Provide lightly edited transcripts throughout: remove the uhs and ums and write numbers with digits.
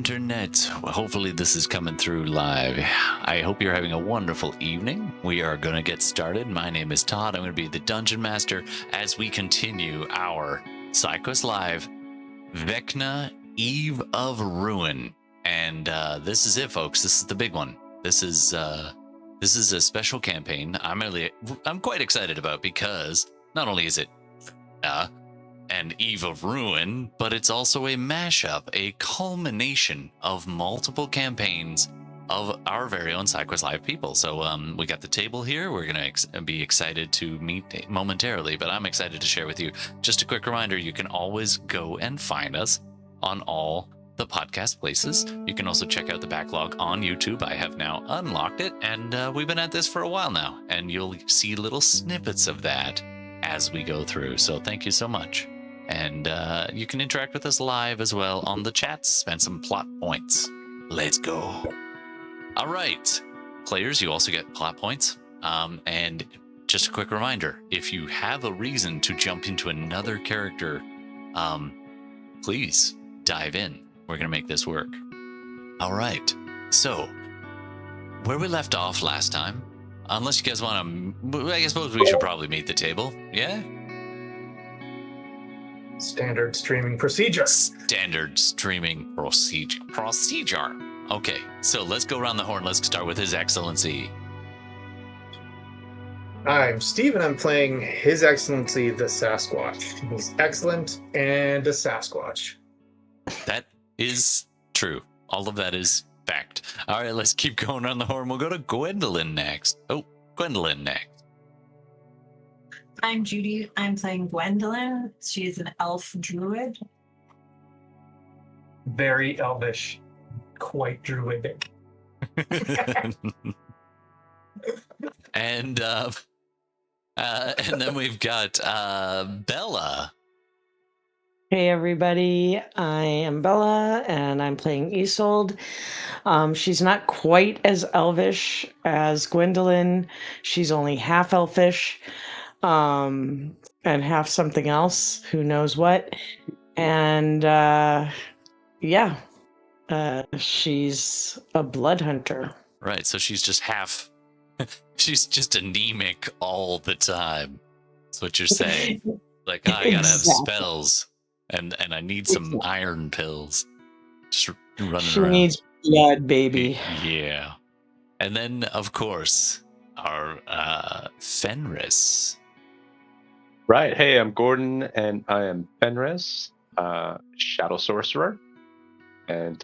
internet. Well, hopefully this is coming through live. I hope you're having a wonderful evening. We are going to get started. My name is Todd. I'm going to be the Dungeon Master as we continue our SideQuests Live Vecna Eve of Ruin. And this is it, folks. This is the big one. This is a special campaign I'm quite excited about, because not only is it and Eve of Ruin, but it's also a mashup, a culmination of multiple campaigns of our very own SideQuests Live people. So we got the table here. We're going to be excited to meet momentarily, but I'm excited to share with you. Just a quick reminder, you can always go and find us on all the podcast places. You can also check out the backlog on YouTube. I have now unlocked it, and we've been at this for a while now, and you'll see little snippets of that as we go through. So thank you so much. And you can interact with us live as well on the chats, spend some plot points. Let's go. All right, players, you also get plot points. And just a quick reminder, if you have a reason to jump into another character, please dive in. We're going to make this work. All right, so where we left off last time, unless you guys want to, I suppose we should probably meet the table. Yeah? Standard streaming procedure. Standard streaming procedure. Okay, so let's go around the horn. Let's start with His Excellency. I'm Steve, and I'm playing His Excellency the Sasquatch. He's excellent and a Sasquatch. That is true. All of that is fact. All right, let's keep going around the horn. We'll go to Gwendolyn next. Oh, Gwendolyn next. I'm Judy. I'm playing Gwendolyn. She is an elf druid. Very elvish, quite druidic. And then we've got Bela. Hey everybody, I am Bela and I'm playing Isolde. She's not quite as elvish as Gwendolyn. She's only half elfish. And half something else, who knows what. And she's a blood hunter. Right, so she's just half, she's just anemic all the time. That's what you're saying. Like, I gotta have spells, and I need some iron pills. Just running she around. She needs blood, baby. Yeah. And then, of course, our Fenris. Right. Hey, I'm Gordon, and I am Fenris, Shadow Sorcerer, and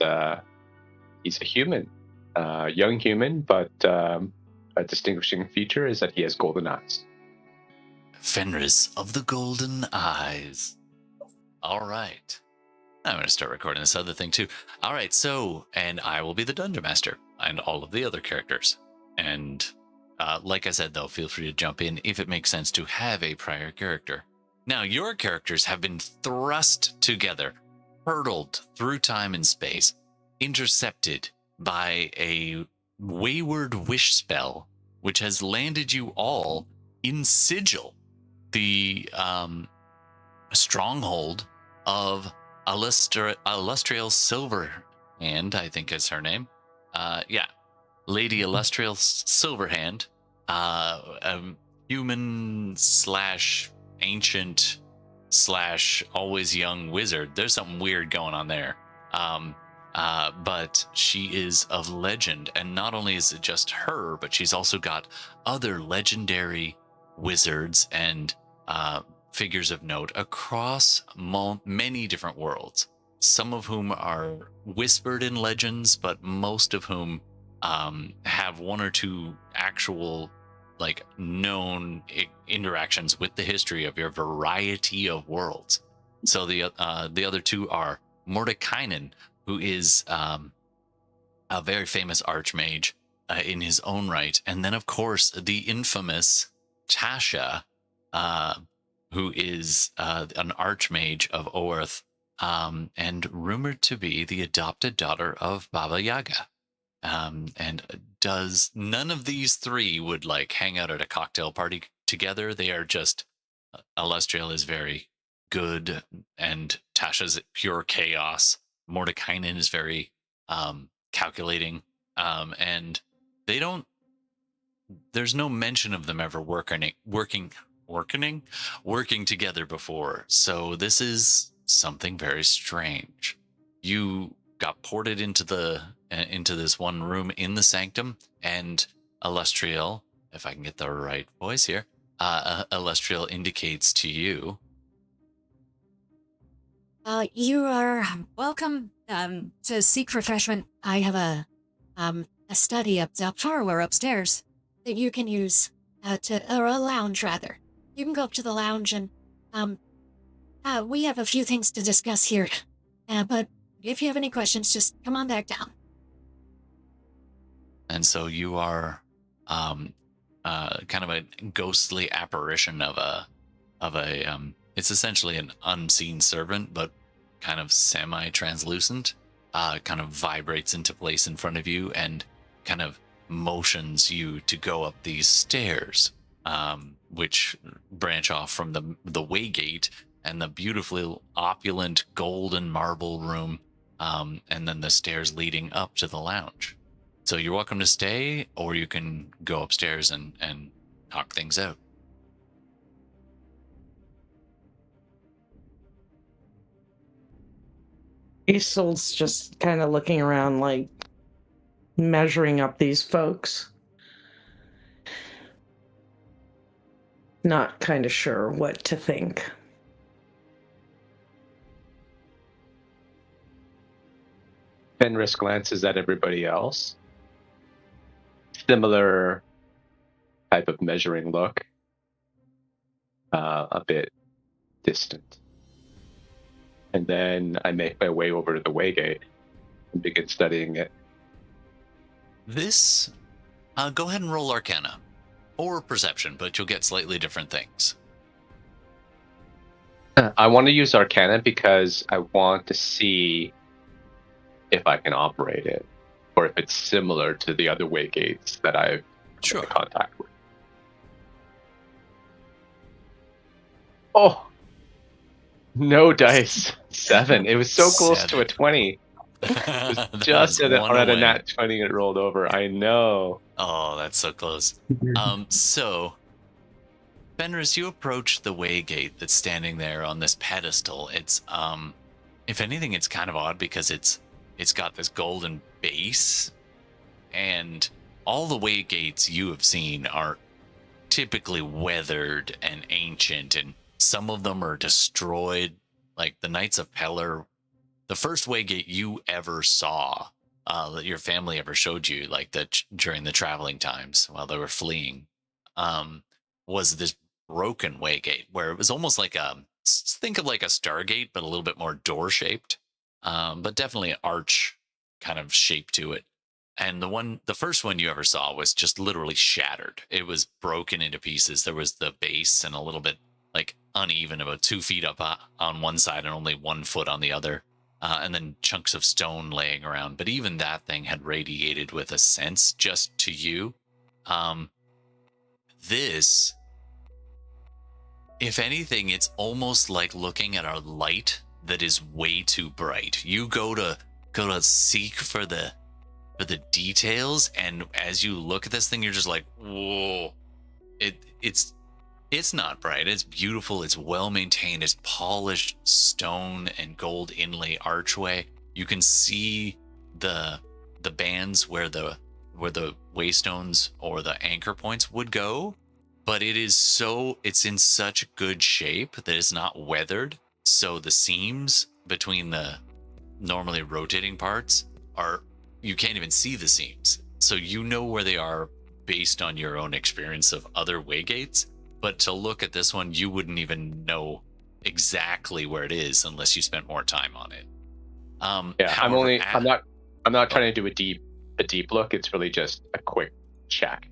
he's a human, young human, but a distinguishing feature is that he has golden eyes. Fenris of the Golden Eyes. All right. I'm going to start recording this other thing, too. All right, so, and I will be the Dungeon Master, and all of the other characters. And like I said, though, feel free to jump in if it makes sense to have a prior character. Now, your characters have been thrust together, hurtled through time and space, intercepted by a wayward wish spell, which has landed you all in Sigil, the stronghold of Illustrial Silverhand, I think is her name. Lady Illustrial Silverhand, human / ancient / always young wizard. There's something weird going on there. But she is of legend, and not only is it just her, but she's also got other legendary wizards and figures of note across many different worlds, some of whom are whispered in legends, but most of whom have one or two actual, like, known interactions with the history of your variety of worlds. So the other two are Mordekainen, who is a very famous archmage in his own right, and then of course the infamous Tasha, who is an archmage of Oerth, and rumored to be the adopted daughter of Baba Yaga. And does none of these three would like hang out at a cocktail party together? They are just, Illustrial is very good, and Tasha's pure chaos. Mordekainen is very calculating, and they don't. There's no mention of them ever working together before. So this is something very strange. You got ported into this one room in the sanctum, and Illustrial, if I can get the right voice here, Illustrial indicates to you. You are welcome to seek refreshment. I have a study up far upstairs that you can use or a lounge rather. You can go up to the lounge and we have a few things to discuss here. But if you have any questions, just come on back down. And so you are kind of a ghostly apparition of a it's essentially an unseen servant, but kind of semi-translucent, kind of vibrates into place in front of you and kind of motions you to go up these stairs, which branch off from the waygate and the beautifully opulent golden marble room, and then the stairs leading up to the lounge. So you're welcome to stay, or you can go upstairs and talk things out. Isolde's just kind of looking around, like measuring up these folks. Not kind of sure what to think. Fenris glances at everybody else. Similar type of measuring look. A bit distant. And then I make my way over to the waygate and begin studying it. This, go ahead and roll Arcana or Perception, but you'll get slightly different things. I want to use Arcana because I want to see if I can operate it, or if it's similar to the other waygates that I've come in contact with. Oh, no dice. 7. It was so close to a 20. It was just at a nat 20 it rolled over. I know. Oh, that's so close. So, Fenris, you approach the waygate that's standing there on this pedestal. It's, if anything, it's kind of odd because it's got this golden base, and all the waygates you have seen are typically weathered and ancient, and some of them are destroyed. Like the Knights of Pellar, the first waygate you ever saw, that your family ever showed you, like during the traveling times while they were fleeing, was this broken waygate where it was almost like think of like a Stargate, but a little bit more door shaped, but definitely an arch kind of shape to it. And the first one you ever saw was just literally shattered. It was broken into pieces. There was the base and a little bit like uneven, about 2 feet up on one side and only 1 foot on the other. And then chunks of stone laying around. But even that thing had radiated with a sense just to you. This, if anything, it's almost like looking at a light that is way too bright. You go to seek for the details, and as you look at this thing, you're just like, whoa! It's not bright. It's beautiful. It's well maintained. It's polished stone and gold inlay archway. You can see the bands where the waystones or the anchor points would go, but it's in such good shape that it's not weathered. So the seams between the normally rotating parts you can't even see the seams. So you know where they are based on your own experience of other waygates. But to look at this one, you wouldn't even know exactly where it is unless you spent more time on it. However, I'm not trying to do a deep look. It's really just a quick check.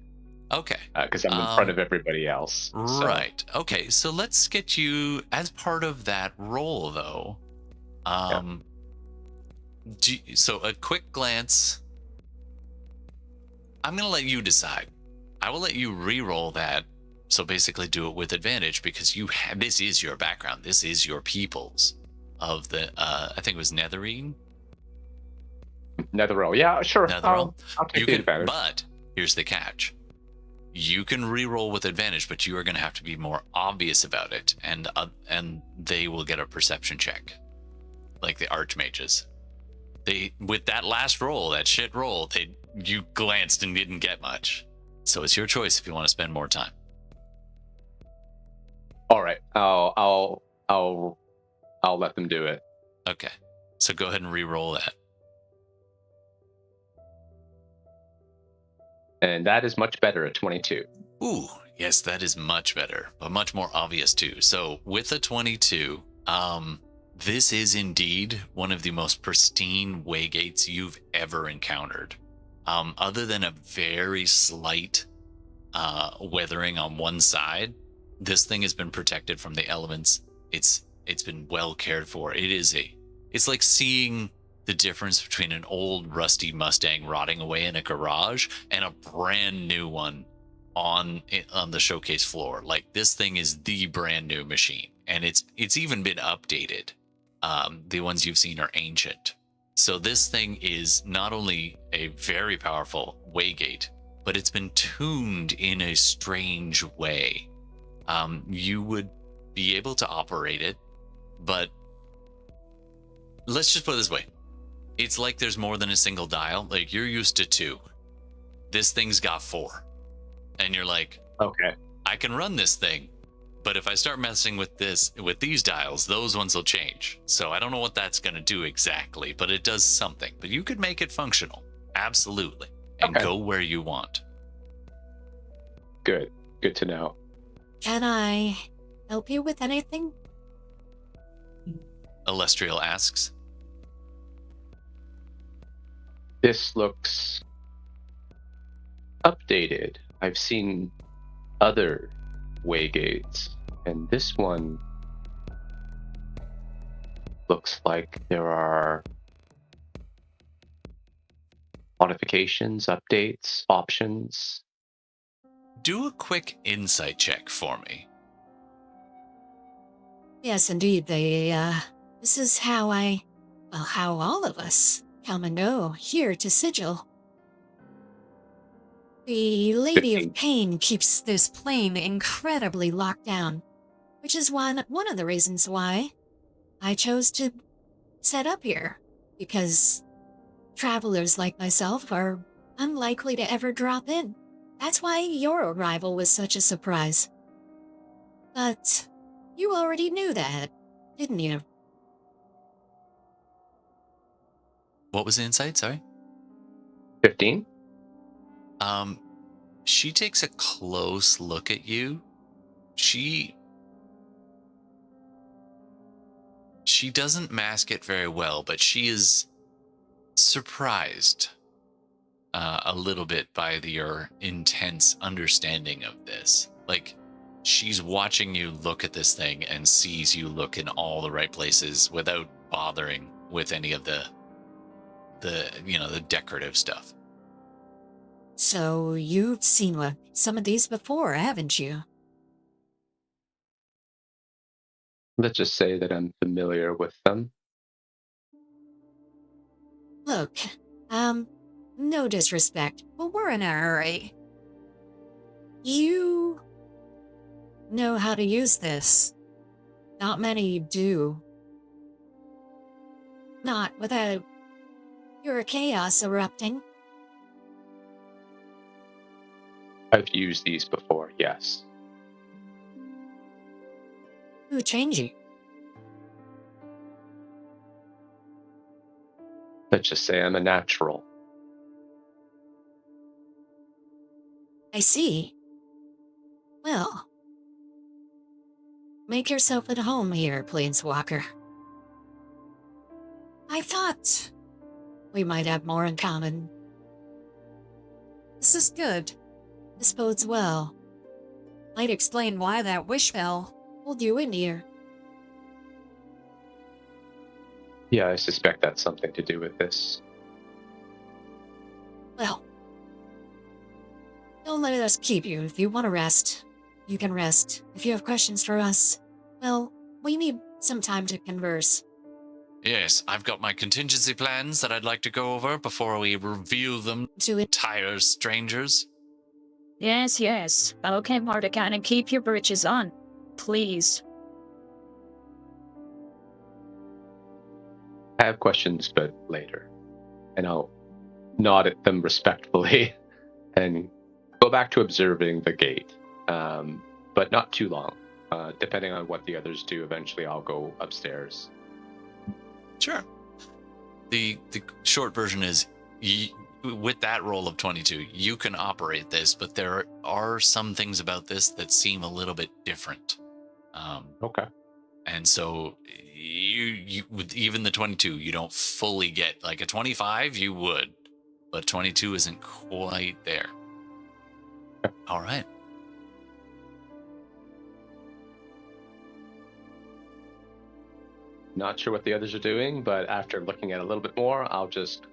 Okay. Because I'm in front of everybody else. So. Right. Okay. So let's get you as part of that role, though. So a quick glance. I'm gonna let you decide. I will let you re-roll that. So basically do it with advantage because this is your background. This is your peoples of the, I think it was Netherine. Netherrealm. Yeah, sure. Netherrealm. I'll take You the can, advantage. but here's the catch. You can re-roll with advantage, but you are going to have to be more obvious about it, and they will get a perception check, like the archmages. They, with that last roll, that shit roll, you glanced and didn't get much. So it's your choice if you want to spend more time. All right, I'll let them do it. Okay, so go ahead and re-roll that. And that is much better at 22. Ooh, yes, that is much better, but much more obvious too. So with a 22, this is indeed one of the most pristine waygates you've ever encountered. Other than a very slight weathering on one side, this thing has been protected from the elements. It's been well cared for. It's like seeing the difference between an old rusty Mustang rotting away in a garage and a brand new one on the showcase floor. Like, this thing is the brand new machine, and it's even been updated. The ones you've seen are ancient. So this thing is not only a very powerful waygate, but it's been tuned in a strange way. You would be able to operate it, but let's just put it this way. It's like there's more than a single dial. Like, you're used to 2. This thing's got 4. And you're like, okay, I can run this thing, but if I start messing with these dials, those ones will change. So I don't know what that's going to do exactly, but it does something. But you could make it functional. Absolutely. And Okay. go where you want. Good to know. Can I help you with anything? Elestrial asks. This looks updated. I've seen other waygates, and this one looks like there are modifications, updates, options. Do a quick insight check for me. Yes, indeed. This is how how all of us come and go here to Sigil. The Lady 15. of Pain keeps this plane incredibly locked down, which is one of the reasons why I chose to set up here, because travelers like myself are unlikely to ever drop in. That's why your arrival was such a surprise. But you already knew that, didn't you? What was the insight? Sorry. 15? She takes a close look at you. She doesn't mask it very well, but she is surprised a little bit by your intense understanding of this. Like, she's watching you look at this thing and sees you look in all the right places without bothering with any of the decorative stuff. So you've seen some of these before, haven't you? Let's just say that I'm familiar with them. Look, no disrespect, but we're in a hurry. You know how to use this. Not many do. Not without your chaos erupting. I've used these before, yes. Who trained you? Let's just say I'm a natural. I see. Well, make yourself at home here, Planeswalker. I thought we might have more in common. This is good. This bodes well. Might explain why that wish spell pulled you in here. Yeah, I suspect that's something to do with this. Well, don't let us keep you. If you want to rest, you can rest. If you have questions for us, well, we need some time to converse. Yes, I've got my contingency plans that I'd like to go over before we reveal them To to it. entire strangers. Yes, yes. Okay, Mardigan, and keep your britches on. Please. I have questions, but later. And I'll nod at them respectfully and go back to observing the gate. But not too long. Depending on what the others do, eventually I'll go upstairs. Sure. The short version is, with that roll of 22, you can operate this, but there are some things about this that seem a little bit different. Okay. And so you with even the 22, you don't fully get, like a 25 you would, but 22 isn't quite there. All right. Not sure what the others are doing, but after looking at it a little bit more, I'll just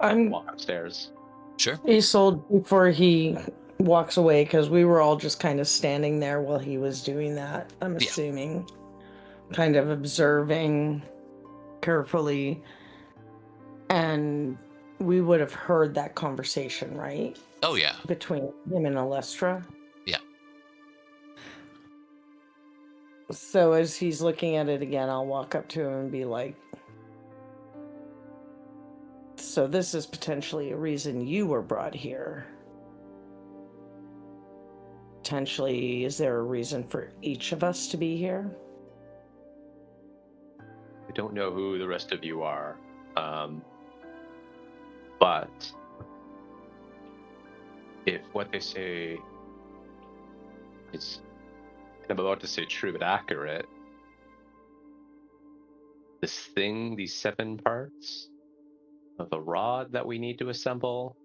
I'm walk upstairs. Sure. Isolde before he walks away, because we were all just kind of standing there while he was doing that, I'm Yeah. assuming. Kind of observing carefully. And we would have heard that conversation, right? Oh, yeah. Between him and Alestra. Yeah. So as he's looking at it again, I'll walk up to him and be like, so this is potentially a reason you were brought here. Potentially, is there a reason for each of us to be here? I don't know who the rest of you are, but if what they say is, I'm about to say true but accurate, this thing, these 7 parts of the rod that we need to assemble,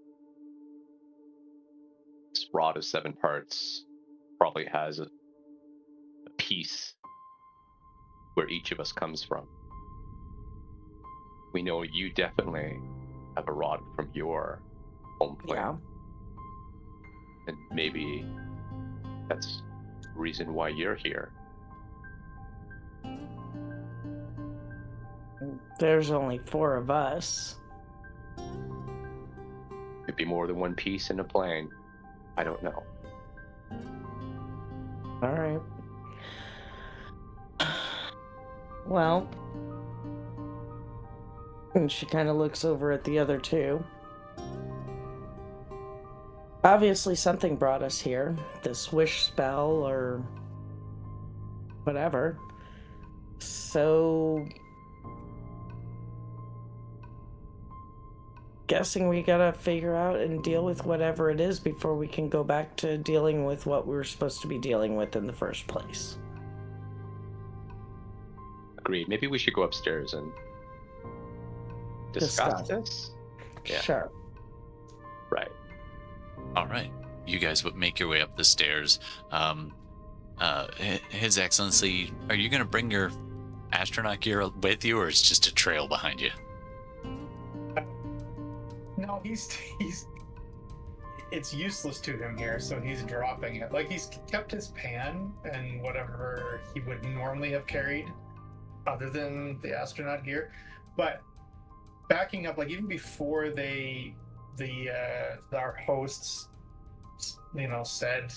this rod of 7 parts probably has a piece where each of us comes from. We know you definitely have a rod from your home plane. Yeah. And maybe that's the reason why you're here. There's only 4 of us. Could be more than one piece in a plane. I don't know. All right. Well, and she kind of looks over at the other 2. Obviously something brought us here. This wish spell or whatever. So guessing we gotta figure out and deal with whatever it is before we can go back to dealing with what we were supposed to be dealing with in the first place. Agreed. Maybe we should go upstairs and discuss Discuss. this. Yeah. Sure. Right. All right. You guys would make your way up the stairs. His Excellency, are you going to bring your astronaut gear with you, or is it just a trail behind you? No, he's it's useless to him here, so he's dropping it. Like, he's kept his pan and whatever he would normally have carried other than the astronaut gear, but backing up, like, even before our hosts, said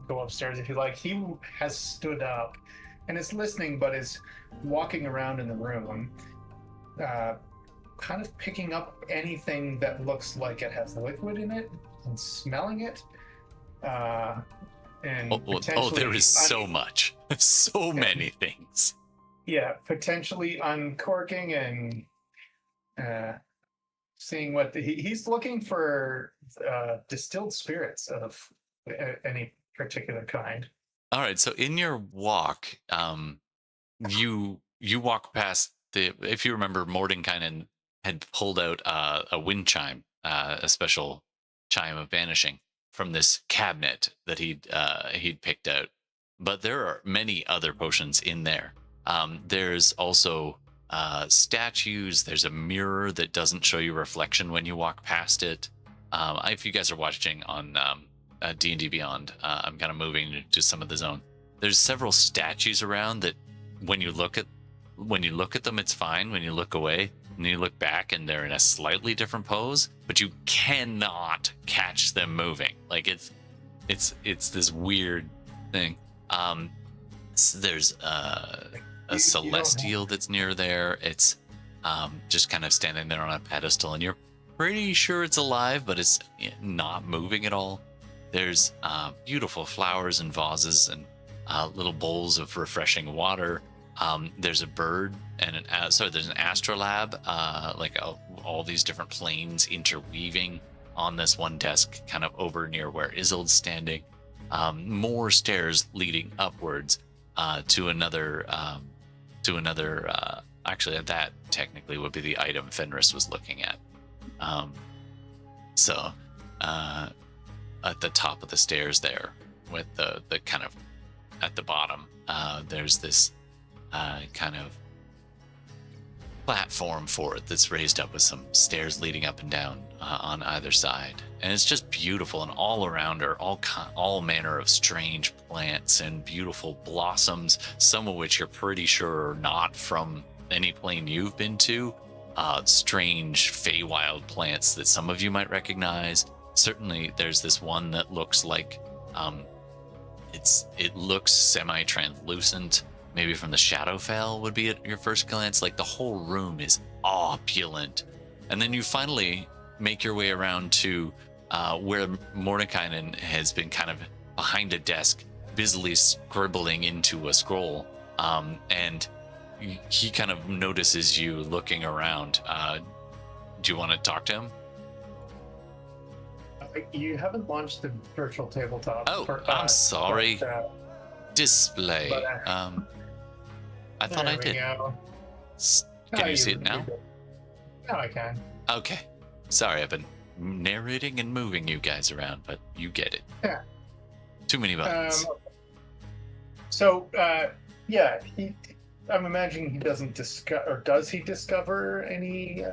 go upstairs if you like, he has stood up and is listening, but is walking around in the room, kind of picking up anything that looks like it has liquid in it and smelling it. And there is so much. So many things. Yeah, potentially uncorking and seeing what he's looking for, distilled spirits of any particular kind. All right. So in your walk, you walk past if you remember, Mordenkainen had pulled out a wind chime, a special chime of vanishing from this cabinet that he'd picked out. But there are many other potions in there. There's also statues. There's a mirror that doesn't show you reflection when you walk past it. If you guys are watching on D&D Beyond, I'm kind of moving to some of the zone. There's several statues around that when you look at when you look at them, it's fine. When you look away and you look back and they're in a slightly different pose, but you cannot catch them moving. Like it's this weird thing. So there's a celestial that's near there. It's just kind of standing there on a pedestal, and you're pretty sure it's alive, but it's not moving at all. There's beautiful flowers and vases and little bowls of refreshing water. There's a bird and there's an astrolab, all these different planes interweaving on this one desk, kind of over near where Isold's standing. More stairs leading upwards to another. Actually, that technically would be the item Fenris was looking at. At the top of the stairs there, with the kind of at the bottom, there's this kind of platform for it that's raised up with some stairs leading up and down on either side, and it's just beautiful. And all around are all manner of strange plants and beautiful blossoms, some of which you're pretty sure are not from any plane you've been to. Strange Feywild plants that some of you might recognize. Certainly, there's this one that looks like it looks semi-translucent. Maybe from the Shadowfell would be at your first glance. Like the whole room is opulent. And then you finally make your way around to where Mordekainen has been kind of behind a desk, busily scribbling into a scroll. And he kind of notices you looking around. Do you want to talk to him? You haven't launched the virtual tabletop. Oh, I'm sorry. Display. I thought I did. Can you see it now? No, I can. Okay. Sorry, I've been narrating and moving you guys around, but you get it. Yeah. Too many buttons. I'm imagining he doesn't discover, or does he discover any,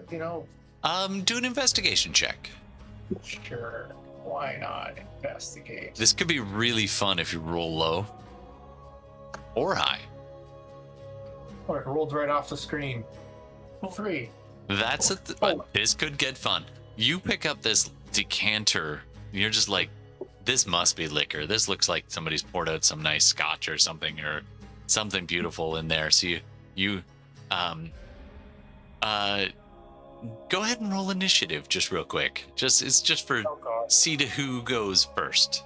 do an investigation check. Sure. Why not investigate? This could be really fun if you roll low or high. Oh, it rolled right off the screen. 3. That's this could get fun. You pick up this decanter. You're just like, this must be liquor. This looks like somebody's poured out some nice scotch or something beautiful in there. So you go ahead and roll initiative just real quick. It's just for see to who goes first.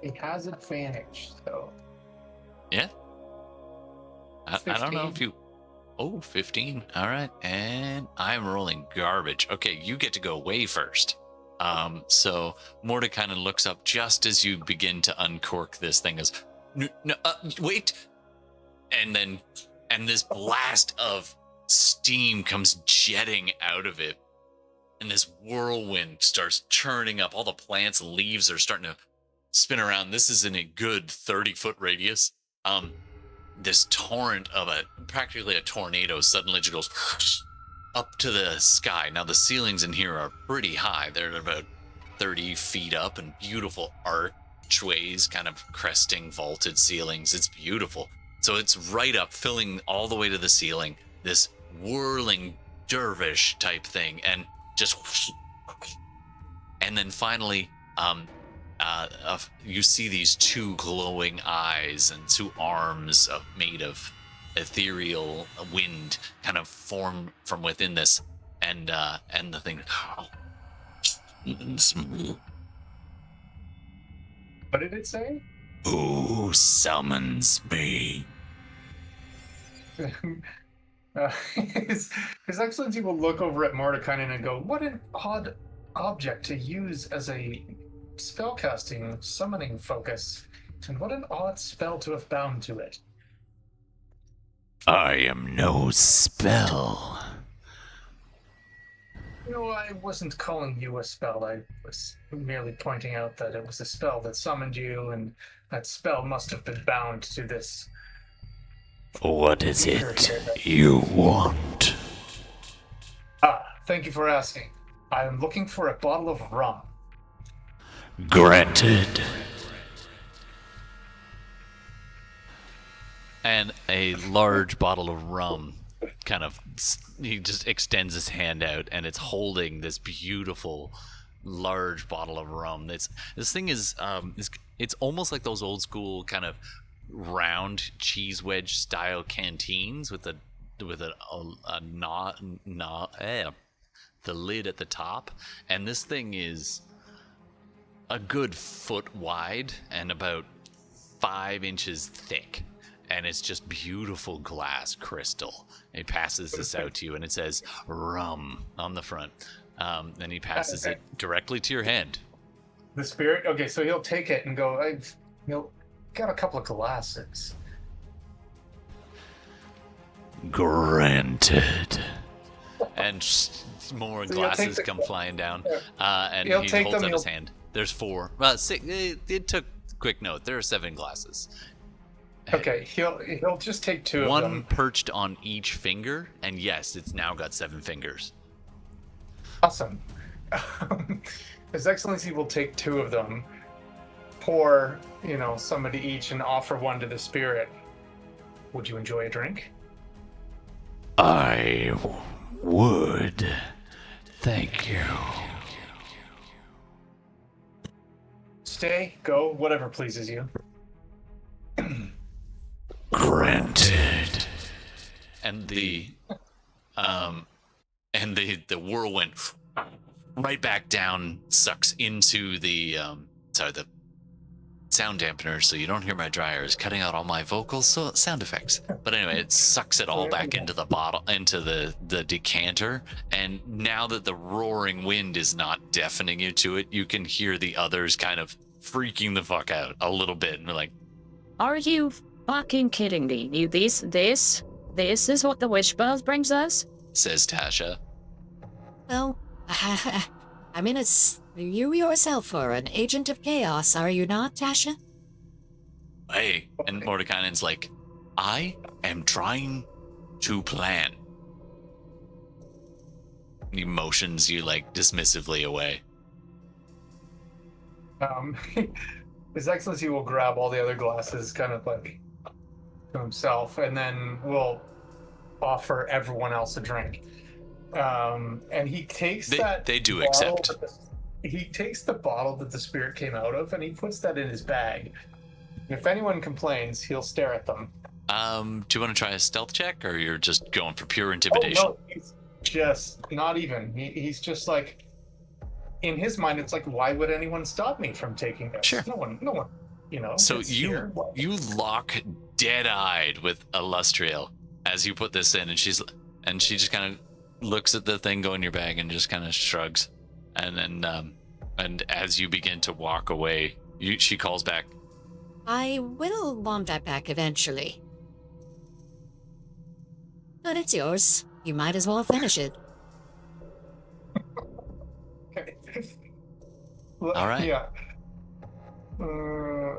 He has advantage, so. Yeah. I don't know if you. Oh, 15. All right. And I'm rolling garbage. Okay, you get to go way first. So Mordekainen looks up just as you begin to uncork this thing. Wait. And this blast of steam comes jetting out of it. And this whirlwind starts churning up. All the plants and leaves are starting to spin around. This is in a good 30-foot radius. This torrent of practically a tornado suddenly just goes up to the sky. Now the ceilings in here are pretty high. They're about 30 feet up, and beautiful archways kind of cresting vaulted ceilings. It's beautiful. So it's right up, filling all the way to the ceiling, this whirling dervish type thing, and just and then finally you see these two glowing eyes and two arms made of ethereal wind kind of form from within this, and the thing. What did it say? Who summons me? His Excellency will look over at Mordekainen and go, "What an odd object to use as a spellcasting summoning focus, and what an odd spell to have bound to it." I am no spell. No, I wasn't calling you a spell. I was merely pointing out that it was a spell that summoned you, and that spell must have been bound to this. What is it you want? Thank you for asking. I am looking for a bottle of rum. Granted. and a large bottle of rum he just extends his hand out, and it's holding this beautiful large bottle of rum. This thing is it's almost like those old school kind of round cheese wedge style canteens with the lid at the top, and this thing is a good foot wide and about 5 inches thick, and it's just beautiful glass crystal. He passes this out to you, and it says rum on the front. Then he passes it directly to your hand. The spirit? Okay, so he'll take it and go, he'll got a couple of glasses. Granted. And more glasses come flying down, and he holds out his hand. There's 4. Well, 6, it took quick note. There are 7 glasses. Okay, he'll just take 2 of them. One perched on each finger, and yes, it's now got 7 fingers. Awesome. His Excellency will take 2 of them, pour, somebody each, and offer one to the spirit. Would you enjoy a drink? I would. Thank you. Stay, go, whatever pleases you. Granted. And the whirlwind right back down sucks into the sound dampener, so you don't hear my dryers cutting out all my vocal sound effects. But anyway, it sucks it all back into the bottle, into the decanter, and now that the roaring wind is not deafening you to it, you can hear the others kind of freaking the fuck out a little bit, and they're like, Are you fucking kidding me? This is what the Wishbone brings us? Says Tasha. Well, I mean, you yourself are an agent of chaos, are you not, Tasha? Hey, and Mordekainen's like, I am trying to plan. He motions you dismissively away. His Excellency will grab all the other glasses kind of to himself, and then will offer everyone else a drink. And he takes they do accept. He takes the bottle that the spirit came out of, and he puts that in his bag. And if anyone complains, he'll stare at them. Do you want to try a stealth check, or you're just going for pure intimidation? Oh, no, he's just not even. He's just in his mind, it's why would anyone stop me from taking this? Sure. No one, So you lock dead-eyed with Illustriel as you put this in, and she just kind of looks at the thing going in your bag and just kind of shrugs, and then and as you begin to walk away, she calls back, I will want that back eventually. But it's yours. You might as well finish it. Okay. All right. Yeah.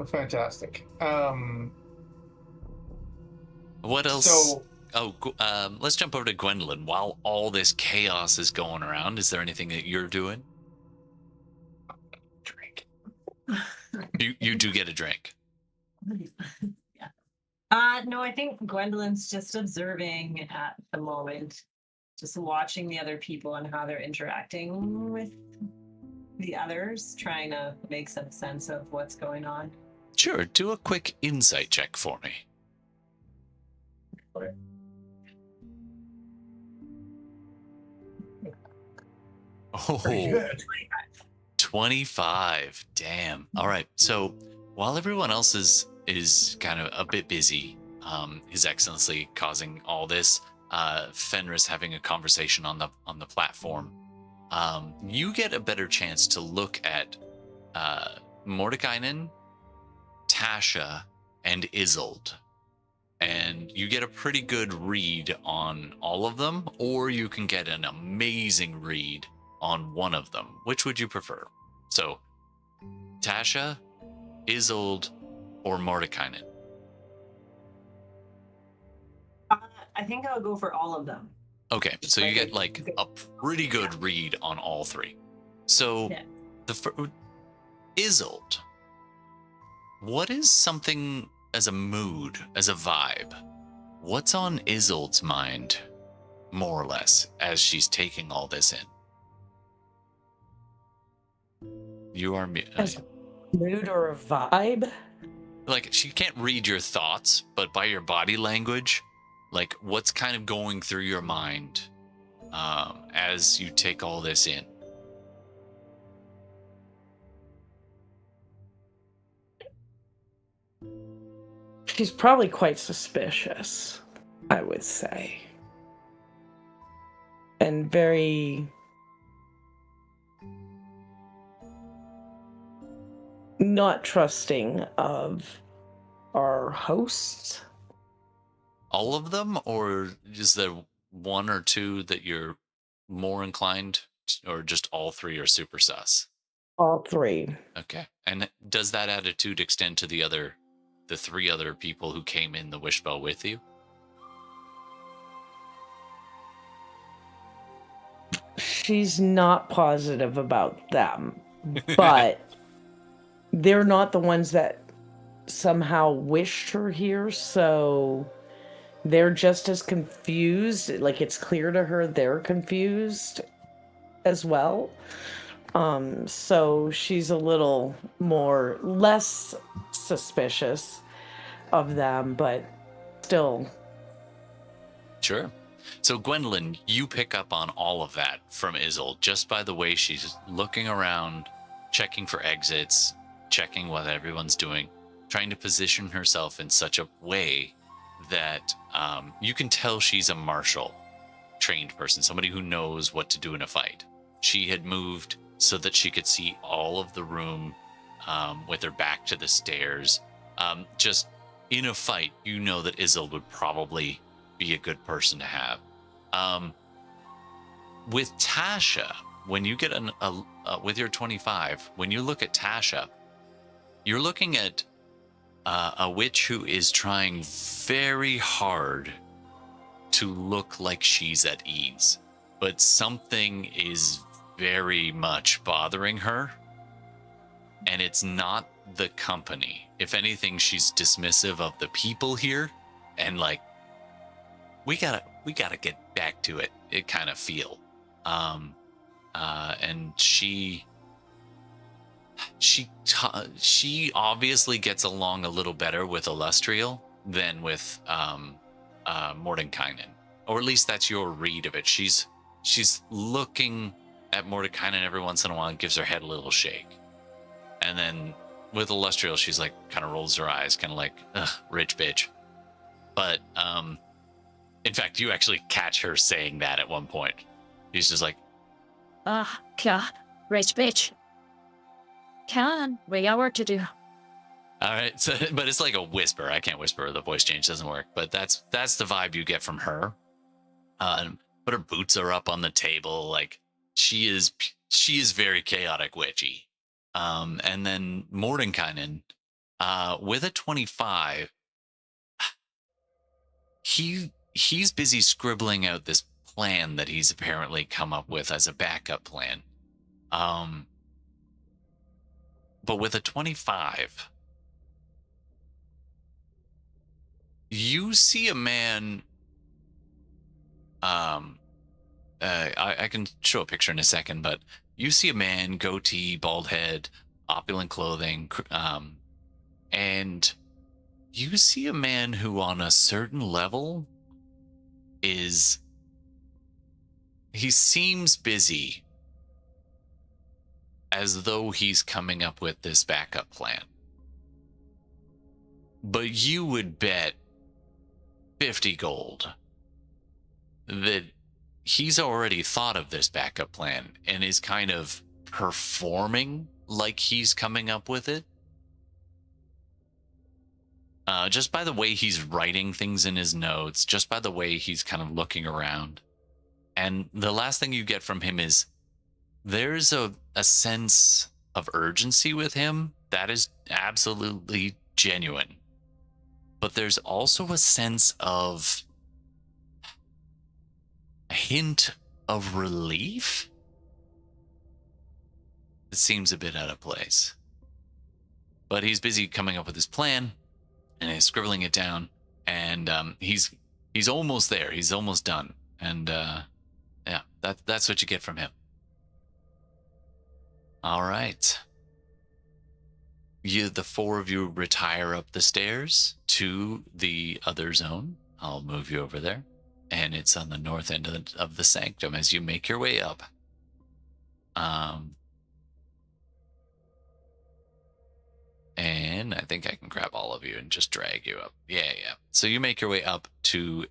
Fantastic. What else? Let's jump over to Gwendolyn. While all this chaos is going around, is there anything that you're doing? Drink. You do get a drink. Yeah. No, I think Gwendolyn's just observing at the moment, just watching the other people and how they're interacting with the others, trying to make some sense of what's going on. Sure, do a quick insight check for me. Okay. Pretty Oh, good. 25. Damn. All right. So while everyone else is kind of a bit busy, His Excellency causing all this, Fenris having a conversation on the platform, you get a better chance to look at Mordekainen, Tasha, and Isolde. And you get a pretty good read on all of them, or you can get an amazing read on one of them. Which would you prefer? So, Tasha, Isolde, or Mordekainen? I think I'll go for all of them. Okay, so you get a pretty good read on all 3. So, Yeah. Isolde, what is something as a mood, as a vibe, what's on Isolde's mind, more or less, as she's taking all this in? You are As a mood or a vibe? like, she can't read your thoughts, but by your body language, like, what's kind of going through your mind as you take all this in? She's probably quite suspicious, I would say. And very not trusting of our hosts. All of them, or is there one or two that you're more inclined, or just all three are super sus? All three. Okay. And does that attitude extend to the three other people who came in the Wishbow with you? She's not positive about them, but they're not the ones that somehow wished her here, so they're just as confused. Like, it's clear to her they're confused as well. So she's a little less suspicious of them, but still. Sure. So, Gwendolyn, you pick up on all of that from Isolde just by the way she's looking around, checking for exits, checking what everyone's doing, trying to position herself in such a way that you can tell she's a martial trained person, somebody who knows what to do in a fight. She had moved so that she could see all of the room with her back to the stairs. Just in a fight, you know that Isolde would probably be a good person to have. With Tasha, when you get with your 25, when you look at Tasha, you're looking at a witch who is trying very hard to look like she's at ease, but something is very much bothering her, and it's not the company. If anything, she's dismissive of the people here, and like, we gotta get back to it kind of feel. And she obviously gets along a little better with Illustrial than with Mordenkainen, or at least that's your read of it. She's looking at Mordenkainen every once in a while and gives her head a little shake, and then with Illustrial, she's like kind of rolls her eyes, kind of like, ugh, rich bitch. But in fact, you actually catch her saying that at one point. She's just like, God, rich bitch. We got work to do. all right. So, but it's like a whisper. I can't whisper. The voice change doesn't work. But that's the vibe you get from her. But her boots are up on the table. Like, she is very chaotic witchy. And then Mordenkainen, with a 25, he's busy scribbling out this plan that he's apparently come up with as a backup plan. But with a 25, you see a man. I can show a picture in a second, but you see a man, goatee, bald head, opulent clothing, and you see a man who, on a certain level, he seems busy, as though he's coming up with this backup plan. But you would bet 50 gold that he's already thought of this backup plan and is kind of performing like he's coming up with it. Just by the way he's writing things in his notes, just by the way he's kind of looking around. And the last thing you get from him is there's a sense of urgency with him that is absolutely genuine. But there's also a sense of a hint of relief. It seems a bit out of place. But he's busy coming up with his plan, and he's scribbling it down, and he's almost there. He's almost done, and yeah, that's what you get from him. All right. The four of you retire up the stairs to the other zone. I'll move you over there, and it's on the north end of the sanctum as you make your way up. And I think I can grab all of you and just drag you up. Yeah. So you make your way up to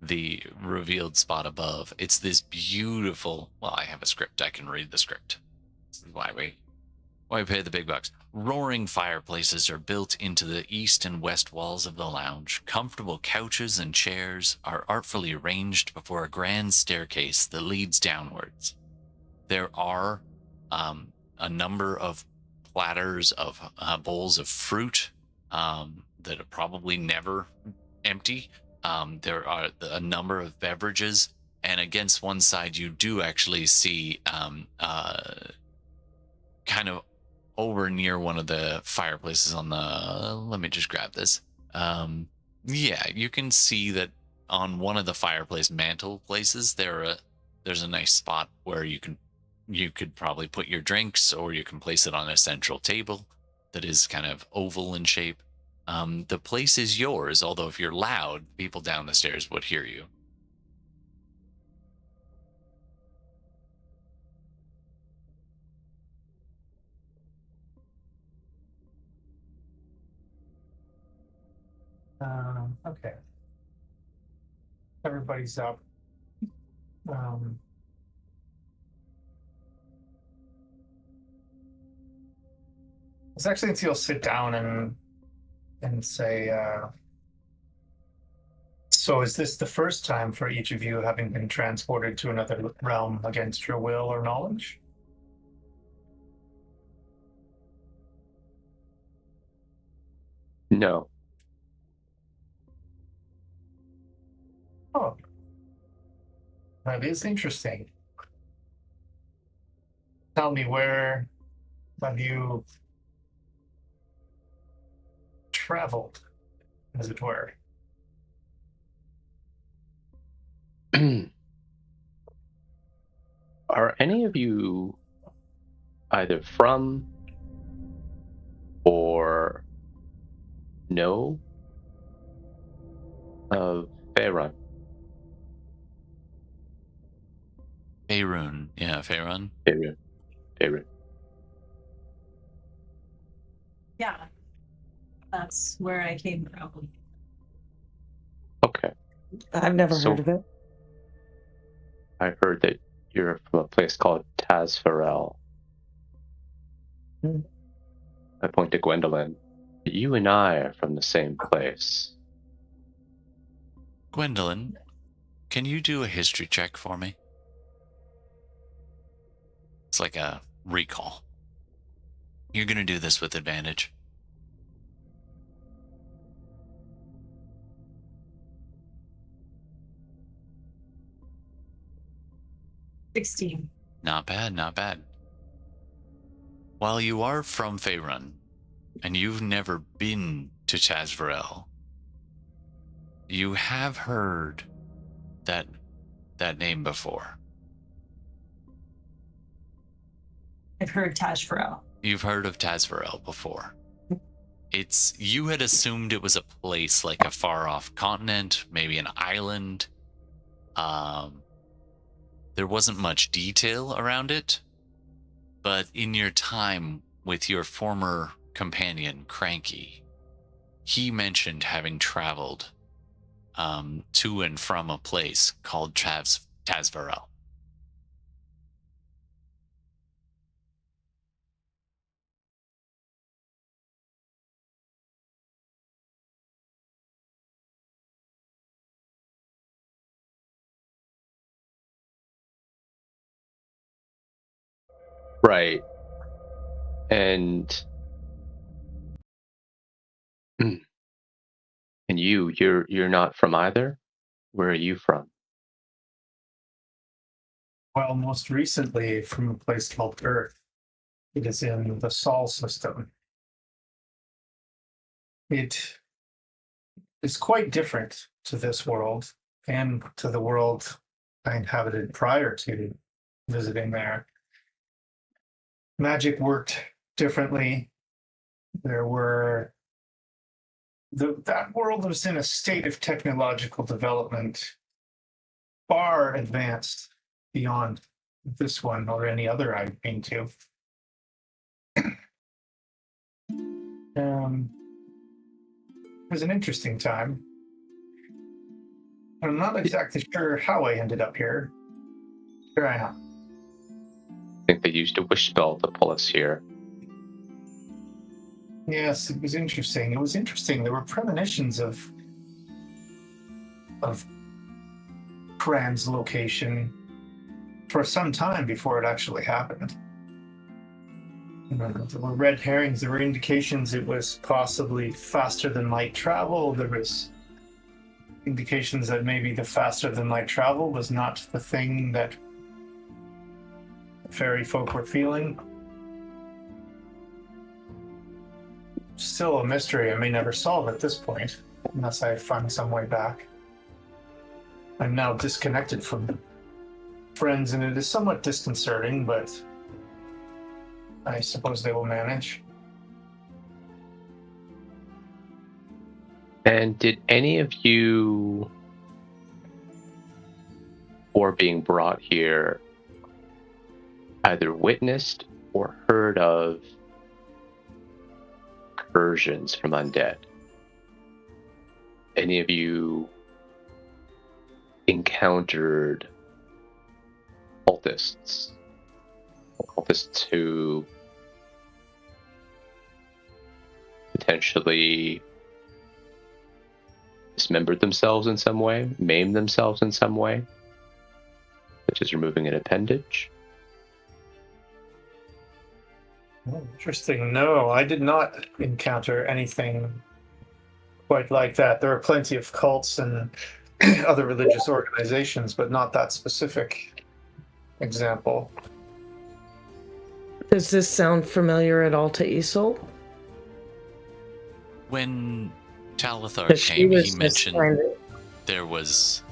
the revealed spot above. It's this beautiful, well, I have a script. I can read the script. This is why we pay the big bucks. Roaring fireplaces are built into the east and west walls of the lounge. Comfortable couches and chairs are artfully arranged before a grand staircase that leads downwards. There are a number of platters of bowls of fruit that are probably never empty. There are a number of beverages, and against one side you do actually see kind of over near one of the fireplaces on the, let me just grab this. Yeah, you can see that on one of the fireplace mantle places there's a nice spot where you could probably put your drinks, or you can place it on a central table that is kind of oval in shape. The place is yours, although if you're loud, people down the stairs would hear you. Okay. Everybody's up. You'll sit down and say, so is this the first time for each of you having been transported to another realm against your will or knowledge? No. Oh, that is interesting. Tell me, where have you traveled, as it were? Are any of you either from or know of Faerun? Faerun. Yeah, Faerun. Faerun. Yeah. That's where I came from. Okay. I've never heard of it. I heard that you're from a place called Tazfarel. I point to Gwendolyn. You and I are from the same place. Gwendolyn, can you do a history check for me? It's like a recall. You're going to do this with advantage. $16. Not bad, not bad. While you are from Faerun, and you've never been to Tazfarel, you have heard that name before. I've heard Tazfarel. You've heard of Tazfarel before. You had assumed it was a place like a far off continent, maybe an island. There wasn't much detail around it, but in your time with your former companion, Cranky, he mentioned having traveled to and from a place called Tazfarel. Right. And you're not from either? Where are you from? Well, most recently from a place called Earth. It is in the Sol system. It is quite different to this world and to the world I inhabited prior to visiting there. Magic worked differently. There were that world was in a state of technological development far advanced beyond this one or any other I've been to. It was an interesting time. I'm not exactly sure how I ended up here. Here I am. I think they used a wish spell to pull us here. Yes, it was interesting. It was interesting. There were premonitions of Kran's location for some time before it actually happened. There were red herrings. There were indications it was possibly faster than light travel. There was indications that maybe the faster than light travel was not the thing that fairy folk were feeling. Still a mystery I may never solve at this point, unless I find some way back. I'm now disconnected from friends, and it is somewhat disconcerting, but I suppose they will manage. And did any of you, or being brought here, either witnessed or heard of incursions from undead? Any of you encountered cultists who potentially dismembered themselves in some way, maimed themselves in some way, such as removing an appendage? Oh, interesting. No, I did not encounter anything quite like that. There are plenty of cults and other religious organizations, but not that specific example. Does this sound familiar at all to Isolde? When Talithar 'Cause she came, was he just mentioned trying to- there was.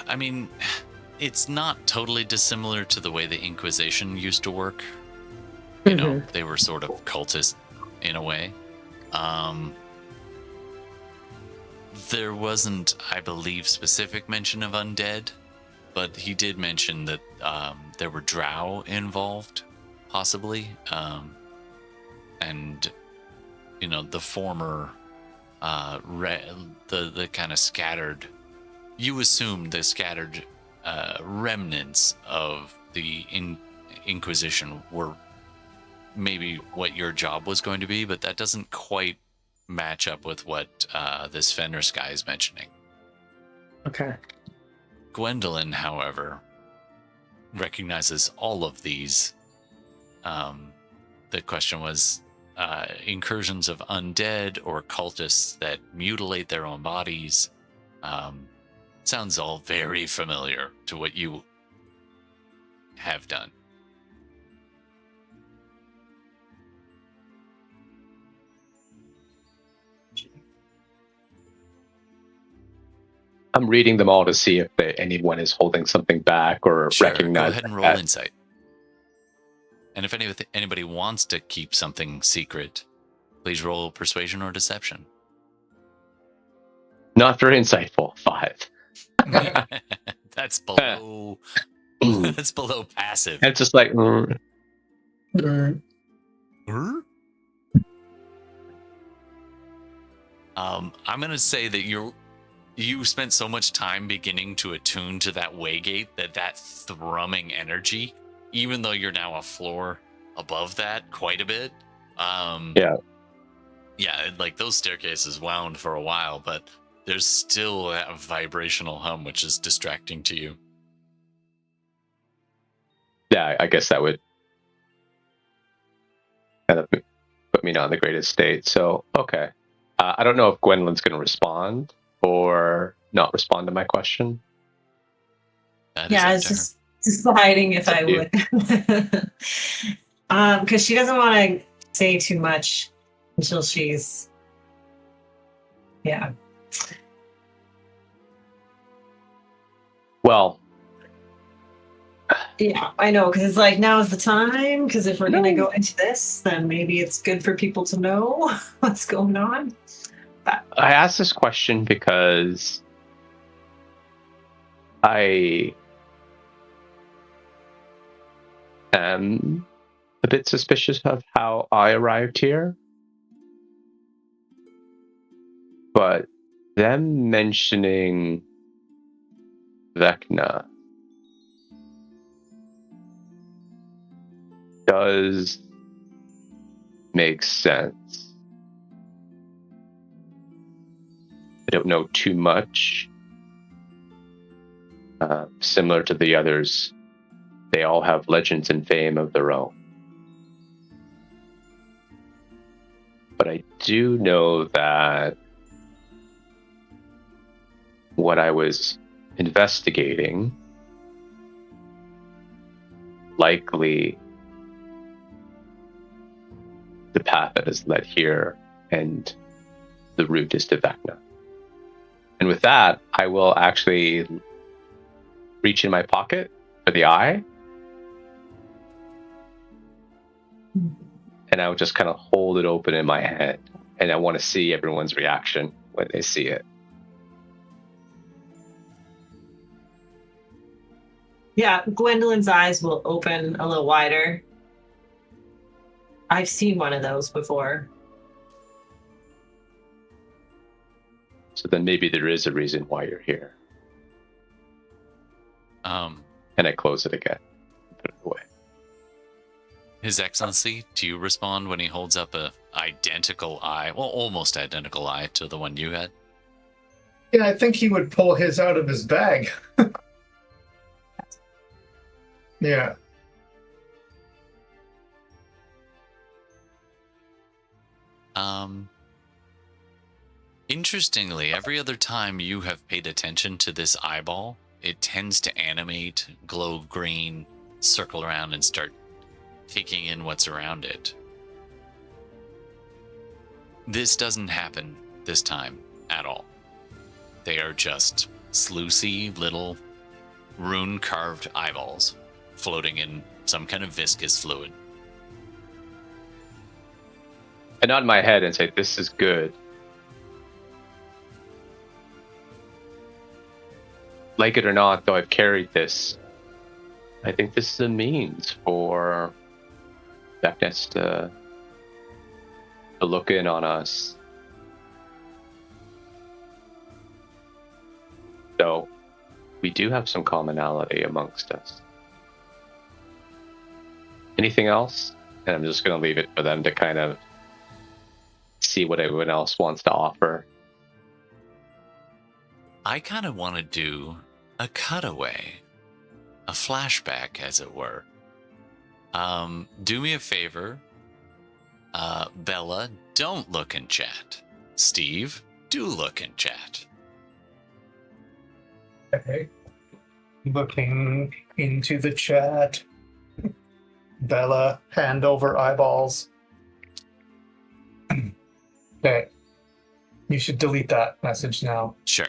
I mean, it's not totally dissimilar to the way the Inquisition used to work. You know, they were sort of cultist in a way. There wasn't, I believe, specific mention of undead, but he did mention that there were drow involved, possibly, and you know, the former, the kind of scattered. You assume the scattered remnants of the Inquisition were maybe what your job was going to be, but that doesn't quite match up with what this Fenris guy is mentioning. Okay. Gwendolyn, however, recognizes all of these. The question was incursions of undead or cultists that mutilate their own bodies. Sounds all very familiar to what you have done. I'm reading them all to see if anyone is holding something back or Sure, recognize. go ahead and roll insight. And if anybody wants to keep something secret, please roll persuasion or deception. Not very insightful. 5. That's below. That's below passive. And it's just like. I'm gonna say that you spent so much time beginning to attune to that waygate that thrumming energy, even though you're now a floor above that quite a bit. Yeah, like those staircases wound for a while, but there's still that vibrational hum which is distracting to you. Yeah, I guess that would kind of put me not in the greatest state. So, okay. I don't know if Gwendolyn's going to respond or not respond to my question. Yeah, it's just deciding if I would. Because she doesn't want to say too much until she's Yeah. Well, Yeah, I know, because it's like now is the time. Because if we're going to go into this, then maybe it's good for people to know what's going on. I asked this question because I am a bit suspicious of how I arrived here. But them mentioning Vecna does make sense. I don't know too much. Similar to the others, they all have legends and fame of their own. But I do know that what I was investigating likely the path that has led here, and the route is to Vecna. And with that, I will actually reach in my pocket for the eye, and I will just kind of hold it open in my hand, and I want to see everyone's reaction when they see it. Yeah, Gwendolyn's eyes will open a little wider. I've seen one of those before. So then maybe there is a reason why you're here. And I close it again and put it away. His Excellency, do you respond when he holds up a identical eye, well, almost identical eye to the one you had? Yeah, I think he would pull his out of his bag. Yeah. Interestingly, every other time you have paid attention to this eyeball, it tends to animate, glow green, circle around, and start taking in what's around it. This doesn't happen this time at all. They are just sleuthy little rune-carved eyeballs floating in some kind of viscous fluid. I nod my head and say, this is good. Like it or not, though I've carried this, I think this is a means for Vecna to look in on us. So we do have some commonality amongst us. Anything else? And I'm just going to leave it for them to kind of see what everyone else wants to offer. I kind of want to do a cutaway, a flashback, as it were. Do me a favor, Bella, don't look in chat. Steve, do look in chat. Okay. Looking into the chat. Bella, hand over eyeballs. Okay. You should delete that message now. Sure.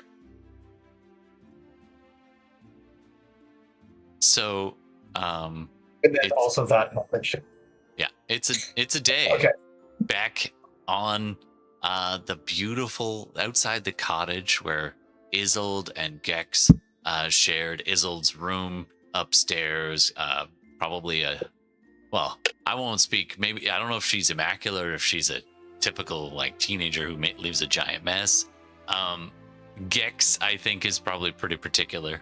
So, And then also that message. yeah, it's a day Okay. back on the beautiful outside the cottage where Isolde and Gex shared. Isolde's room upstairs, probably well, I won't speak. Maybe I don't know if she's immaculate or if she's a typical like teenager who leaves a giant mess. Gex, I think, is probably pretty particular.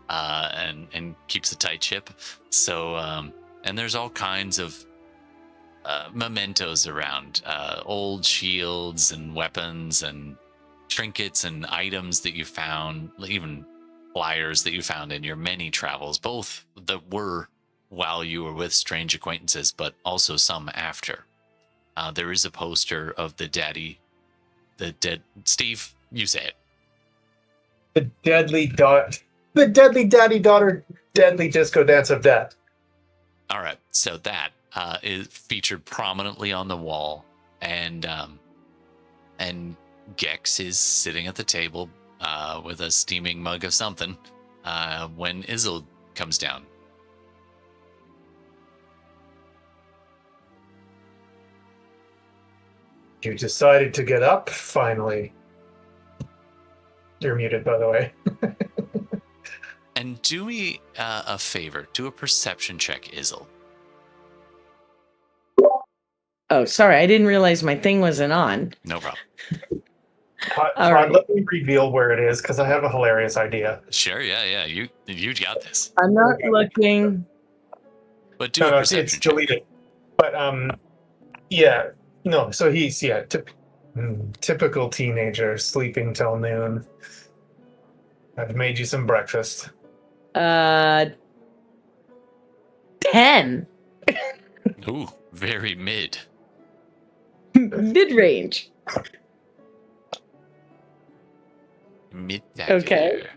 And keeps a tight ship. So, and there's all kinds of mementos around, old shields and weapons and trinkets and items that you found, even flyers that you found in your many travels, both that were while you were with strange acquaintances, but also some after. There is a poster of the dead. Steve, you say it. The deadly daddy-daughter deadly disco dance of death. All right, so that is featured prominently on the wall, and Gex is sitting at the table with a steaming mug of something when Isil comes down. You decided to get up, finally. You're muted, by the way. And do me a favor. Do a perception check, Isil. Oh, sorry. I didn't realize my thing wasn't on. No problem. Todd, right. let me reveal where it is, because I have a hilarious idea. Sure, yeah. You got this. I'm not looking. But do a No, perception it's check. deleted. But, yeah. No, so he's, typical teenager, sleeping till noon. I've made you some breakfast. 10. Ooh, very mid. Mid-range. Mid-tacular.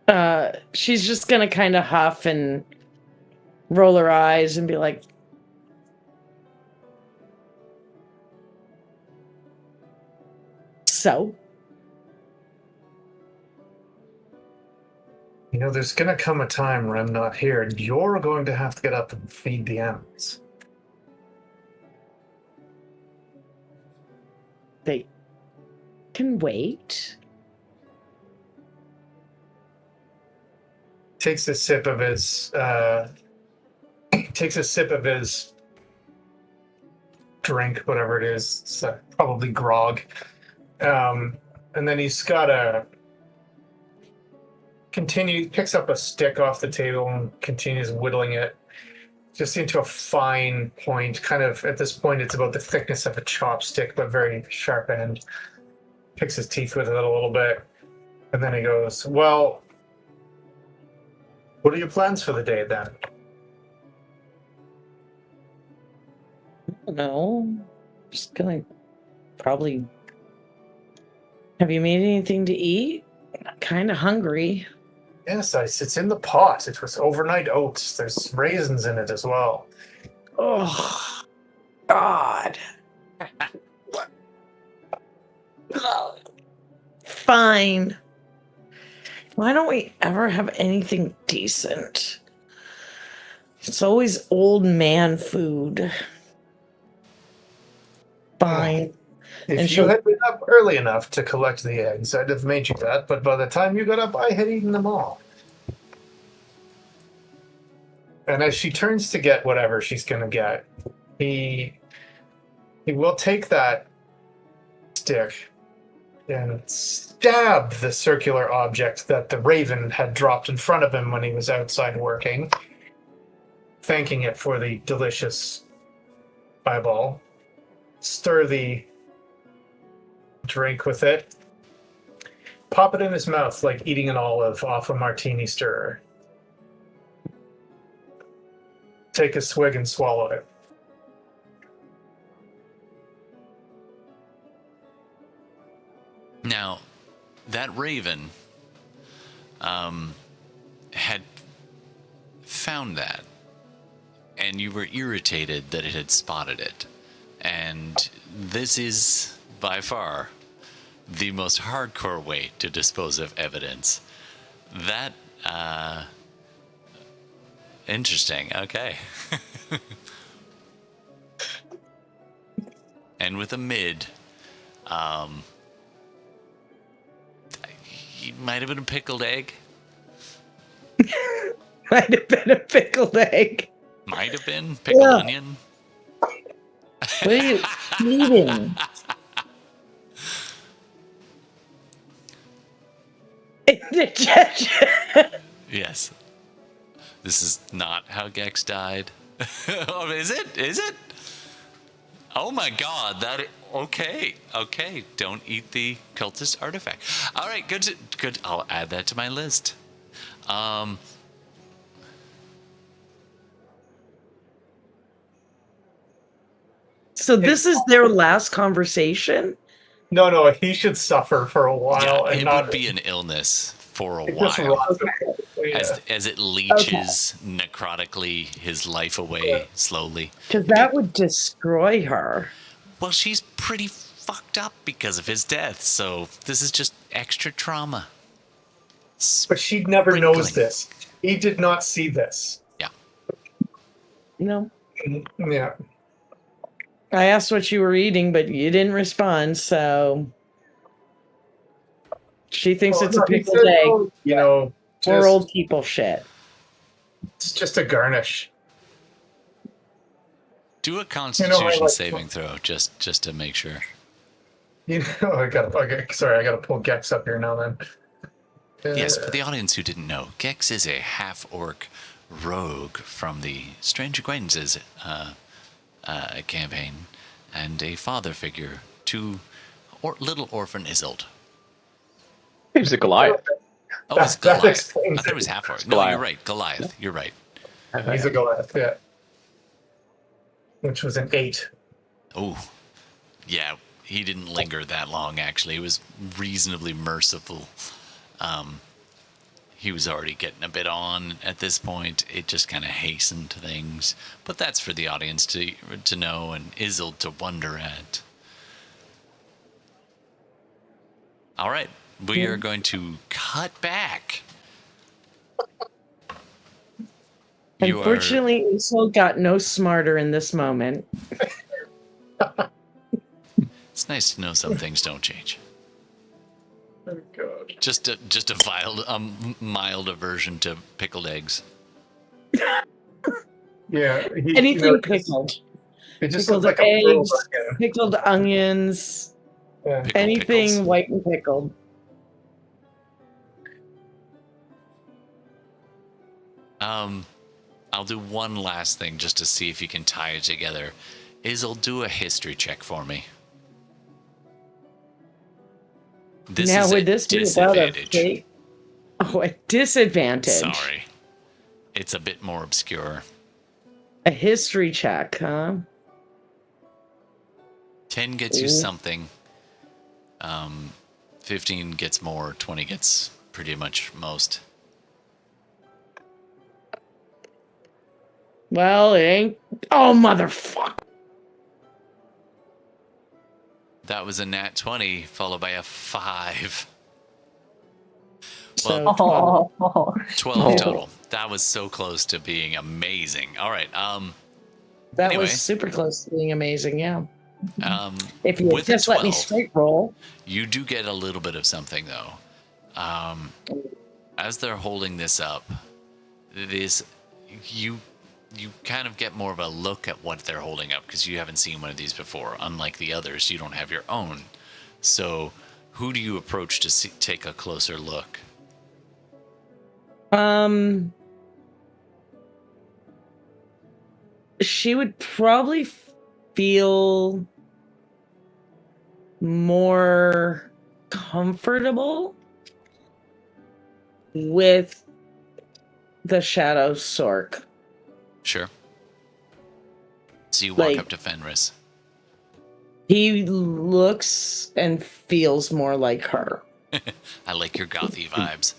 Okay. She's just gonna kind of huff and roll her eyes and be like, so? You know, there's going to come a time where I'm not here, and you're going to have to get up and feed the animals. They can wait. Takes a sip of his drink, whatever it is. It's probably grog. And then he's got picks up a stick off the table and continues whittling it just into a fine point. Kind of, at this point, it's about the thickness of a chopstick, but very sharp end. Picks his teeth with it a little bit. And then he goes, well, what are your plans for the day then? I don't know. Just gonna probably. Have you made anything to eat? I'm kind of hungry. Yes, it's in the pot. It was overnight oats. There's raisins in it as well. Oh, God. Fine. Why don't we ever have anything decent? It's always old man food. Fine. If you had been up early enough to collect the eggs, I'd have made you that, but by the time you got up, I had eaten them all. And as she turns to get whatever she's going to get, he will take that stick and stab the circular object that the raven had dropped in front of him when he was outside working, thanking it for the delicious eyeball. Stir the drink with it. Pop it in his mouth like eating an olive off a martini stirrer. Take a swig and swallow it. Now, that raven had found that, and you were irritated that it had spotted it. And this is, by far, the most hardcore way to dispose of evidence. That, interesting, okay. And with a mid, it might have been a pickled egg. Might have been a pickled egg. Might have been pickled onion. What are you eating? Indigestion. Yes. This is not how Gex died. Oh, is it? Is it? Oh my God! Okay. Don't eat the cultist artifact. All right, good. I'll add that to my list. So this is their last conversation? No, he should suffer for a while. Yeah, and it not would be an illness for a just while. rots away. As it leeches necrotically his life away slowly. Because that would destroy her. Well, she's pretty fucked up because of his death, so this is just extra trauma. But she never knows Sprinkling. this. He did not see this. Yeah. No. Yeah. I asked what you were eating, but you didn't respond, so she thinks it's a No, he pickled said, egg. oh, you know, Poor just, old people shit. it's just a garnish. Do a I Constitution like- saving throw, just to make sure. You know, I gotta pull Gex up here now then. Yes, for the audience who didn't know, Gex is a half-orc rogue from the Strange Acquaintances campaign, and a father figure to little orphan Isolde. He was a Goliath. Oh, it's That Goliath. I explains thought it was it. half-orc. No, Goliath. you're right. Goliath. You're right. He's a Goliath, yeah. Which was an 8. Oh, yeah. He didn't linger that long, actually. It was reasonably merciful. He was already getting a bit on at this point. It just kind of hastened things. But that's for the audience to know and Isolde to wonder at. All right. We are going to cut back. You are- Unfortunately, Isol got no smarter in this moment. It's nice to know some things don't change. Oh, God. Just a mild aversion to pickled eggs. Yeah. Anything pickled. It just Pickled looked like a pearl eggs, bucket. pickled onions, Yeah. Pickled anything pickles. white and pickled. I'll do one last thing just to see if you can tie it together. Isolde, do a history check for me. This now, is would a this be about a disadvantage. fake? Oh, a disadvantage. Sorry. It's a bit more obscure. A history check, huh? 10 gets you Ooh. something. 15 gets more. 20 gets pretty much most. Well, it ain't. Oh, motherfucker. That was a nat 20 followed by a 5. So Well, 12. Oh, 12 total. That was so close to being amazing. All right. That Anyway. was super close to being amazing, yeah. If you with had a just let me 12, straight roll. you do get a little bit of something though. As they're holding this up, you kind of get more of a look at what they're holding up because you haven't seen one of these before. Unlike the others, you don't have your own. So, who do you approach to take a closer look? She would probably feel more comfortable with the Shadow Sork. Sure. So you walk Like- up to Fenris. He looks and feels more like her. I like your gothy vibes.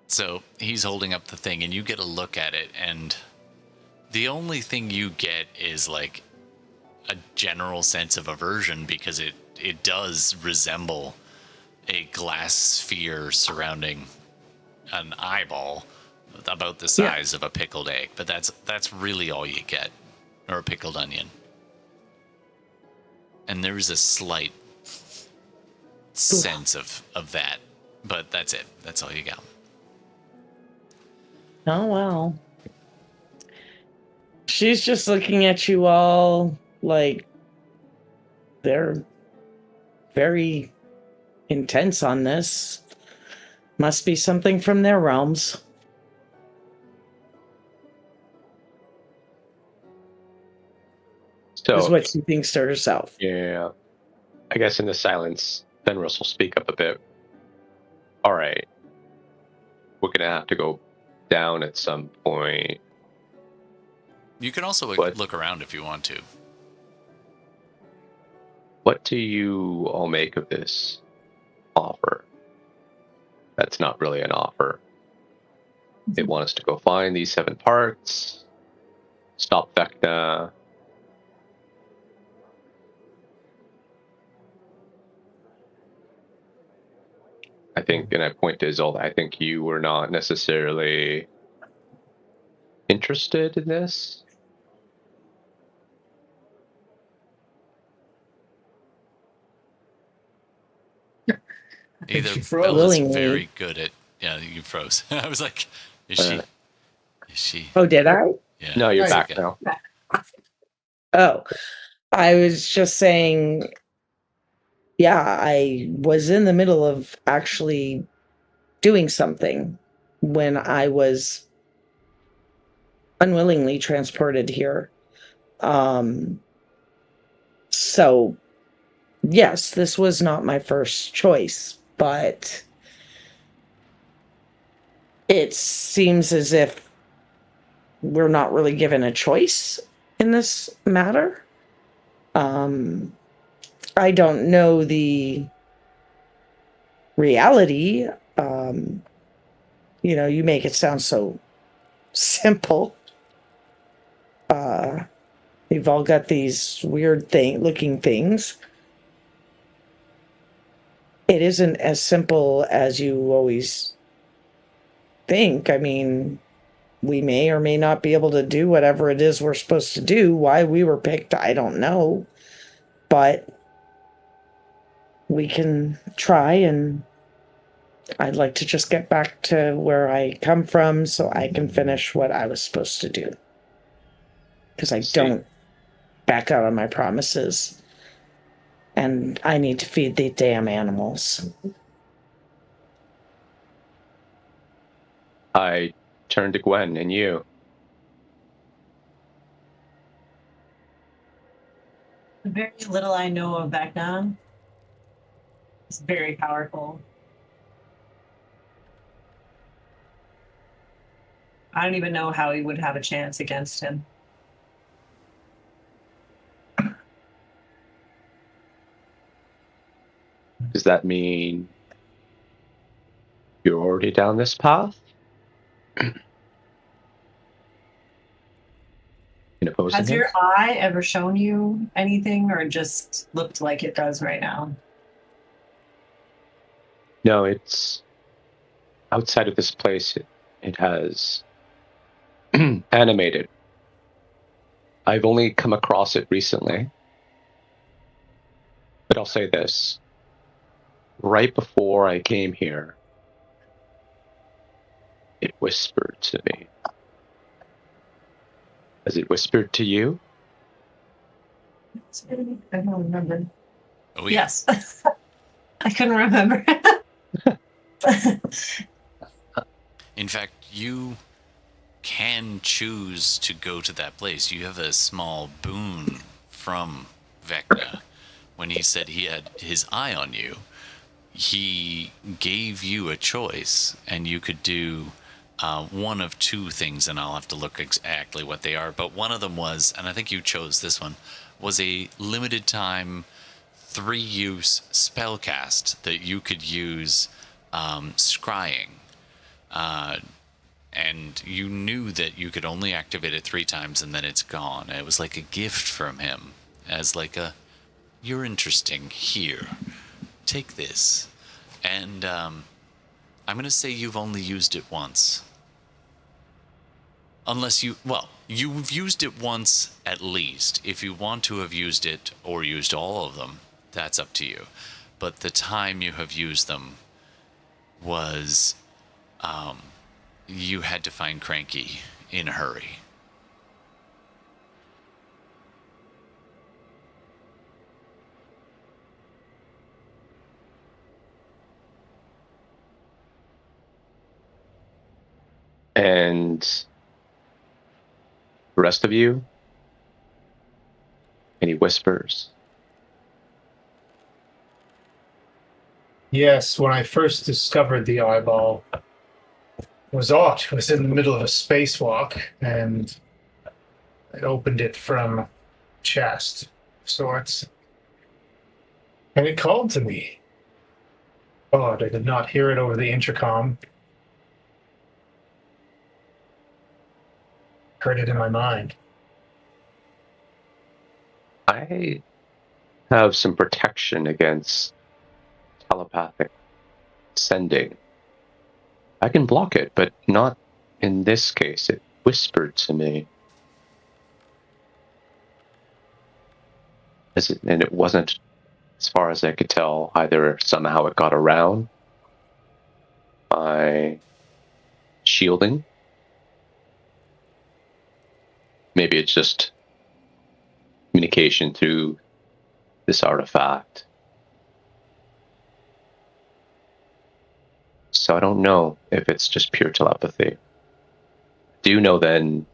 So he's holding up the thing, and you get a look at it, and the only thing you get is like a general sense of aversion because it does resemble a glass sphere surrounding an eyeball about the size of a pickled egg. But that's really all you get, or a pickled onion. And there is a slight sense of that, but that's it. That's all you got. Oh, well. She's just looking at you all like they're very intense on this. Must be something from their realms. So, Is what she thinks to herself. yeah, I guess in the silence, Fenris will speak up a bit. All right, we're gonna have to go down at some point. You can also What? look around if you want to. What do you all make of this offer? That's not really an offer. They want us to go find these 7 parts, stop Vecna. I think, and I point to Isolde, I think you were not necessarily interested in this. think Either she froze. Bella's Willingly. very good at. Yeah, you froze. I was like, is she? Uh. Is she? Oh, did I? Yeah. No, you're Nice. back Okay. now. Oh, I was just saying, yeah, I was in the middle of actually doing something when I was unwillingly transported here. So, yes, this was not my first choice, but it seems as if we're not really given a choice in this matter. I don't know the reality. You make it sound so simple. We've all got these weird looking things. It isn't as simple as you always think. I mean, we may or may not be able to do whatever it is we're supposed to do. Why we were picked, I don't know. But we can try, and I'd like to just get back to where I come from so I can finish what I was supposed to do. Because I don't back out on my promises. And I need to feed the damn animals. I turn to Gwen and you. The very little I know of Vecna is very powerful. I don't even know how he would have a chance against him. Does that mean you're already down this path? In opposing Has him? your eye ever shown you anything, or just looked like it does right now? No, it's outside of this place. It has animated. I've only come across it recently. But I'll say this. Right before I came here, it whispered to me. Has it whispered to you? I don't remember. Oh, yeah. Yes. I couldn't remember. In fact, you can choose to go to that place. You have a small boon from Vecna. When he said he had his eye on you, he gave you a choice, and you could do one of two things, and I'll have to look exactly what they are. But one of them was, and I think you chose this one, was a limited time 3-use spellcast that you could use scrying. And you knew that you could only activate it 3 times and then it's gone. It was like a gift from him, as like a, you're interesting, here, take this. And I'm going to say you've only used it once. Unless you've used it once at least. If you want to have used it or used all of them, that's up to you. But the time you have used them was, you had to find Cranky in a hurry. And the rest of you? And he whispers. Yes, when I first discovered the eyeball, it was odd. It was in the middle of a spacewalk, and I opened it from chest of sorts. And it called to me. Odd, I did not hear it over the intercom. Heard it in my mind. I have some protection against telepathic sending. I can block it, but not in this case. It whispered to me. And it wasn't, as far as I could tell, either somehow it got around my shielding. Maybe it's just communication through this artifact. So I don't know if it's just pure telepathy. I do know then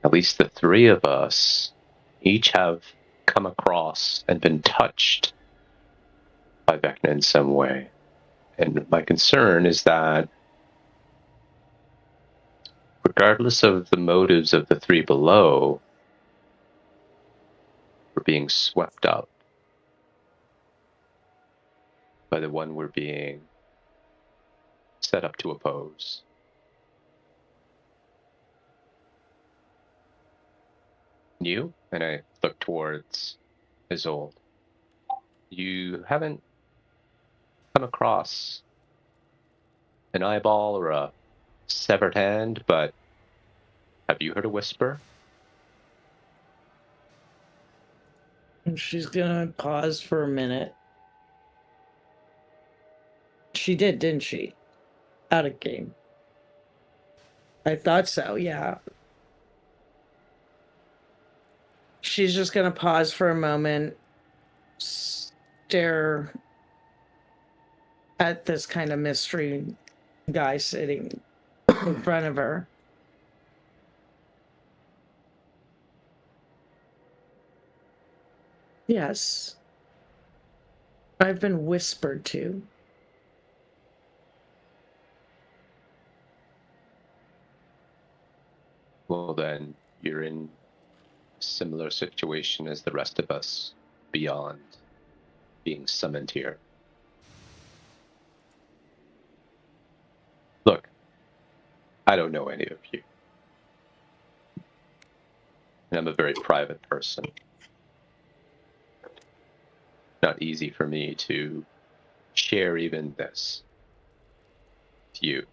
at least the three of us each have come across and been touched by Vecna in some way. And my concern is that regardless of the motives of the three below, we're being swept up by the one we're being set up to oppose. You, and I look towards Isolde, you haven't come across an eyeball or a severed hand, but have you heard a whisper? And she's gonna pause for a minute. She did, didn't she? Out of game. I thought so, yeah. She's just gonna pause for a moment, stare at this kind of mystery guy sitting in front of her. Yes. I've been whispered to. Well, then you're in a similar situation as the rest of us beyond being summoned here. Look, I don't know any of you. And I'm a very private person. Not easy for me to share even this with you.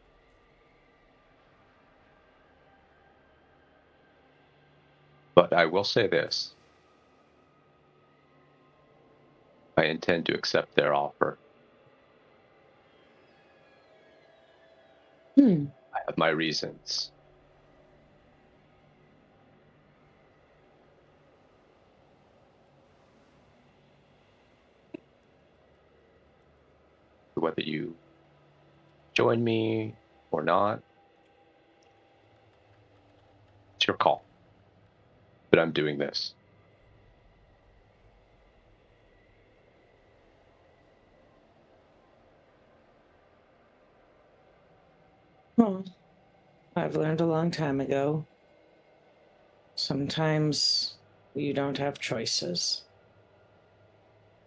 But I will say this. I intend to accept their offer. I have my reasons. Whether you join me or not, it's your call. But I'm doing this. Well, I've learned a long time ago. Sometimes you don't have choices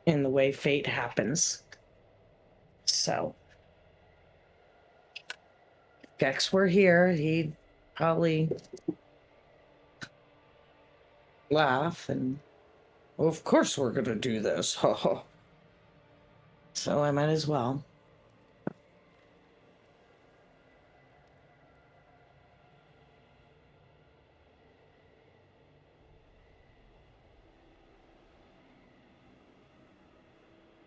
in the way fate happens. So, if Gex were here, he'd probably laugh and, well, of course we're gonna do this. So I might as well.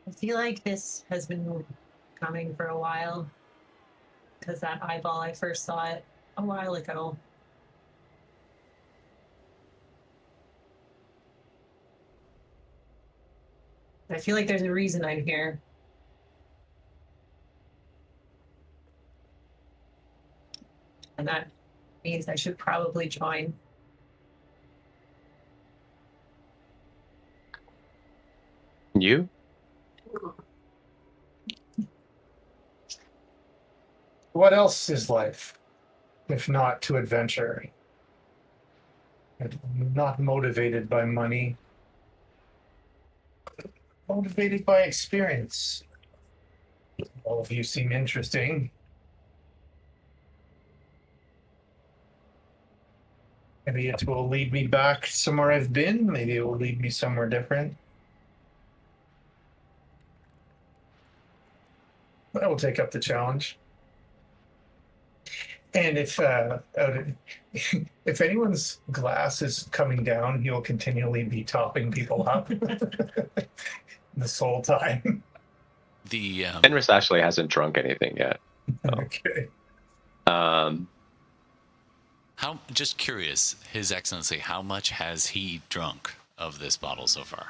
I feel like this has been coming for a while because that eyeball, I first saw it a while ago. I feel like there's a reason I'm here. And that means I should probably join. You? What else is life, if not to adventure? I'm not motivated by money. Motivated by experience. All of you seem interesting. Maybe it will lead me back somewhere I've been. Maybe it will lead me somewhere different. I will take up the challenge. And if anyone's glass is coming down, he'll continually be topping people up this whole time. The Fenris actually hasn't drunk anything yet. Okay. how just curious, His Excellency, how much has he drunk of this bottle so far?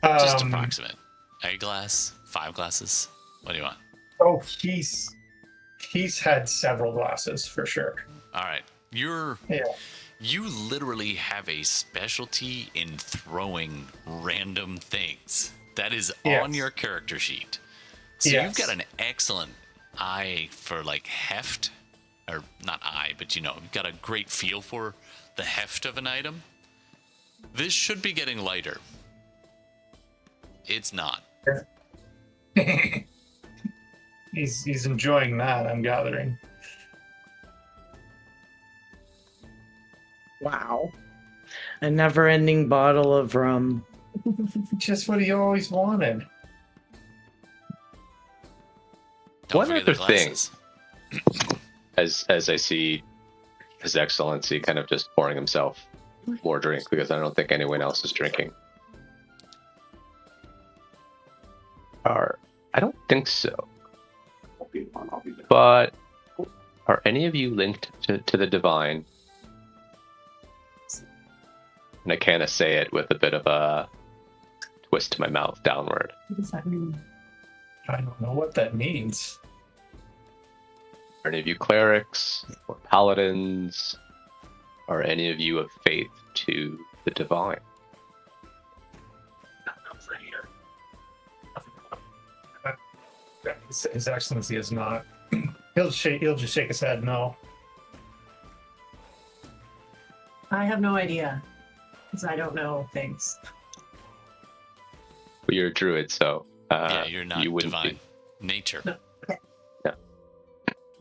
Just approximate. A glass, 5 glasses. What do you want? Oh, he's had several glasses for sure. All right, you literally have a specialty in throwing random things. That is on your character sheet. So you've got an excellent eye for like heft, or not eye, but you've got a great feel for the heft of an item. This should be getting lighter. It's not. He's enjoying that, I'm gathering. Wow. A never-ending bottle of rum. Just what he always wanted. Don't One forget other the thing, glasses. as I see His Excellency kind of just pouring himself more drink, because I don't think anyone else is drinking. I don't think so. But are any of you linked to the divine? And I kind of say it with a bit of a twist to my mouth downward. What does that mean? I don't know what that means. Are any of you clerics or paladins? Are any of you of faith to the divine? His Excellency is not. He'll just shake his head no. I have no idea, because I don't know things. Well, you're a druid, so Yeah, you're not you wouldn't divine. be. Nature. No. Yeah.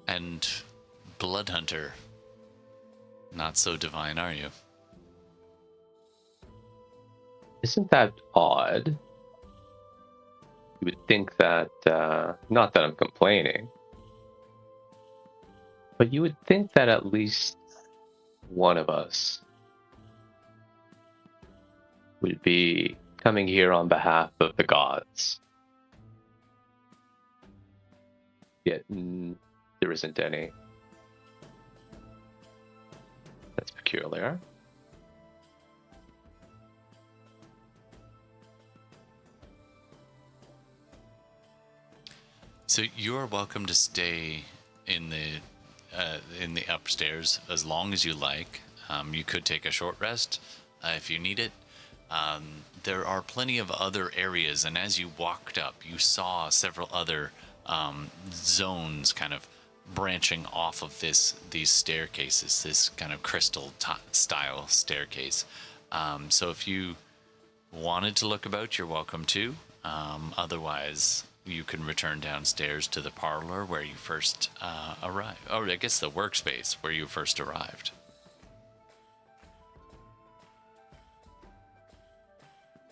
And blood hunter. Not so divine, are you? Isn't that odd? You would think that, not that I'm complaining, but you would think that at least one of us would be coming here on behalf of the gods. Yet there isn't any. That's peculiar. So you are welcome to stay in the upstairs as long as you like. You could take a short rest if you need it. There are plenty of other areas, and as you walked up, you saw several other zones kind of branching off of these staircases, this kind of crystal style staircase. So if you wanted to look about, you're welcome to. Otherwise, you can return downstairs to the parlor where you first arrived. Or I guess the workspace where you first arrived.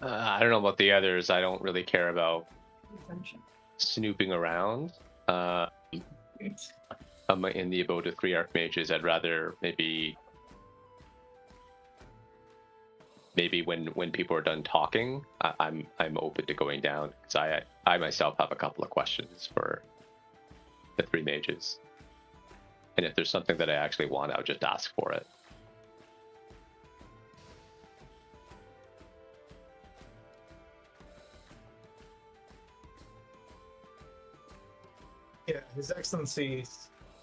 I don't know about the others. I don't really care about snooping around. In the abode of 3 archmages, I'd rather maybe when people are done talking, I'm open to going down, because I myself have a couple of questions for the 3 mages, and if there's something that I actually want, I'll just ask for it. Yeah, His Excellency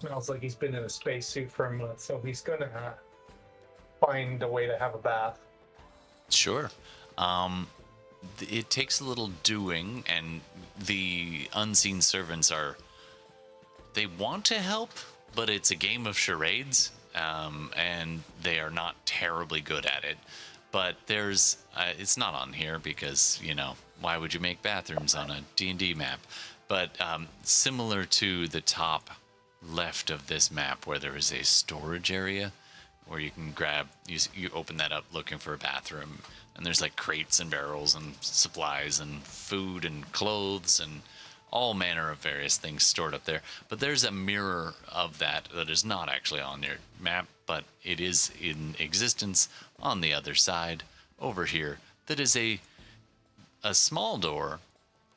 smells like he's been in a spacesuit for a month, so he's gonna find a way to have a bath. Sure. It takes a little doing, and the unseen servants they want to help, but it's a game of charades, and they are not terribly good at it. But it's not on here because, why would you make bathrooms on a D&D map? But similar to the top left of this map, where there is a storage area where you can you open that up looking for a bathroom, and there's like crates and barrels and supplies and food and clothes and all manner of various things stored up there. But there's a mirror of that is not actually on your map, but it is in existence on the other side over here. That is a small door.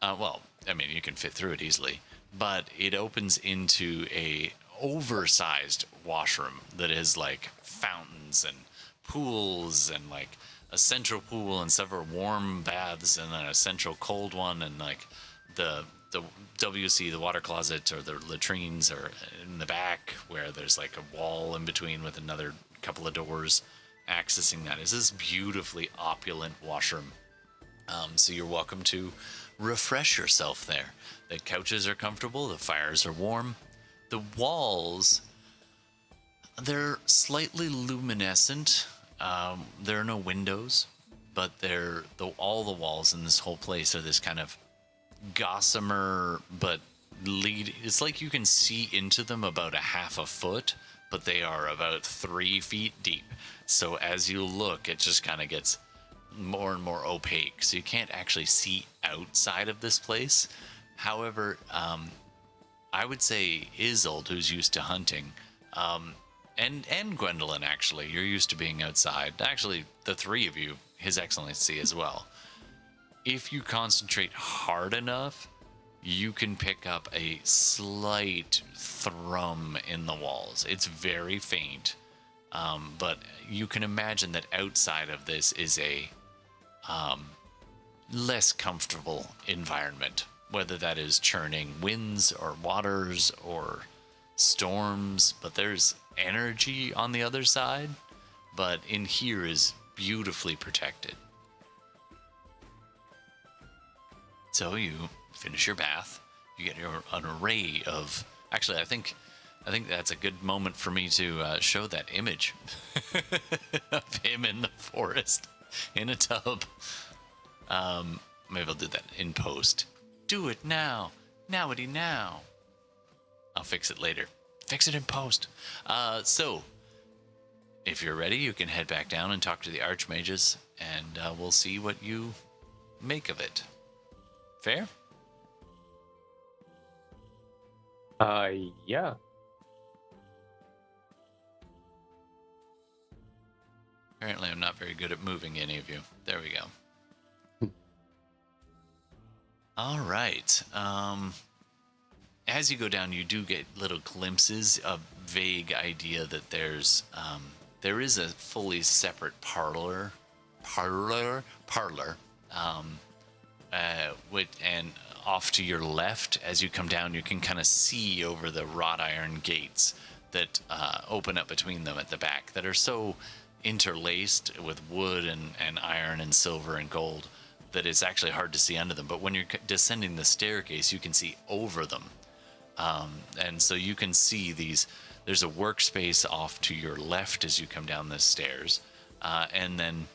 Well, I mean, you can fit through it easily, but it opens into a oversized washroom that is like fountains and pools and like a central pool and several warm baths and then a central cold one, and like the WC, the water closet, or the latrines are in the back where there's like a wall in between with another couple of doors accessing that. It's this beautifully opulent washroom. So you're welcome to refresh yourself there. The couches are comfortable, the fires are warm. The walls, they're slightly luminescent. There are no windows, but all the walls in this whole place are this kind of gossamer, but it's like you can see into them about a half a foot, but they are about 3 feet deep. So as you look, it just kind of gets more and more opaque. So you can't actually see outside of this place. However, I would say Isolde, who's used to hunting, and Gwendolyn, actually, you're used to being outside. Actually, the three of you, His Excellency as well. If you concentrate hard enough, you can pick up a slight thrum in the walls. It's very faint, but you can imagine that outside of this is a less comfortable environment, whether that is churning winds or waters or storms, but there's energy on the other side, but in here is beautifully protected. So you finish your bath, you get an array of, actually I think that's a good moment for me to show that image of him in the forest in a tub. Maybe I'll do that in post. Do it now. Nowity now. I'll fix it later. Fix it in post. So, if you're ready, you can head back down and talk to the archmages, and we'll see what you make of it. Fair? Yeah. Apparently, I'm not very good at moving any of you. There we go. All right. As you go down, you do get little glimpses of vague idea that there is a fully separate parlor, and off to your left, as you come down, you can kind of see over the wrought iron gates that open up between them at the back that are so interlaced with wood and iron and silver and gold that it's actually hard to see under them. But when you're descending the staircase, you can see over them. And so you can see there's a workspace off to your left as you come down the stairs. And then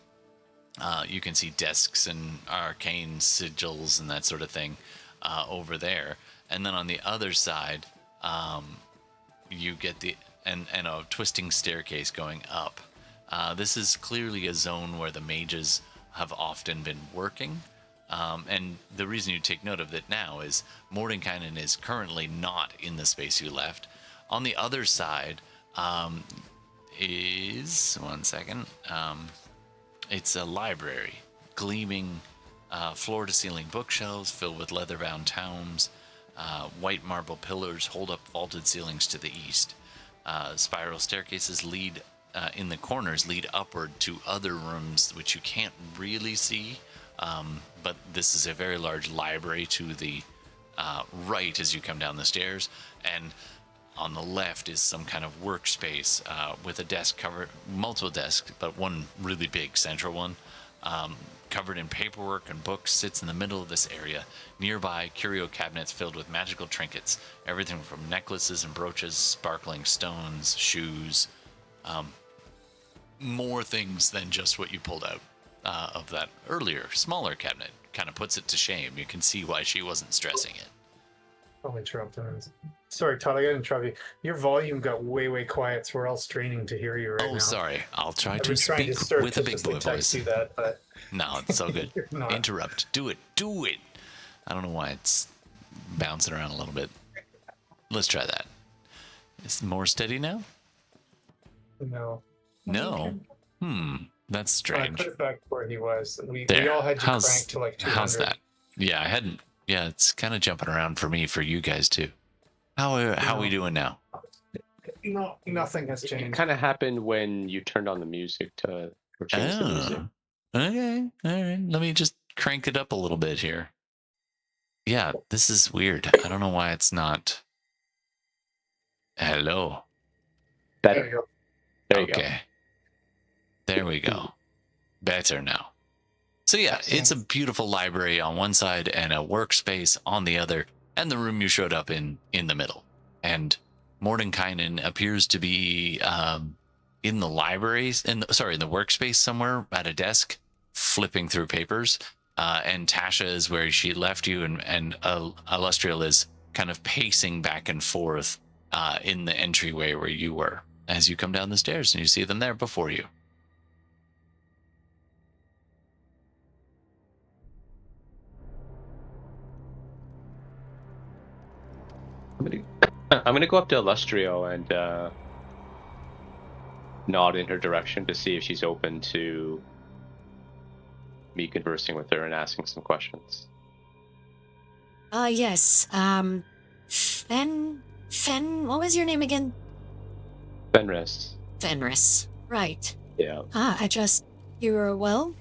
you can see desks and arcane sigils and that sort of thing over there. And then on the other side, you get and a twisting staircase going up. This is clearly a zone where the mages have often been working. And the reason you take note of it now is Mordenkainen is currently not in the space you left. On the other side is, one second, it's a library, gleaming floor-to-ceiling bookshelves filled with leather-bound tomes. White marble pillars hold up vaulted ceilings to the east. Spiral staircases lead in the corners lead upward to other rooms which you can't really see. But this is a very large library to the right as you come down the stairs, and on the left is some kind of workspace with a desk covered, multiple desks, but one really big central one, covered in paperwork and books, sits in the middle of this area. Nearby, curio cabinets filled with magical trinkets, everything from necklaces and brooches, sparkling stones, shoes, more things than just what you pulled out of that earlier, smaller cabinet. Kind of puts it to shame. You can see why she wasn't stressing it. I'll interrupt. Sorry, Todd, I got to interrupt you. Your volume got way quiet, so we're all straining to hear you right now. Oh, sorry. I'll try I've to been trying speak to with a big boy voice. You that, but No, it's so good. you're not. Interrupt. Do it. I don't know why it's bouncing around a little bit. Let's try that. Is it more steady now? No. No. That's I strange. put it back where he was. We There. all had you How's- cranked to like 200. How's that? Yeah, I hadn't. Yeah, it's kind of jumping around for me, for you guys too. How are we doing now? No, nothing has It changed. kind of happened when you turned on the music or changed the music. Okay. All right. Let me just crank it up a little bit here. Yeah, this is weird. I don't know why it's not. Hello. There you go. There you go. Okay. There we go. Better now. So yeah, it's a beautiful library on one side and a workspace on the other, and the room you showed up in the middle. And Mordenkainen appears to be in the libraries, in the workspace somewhere at a desk, flipping through papers. And Tasha is where she left you, and Illustrial is kind of pacing back and forth in the entryway where you were as you come down the stairs, and you see them there before you. I'm gonna go up to Illustrio and nod in her direction to see if she's open to me conversing with her and asking some questions. Yes. Fen, what was your name again? Fenris. Fenris. Right. Yeah. You're well?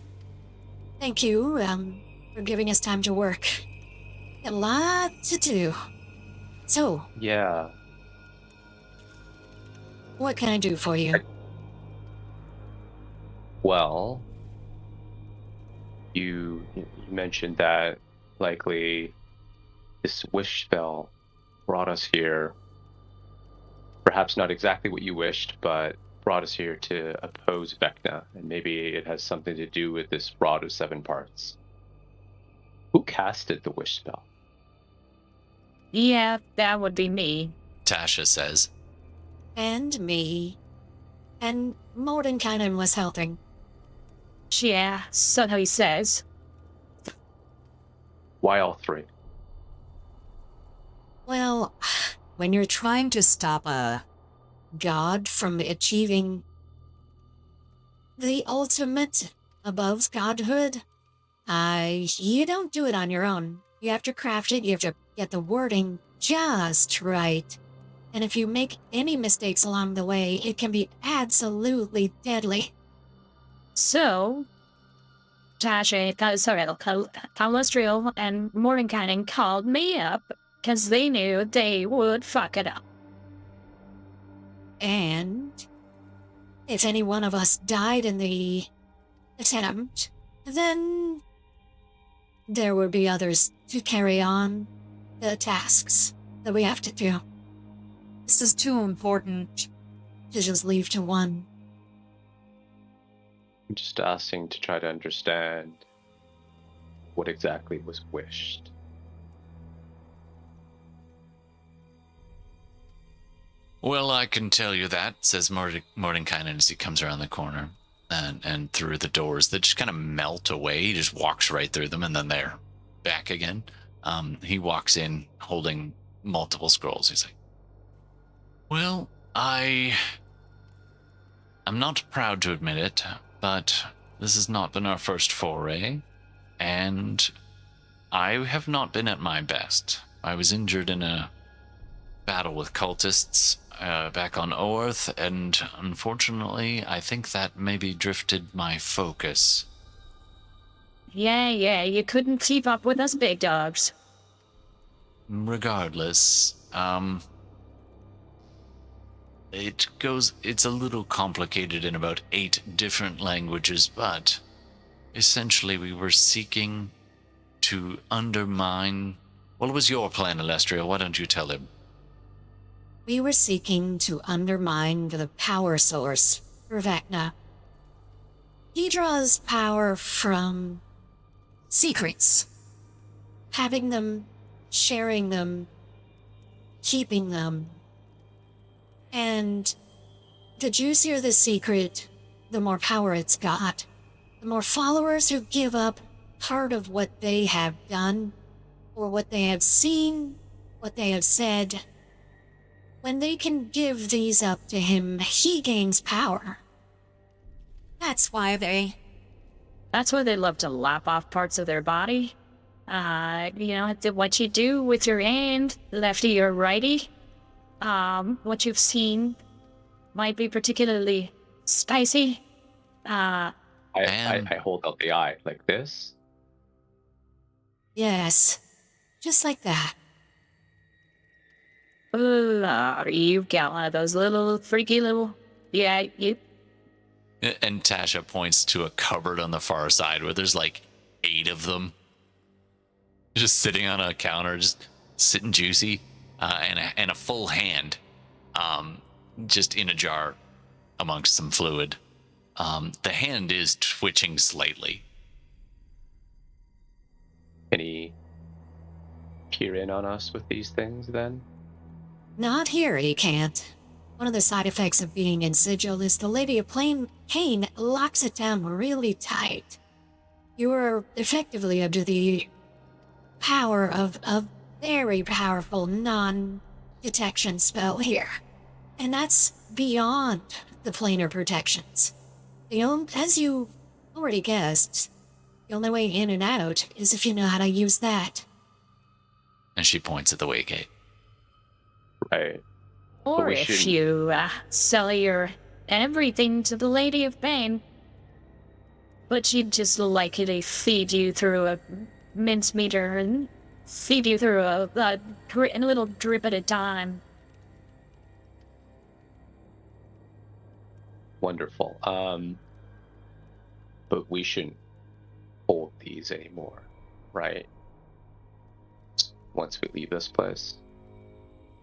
Thank you, for giving us time to work. Got a lot to do. So, Yeah. what can I do for you? Well, you mentioned that likely this wish spell brought us here. Perhaps not exactly what you wished, but brought us here to oppose Vecna, and maybe it has something to do with this rod of 7 parts. Who casted the wish spell? Yeah, that would be me. Tasha says. And me. And Mordenkainen was helping. Yeah, so he says. Why all 3? Well, when you're trying to stop a god from achieving the ultimate above godhood, you don't do it on your own. You have to craft it, you have to get the wording just right. And if you make any mistakes along the way, it can be absolutely deadly. So, Tasha, Illustrial, and Mordenkainen called me up because they knew they would fuck it up. And if any one of us died in the attempt, then there would be others to carry on the tasks that we have to do. This is too important to just leave to one. I'm just asking to try to understand what exactly was wished. Well, I can tell you that, says Mordenkainen as he comes around the corner and through the doors that just kind of melt away. He just walks right through them, and then they're back again. He walks in holding multiple scrolls. He's like, well, I'm not proud to admit it, but this has not been our first foray, and I have not been at my best. I was injured in a battle with cultists back on Oerth, and unfortunately, I think that maybe drifted my focus. Yeah, you couldn't keep up with us big dogs. Regardless, it's a little complicated in about 8 different languages, but essentially we were seeking to undermine... What was your plan, Alestria? Why don't you tell him? We were seeking to undermine the power source for Vecna. He draws power from secrets. Having them, sharing them, keeping them. And the juicier the secret, the more power it's got. The more followers who give up part of what they have done, or what they have seen, what they have said. When they can give these up to him, he gains power. That's why they... That's why they love to lop off parts of their body. What you do with your hand, lefty or righty. What you've seen might be particularly spicy. I hold out the eye like this. Yes, just like that. You've got one of those little freaky little... Yeah, you... And Tasha points to a cupboard on the far side where there's like 8 of them. Just sitting on a counter, just sitting juicy, and a full hand, just in a jar amongst some fluid. The hand is twitching slightly. Can he peer in on us with these things then? Not here, he can't. One of the side effects of being in sigil is the Lady of Pain locks it down really tight. You are effectively under the power of a very powerful non-detection spell here. And that's beyond the planar protections. As you already guessed, the only way in and out is if you know how to use that. And she points at the waygate. Right. Or if you sell your everything to the Lady of Pain. But she'd just likely feed you through a mincemeter and feed you through a little drip at a time. Wonderful. But we shouldn't hold these anymore, right? Once we leave this place.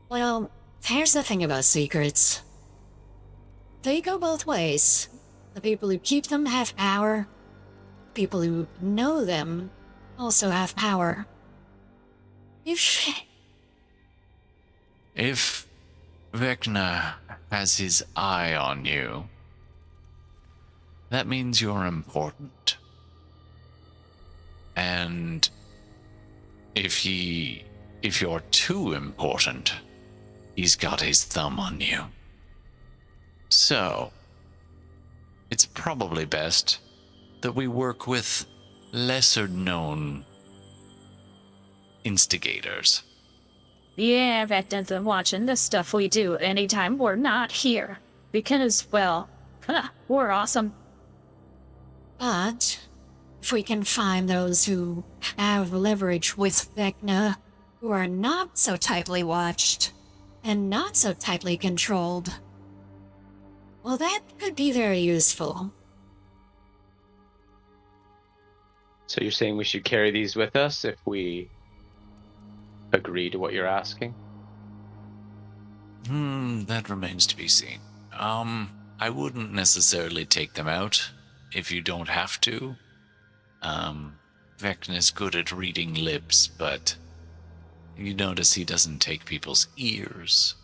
Well, here's the thing about secrets. They go both ways. The people who keep them have power. People who know them also have power. If Vecna has his eye on you, that means you're important. And if you're too important, he's got his thumb on you. So, it's probably best that we work with lesser known instigators. Yeah, Vecna's been watching the stuff we do anytime we're not here. Because, well, we're awesome. But if we can find those who have leverage with Vecna, who are not so tightly watched and not so tightly controlled, well, that could be very useful. So you're saying we should carry these with us if we agree to what you're asking? That remains to be seen. I wouldn't necessarily take them out if you don't have to. Vecna's good at reading lips, but you notice he doesn't take people's ears.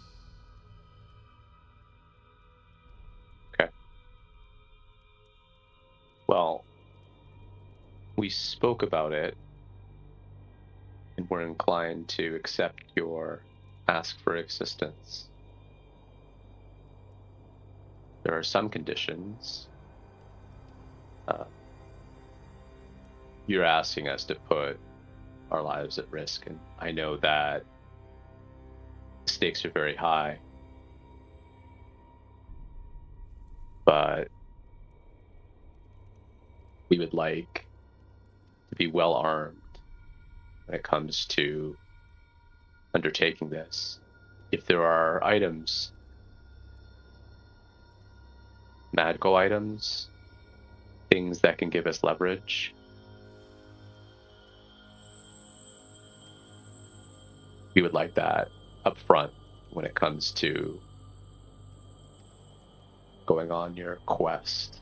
Okay. Well, we spoke about it, and we're inclined to accept your ask for assistance. There are some conditions. You're asking us to put our lives at risk, and I know that the stakes are very high. But we would like to be well armed when it comes to undertaking this. If there are items, magical items, things that can give us leverage, we would like that up front when it comes to going on your quest.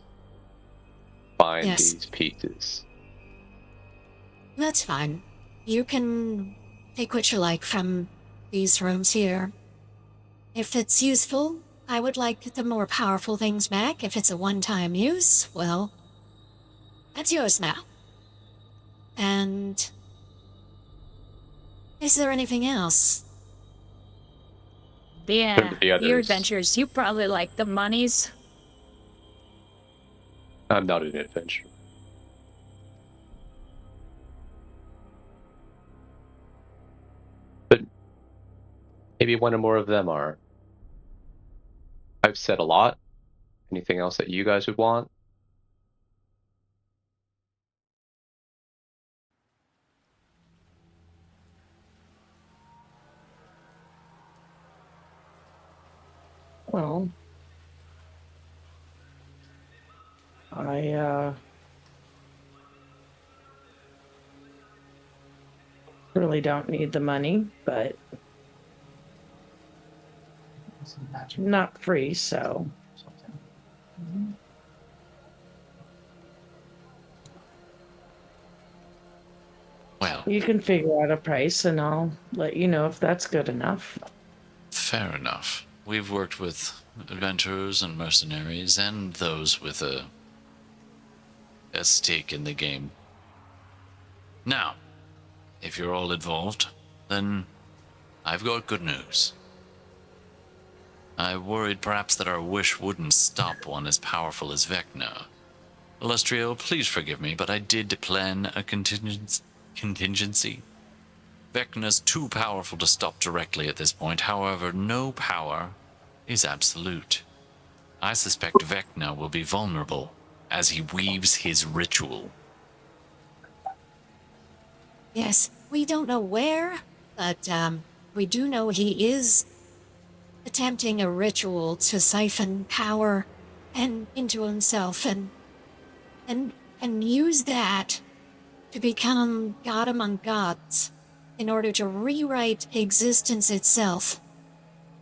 Find Yes. these pieces. That's fine. You can take what you like from these rooms here. If it's useful, I would like the more powerful things back. If it's a one-time use, well, that's yours now. And Is there anything else? Yeah, The others. your adventures. You probably like the monies. I'm not an adventurer. But maybe one or more of them are. I've said a lot. Anything else that you guys would want? Well, I really don't need the money, but not free, so Well, you can figure out a price and I'll let you know if that's good enough. fair enough. We've worked with adventurers and mercenaries and those with a stake in the game. Now, if you're all involved, then I've got good news. I worried perhaps that our wish wouldn't stop one as powerful as Vecna. Illustrio, please forgive me, but I did plan a contingency. Vecna's too powerful to stop directly at this point. However, no power is absolute. I suspect Vecna will be vulnerable as he weaves his ritual. Yes, we don't know where, but we do know he is attempting a ritual to siphon power and into himself and use that to become God among gods in order to rewrite existence itself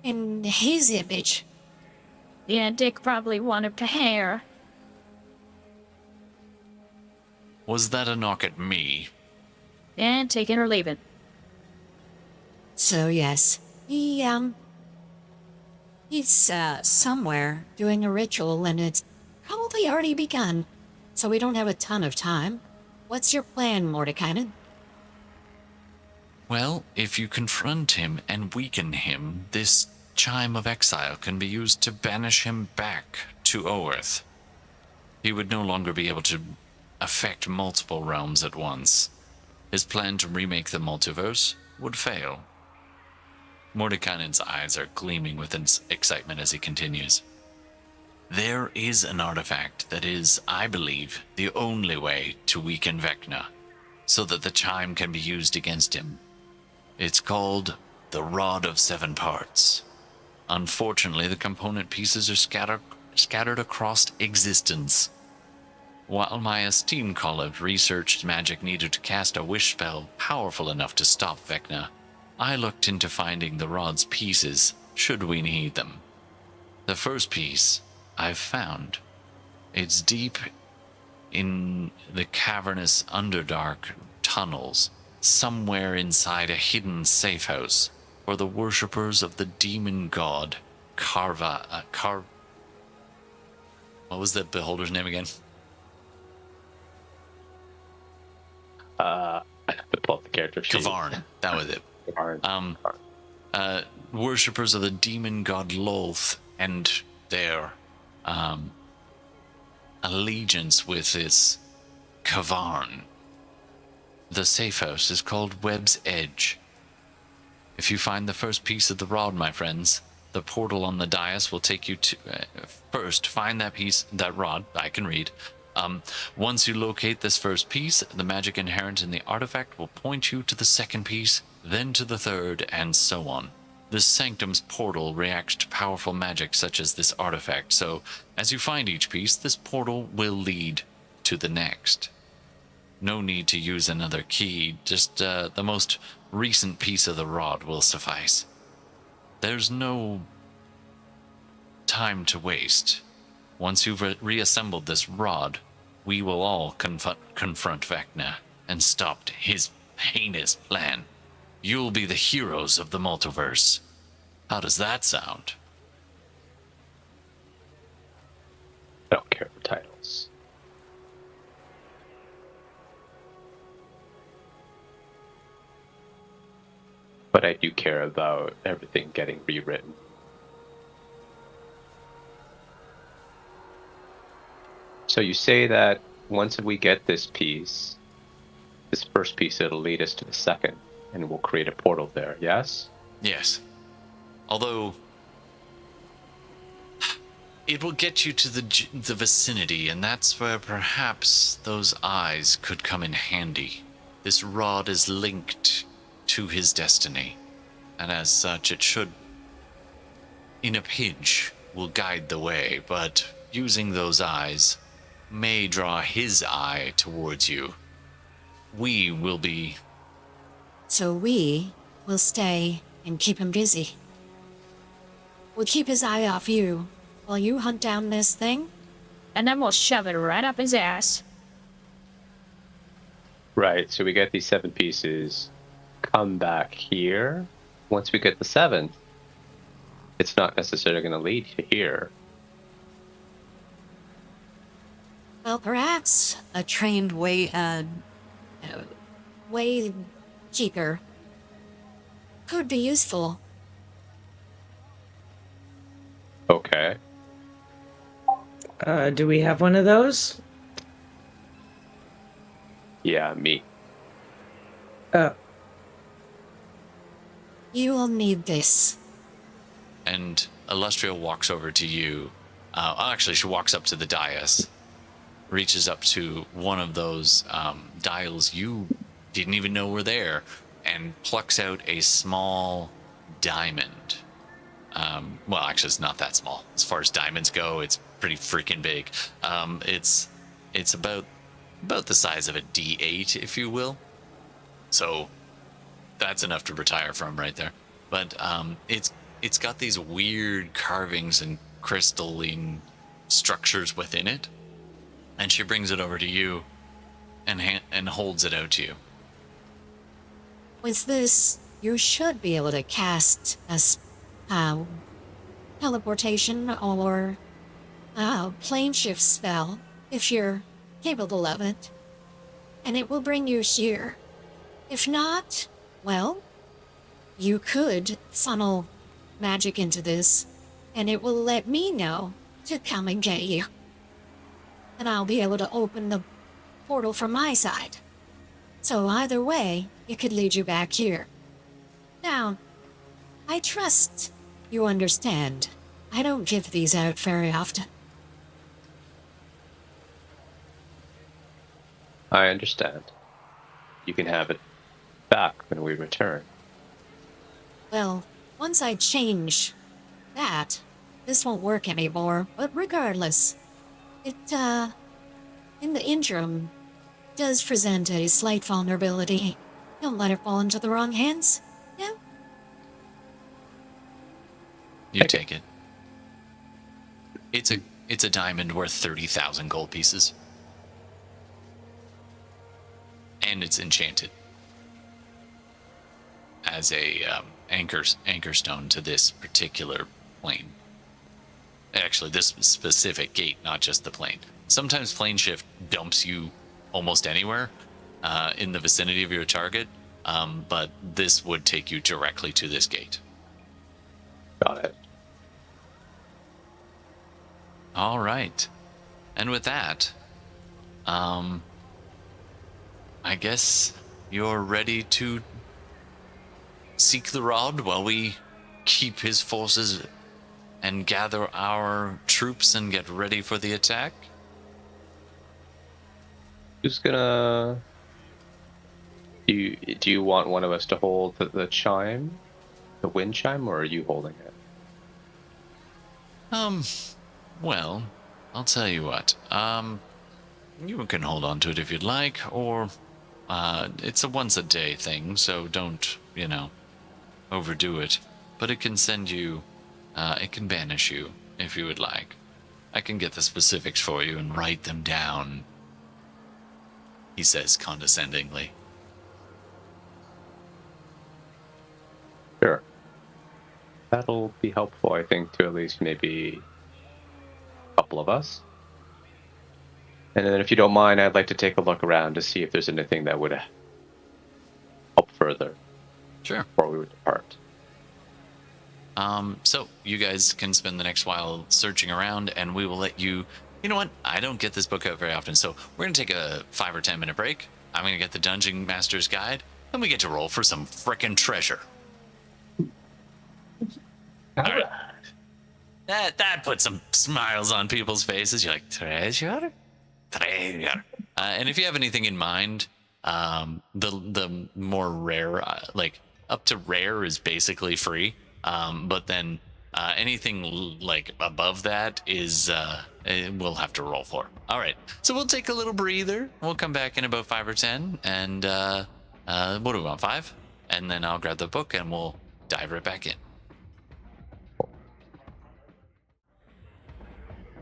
in his image. Yeah, Dick probably wanted to hair. Was that a knock at me? Yeah, take it or leave it. So yes, he's somewhere doing a ritual and it's probably already begun, so we don't have a ton of time. What's your plan, Mordekainen? Well, if you confront him and weaken him, this chime of exile can be used to banish him back to Oerth. He would no longer be able to affect multiple realms at once. His plan to remake the multiverse would fail. Mordekainen's eyes are gleaming with excitement as he continues. There is an artifact that is, I believe, the only way to weaken Vecna, so that the chime can be used against him. It's called the Rod of Seven Parts. Unfortunately, the component pieces are scattered across existence. While my esteemed colleague researched magic needed to cast a wish spell powerful enough to stop Vecna, I looked into finding the rod's pieces, should we need them. The first piece I've found. It's deep in the cavernous Underdark tunnels, somewhere inside a hidden safe house for the worshippers of the demon god what was that beholder's name again? I have to pull up the character sheet. Kavarn, that was it. Kavarn. Worshippers of the demon god Lolth and their allegiance with this Kavarn. The safe house is called Webb's Edge. If you find the first piece of the rod, my friends, the portal on the dais will take you to... first, find that rod. I can read. Once you locate this first piece, the magic inherent in the artifact will point you to the second piece, then to the third, and so on. This sanctum's portal reacts to powerful magic such as this artifact, so as you find each piece, this portal will lead to the next. No need to use another key, just the most recent piece of the rod will suffice. There's no time to waste. Once you've reassembled this rod, we will all confront Vecna and stop his heinous plan. You'll be the heroes of the multiverse. How does that sound? I don't care for titles. but I do care about everything getting rewritten. So you say that once we get this piece, this first piece, it'll lead us to the second, and we'll create a portal there, yes? Yes. Although it will get you to the vicinity, and that's where perhaps those eyes could come in handy. This rod is linked to his destiny, and as such it should, in a pinch, will guide the way, but using those eyes may draw his eye towards you. We will be... So we will stay and keep him busy. We'll keep his eye off you while you hunt down this thing. And then we'll shove it right up his ass. Right, so we get these 7 pieces, come back here. Once we get the 7th, it's not necessarily going to lead to here. Well, perhaps a trained way keeper could be useful. Okay. Do we have one of those? Yeah, me. You will need this. And Illustria walks over to you. Actually, she walks up to the dais, reaches up to one of those dials you didn't even know were there, and plucks out a small diamond. Well, actually, it's not that small. As far as diamonds go, it's pretty freaking big. It's about the size of a D8, if you will. So that's enough to retire from right there. But it's got these weird carvings and crystalline structures within it. And she brings it over to you and holds it out to you. With this, you should be able to cast a teleportation or plane shift spell if you're capable of it, and it will bring you here. If not, well, you could funnel magic into this, and it will let me know to come and get you. And I'll be able to open the portal from my side. So either way, it could lead you back here. Now, I trust you understand. I don't give these out very often. I understand. You can have it back when we return. Well, once I change that, this won't work anymore, but regardless, it, in the interim, does present a slight vulnerability. Don't let it fall into the wrong hands, yeah? You take it. It's a diamond worth 30,000 gold pieces. And it's enchanted as a anchor stone to this particular plane. Actually, this specific gate, not just the plane. Sometimes plane shift dumps you almost anywhere in the vicinity of your target, but this would take you directly to this gate. Got it. All right. And with that, I guess you're ready to seek the rod while we keep his forces and gather our troops and get ready for the attack? Who's gonna... Do you want one of us to hold the chime? The wind chime, or are you holding it? Well, I'll tell you what. You can hold on to it if you'd like, or it's a once a day thing, so don't, overdo it. But it can send you, it can banish you if you would like. I can get the specifics for you and write them down, he says condescendingly. Sure. That'll be helpful, I think, to at least maybe a couple of us. And then if you don't mind, I'd like to take a look around to see if there's anything that would help further. Sure. before we would depart. So you guys can spend the next while searching around, and we will let you. You know what? I don't get this book out very often, so we're gonna take a 5 or 10 minute break. I'm gonna get the Dungeon Master's Guide, and we get to roll for some frickin' treasure. All right. That put some smiles on people's faces. You're like, treasure? Treasure. And if you have anything in mind, the more rare, like up to rare is basically free. But then anything like above that is we'll have to roll for. All right. So we'll take a little breather. We'll come back in about 5 or 10. And what do we want? 5? And then I'll grab the book and we'll dive right back in.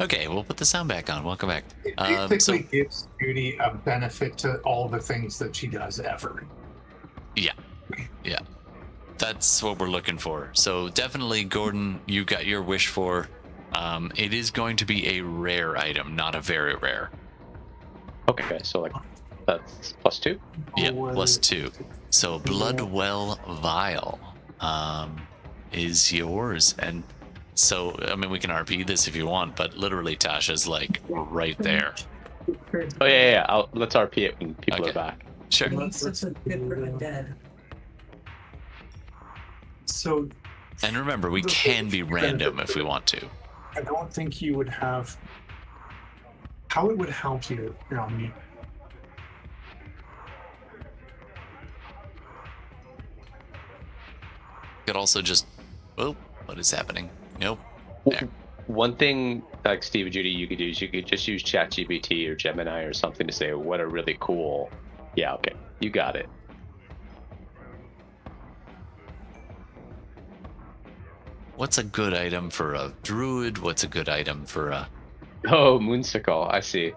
Okay, we'll put the sound back on. Welcome back. It basically gives Judy a benefit to all the things that she does ever. Yeah. That's what we're looking for. So definitely, Gordon, you got your wish for. It is going to be a rare item, not a very rare. Okay, so like that's +2. Yeah, +2. So Bloodwell Vial is yours, and so I mean we can RP this if you want, but literally Tasha's like right there. Oh yeah. Let's RP it when people are back. Sure. Such a good for the dead. So, And remember, we can be random if we want to. I don't think you would have how it would help you. Could also just, oh, what is happening? Nope. There. One thing, like Steve and Judy, you could do is you could just use ChatGPT or Gemini or something to say what are really cool. Yeah, okay, you got it. What's a good item for a druid? What's a good item for a Oh, Moonsicle, I see.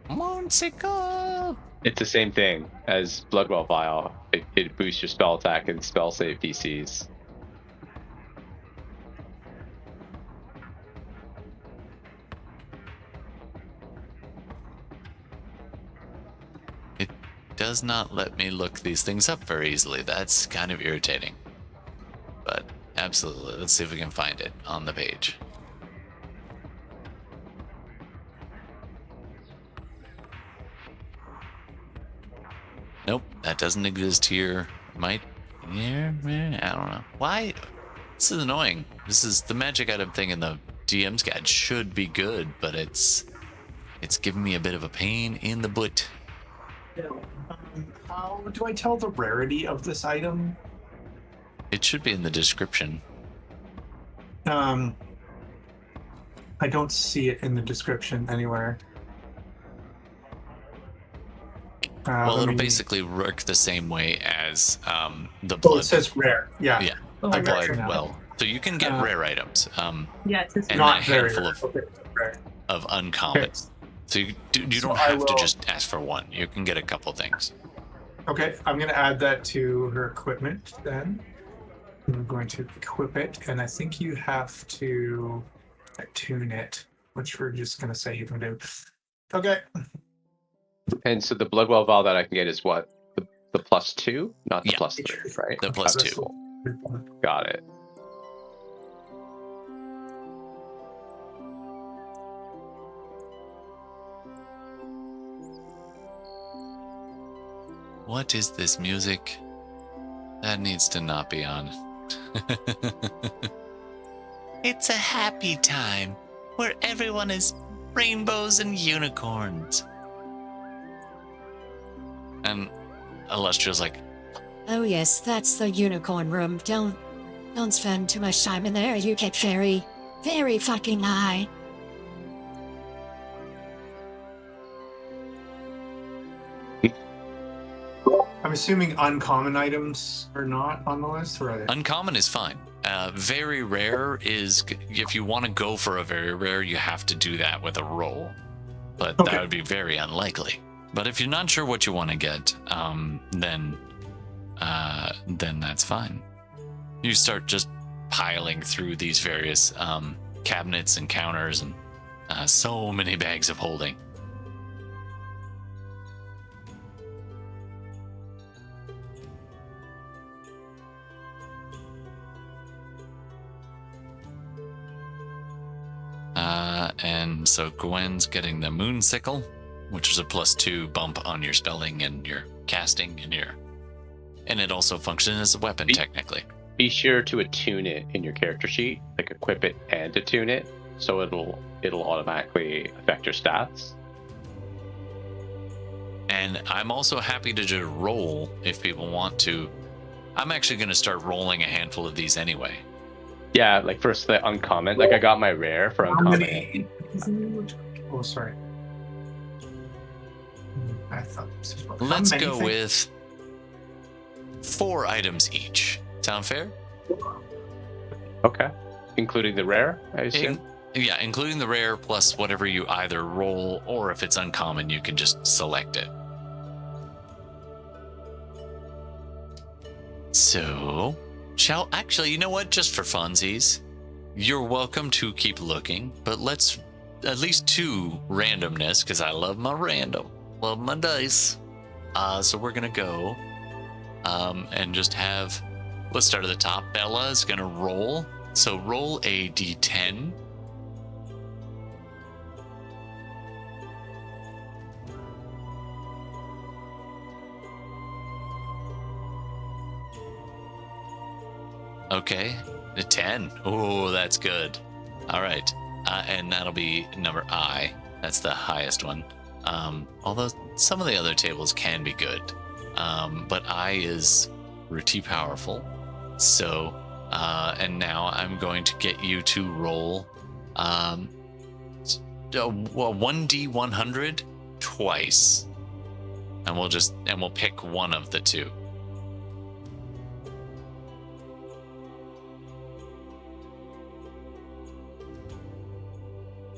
Moonsicle? It's the same thing as Bloodwell Vial. It boosts your spell attack and spell save PCs. It does not let me look these things up very easily. That's kind of irritating. But absolutely, let's see if we can find it on the page. Nope, that doesn't exist here. Might, yeah, I don't know. Why? This is annoying. This is the magic item thing in the DM's guide should be good, but it's giving me a bit of a pain in the butt. How do I tell the rarity of this item? It should be in the description. I don't see it in the description anywhere. Well, it'll basically work the same way as the Oh, blood. it says rare. Yeah. Yeah. Oh, I The got blood you now. well. So you can get rare items. Yeah, it's just And Not a very handful rare. of Okay, rare. uncommon. Okay. So you So don't I have to will- just ask for one. You can get a couple things. Okay, I'm going to add that to her equipment then. I'm going to equip it, and I think you have to attune it, which we're just going to say you can do. Okay. And so the Bloodwell Vial that I can get is what? The +2? Not the Yeah. +3, right? The Okay, +2. cool. Got it. What is this music? That needs to not be on. It's a happy time where everyone is rainbows and unicorns. And Illustria's like, Oh yes, that's the unicorn room. Don't spend too much time in there. You get very, very fucking high. I'm assuming uncommon items are not on the list, or are they? uncommon is fine. Very rare is, if you want to go for a very rare, you have to do that with a roll. But Okay. that would be very unlikely. But if you're not sure what you want to get, then that's fine. You start just piling through these various cabinets and counters and so many bags of holding. So Gwen's getting the moon sickle, which is a +2 bump on your spelling and your casting and it also functions as a weapon technically. Be sure to attune it in your character sheet, like equip it and attune it, so it'll automatically affect your stats. And I'm also happy to just roll if people want to. I'm actually going to start rolling a handful of these anyway. Yeah, like first the uncommon. Like I got my rare for How uncommon. many? Oh, sorry. I thought this was how Let's many go things- with 4 items each. Sound fair? Okay. Including the rare, I assume? Yeah, including the rare plus whatever you either roll, or if it's uncommon, you can just select it. So, actually, you know what? Just for funsies, you're welcome to keep looking, but let's at least 2 randomness, because I love my random, love my dice. So we're gonna go, and just have. Let's start at the top. Bella is gonna roll. So roll a d10. Okay, a 10. Oh, that's good. All right, and that'll be number I. That's the highest one. Although some of the other tables can be good, but I is pretty powerful. So, and now I'm going to get you to roll a 1d100 twice, and we'll pick one of the 2.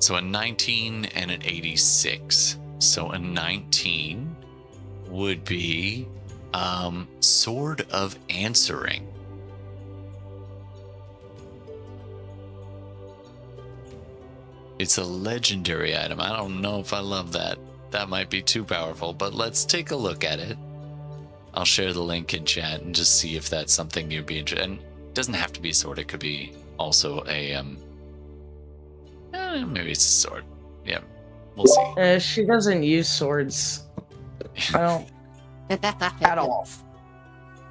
So a 19 and an 86. So a 19 would be Sword of Answering. It's a legendary item. I don't know if I love that. That might be too powerful, but let's take a look at it. I'll share the link in chat and just see if that's something you'd be interested in. It doesn't have to be a sword. It could be also a maybe it's a sword. Yeah, we'll see. She doesn't use swords. I don't at all.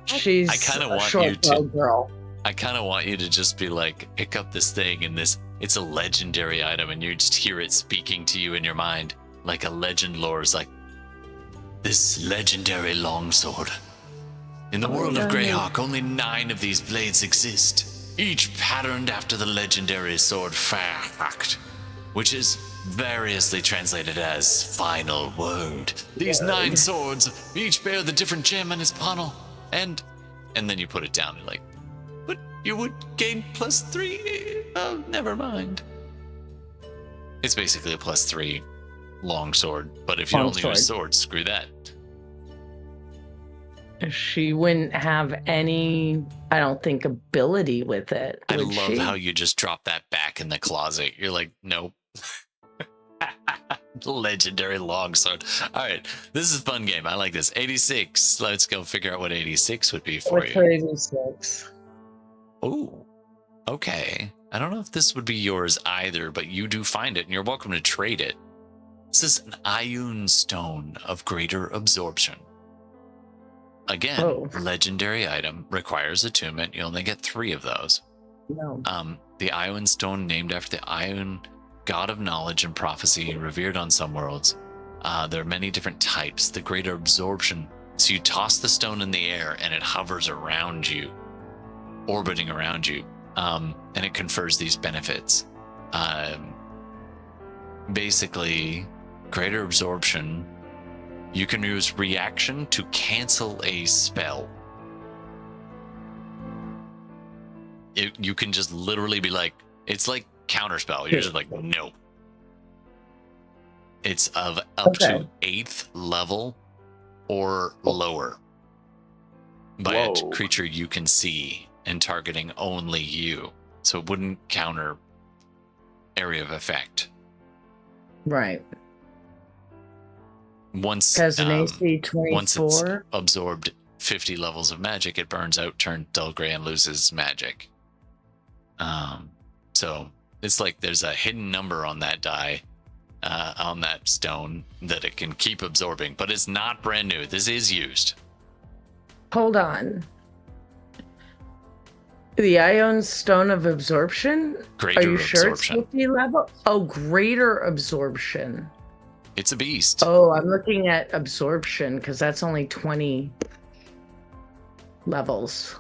She's I kinda a want short you to- girl. I kind of want you to just be like, pick up this thing and it's a legendary item, and you just hear it speaking to you in your mind like a legend lore is like, this legendary longsword. In the world of Greyhawk, only 9 of these blades exist, each patterned after the legendary sword Fairfact, which is variously translated as final word. These 9 swords each bear the different gem on its panel, and then you put it down and like, but you would gain +3. Oh, never mind. It's basically a +3 longsword, but if you don't use swords, screw that. She wouldn't have any, I don't think, ability with it. I would love she? how you just drop that back in the closet. You're like, nope. Legendary longsword. All right, this is a fun game. I like this. 86. Let's go figure out what 86 would be for What's you. her 86? Oh, okay. I don't know if this would be yours either, but you do find it, and you're welcome to trade it. This is an Ioun Stone of Greater Absorption. Again, legendary item, requires attunement. You only get 3 of those. No. The Ioun Stone, named after the Ioun god of knowledge and prophecy, revered on some worlds. There are many different types. The Greater Absorption. So you toss the stone in the air, and it hovers around you, orbiting around you, and it confers these benefits. Basically, Greater Absorption, you can use reaction to cancel a spell. You can just literally be like, it's like counterspell. You're just like, no. It's of up to 8th level or lower by a creature you can see and targeting only you. So it wouldn't counter area of effect. Right. Once Has an AC 24. Once it's absorbed 50 levels of magic, it burns out, turns dull gray, and loses magic. So it's like there's a hidden number on that die on that stone that it can keep absorbing, but it's not brand new. This is used. Hold on. The Ion Stone of Absorption? Greater Are you sure absorption. it's 50 level? Oh, greater absorption. It's a beast. Oh, I'm looking at absorption because that's only 20 levels.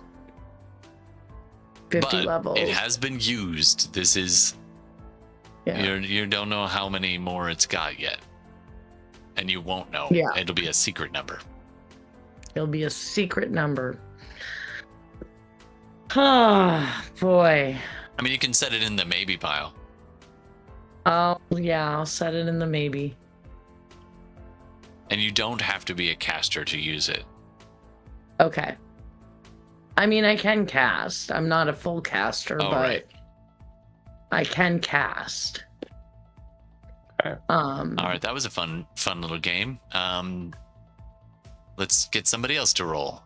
50 but levels. it has been used. This is you don't know how many more it's got yet, and you won't know. Yeah, it'll be a secret number. It'll be a secret number. Ah, boy. I mean, you can set it in the maybe pile. Oh yeah, I'll set it in the maybe. And you don't have to be a caster to use it. Okay. I mean, I can cast. I'm not a full caster, but right. I can cast. Okay. All right, that was a fun little game. Let's get somebody else to roll.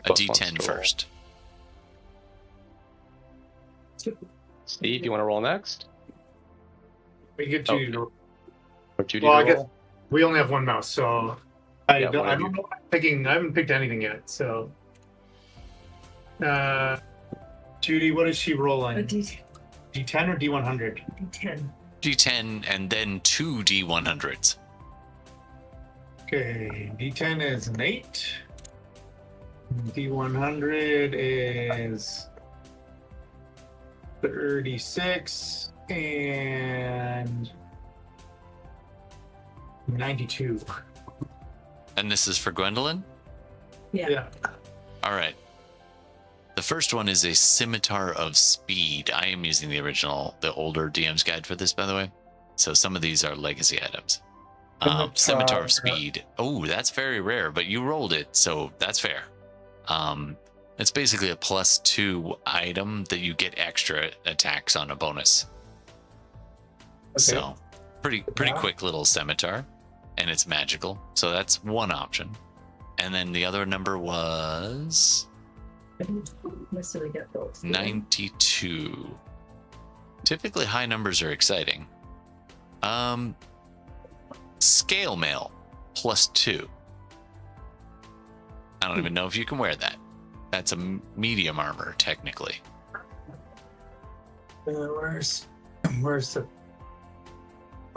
A D10 first. Steve, you want to roll next? We get Judy to Or Judy Well, to I guess roll? we only have one mouse, so I Yeah, don't one of know what I'm picking. I haven't picked anything yet, so Judy, what is she A rolling? D10. D10 or D100? D10. D10 and then 2 D100s. Okay, D10 is an 8. D100 is 36 and 92. And this is for Gwendolyn? Yeah. All right. The first one is a Scimitar of Speed. I am using the older DM's guide for this, by the way. So some of these are legacy items. Scimitar of Speed. Oh, that's very rare, but you rolled it, so that's fair. It's basically a +2 item that you get extra attacks on a bonus. Okay. So pretty quick little scimitar, and it's magical. So that's one option. And then the other number was I didn't necessarily get those. 92. Typically high numbers are exciting. Scale mail +2. I don't even know if you can wear that. That's a medium armor, technically. Where's the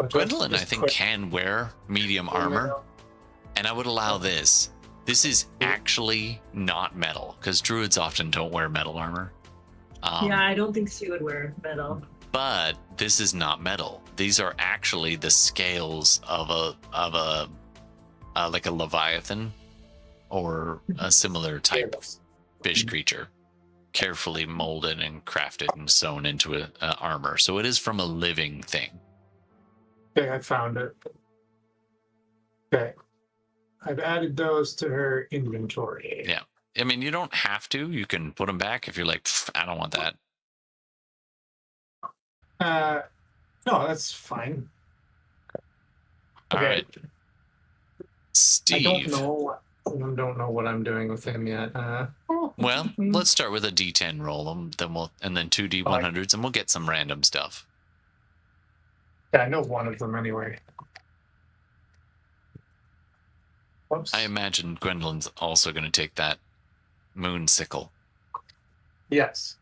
Gwendolyn, I think, can wear medium armor, and I would allow this. This is actually not metal, because druids often don't wear metal armor. Yeah, I don't think she would wear metal. But this is not metal. These are actually the scales of a like a leviathan or a similar type fish creature, carefully molded and crafted and sewn into a armor. So it is from a living thing. Okay, I found it. Okay. I've added those to her inventory. Yeah. I mean, you don't have to. You can put them back if you're like, I don't want that. No, that's fine. All right. Steve. I don't know what I'm doing with him yet. Well, let's start with a D10 roll, and then 2 D100s, and we'll get some random stuff. Yeah, I know one of them anyway. Whoops. I imagine Gwendolyn's also going to take that moon sickle. Yes.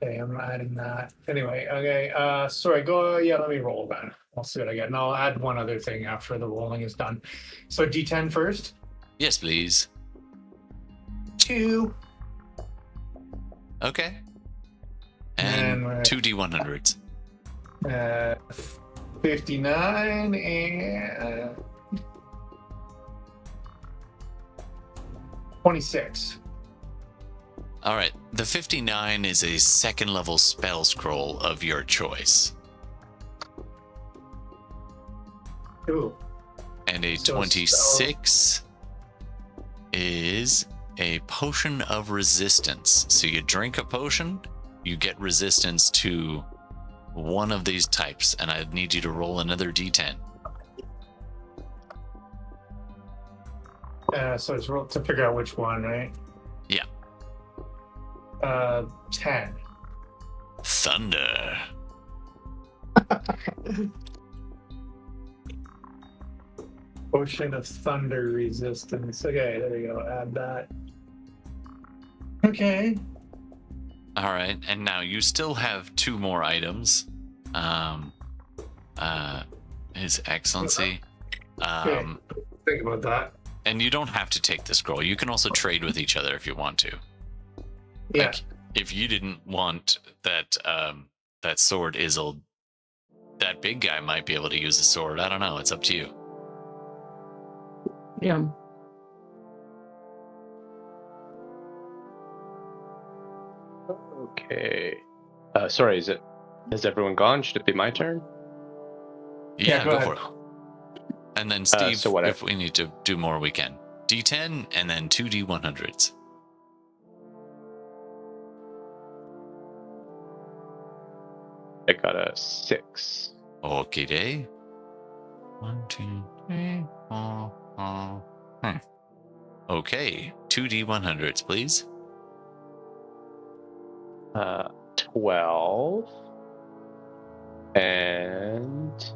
Okay, I'm adding that. Anyway, okay, sorry, let me roll then. I'll see what I get. And I'll add one other thing after the rolling is done. So D10 first. Yes, please. 2. Okay. And 2 D100s. 59 and 26. All right. The 59 is a second level spell scroll of your choice. Ooh. And a So 26 is a potion of resistance. So you drink a potion, you get resistance to one of these types, and I need you to roll another D10. So it's roll to figure out which one, right? Yeah. 10. Thunder. Potion of Thunder Resistance. Okay, there you go. Add that. Okay. All right, and now you still have 2 more items. His Excellency. Okay. Think about that. And you don't have to take the scroll. You can also trade with each other if you want to. Yeah. Like, if you didn't want that that sword Isolde, that big guy might be able to use a sword. I don't know. It's up to you. Yeah. Okay. Sorry, has everyone gone? Should it be my turn? Yeah, go go ahead. for it. And then Steve, so what if we need to do more, we can. D10 and then 2 D100s. I got a 6. Okay, day. 1, 2, 3, 4, 5. Okay, 2 D100s, please. 12 and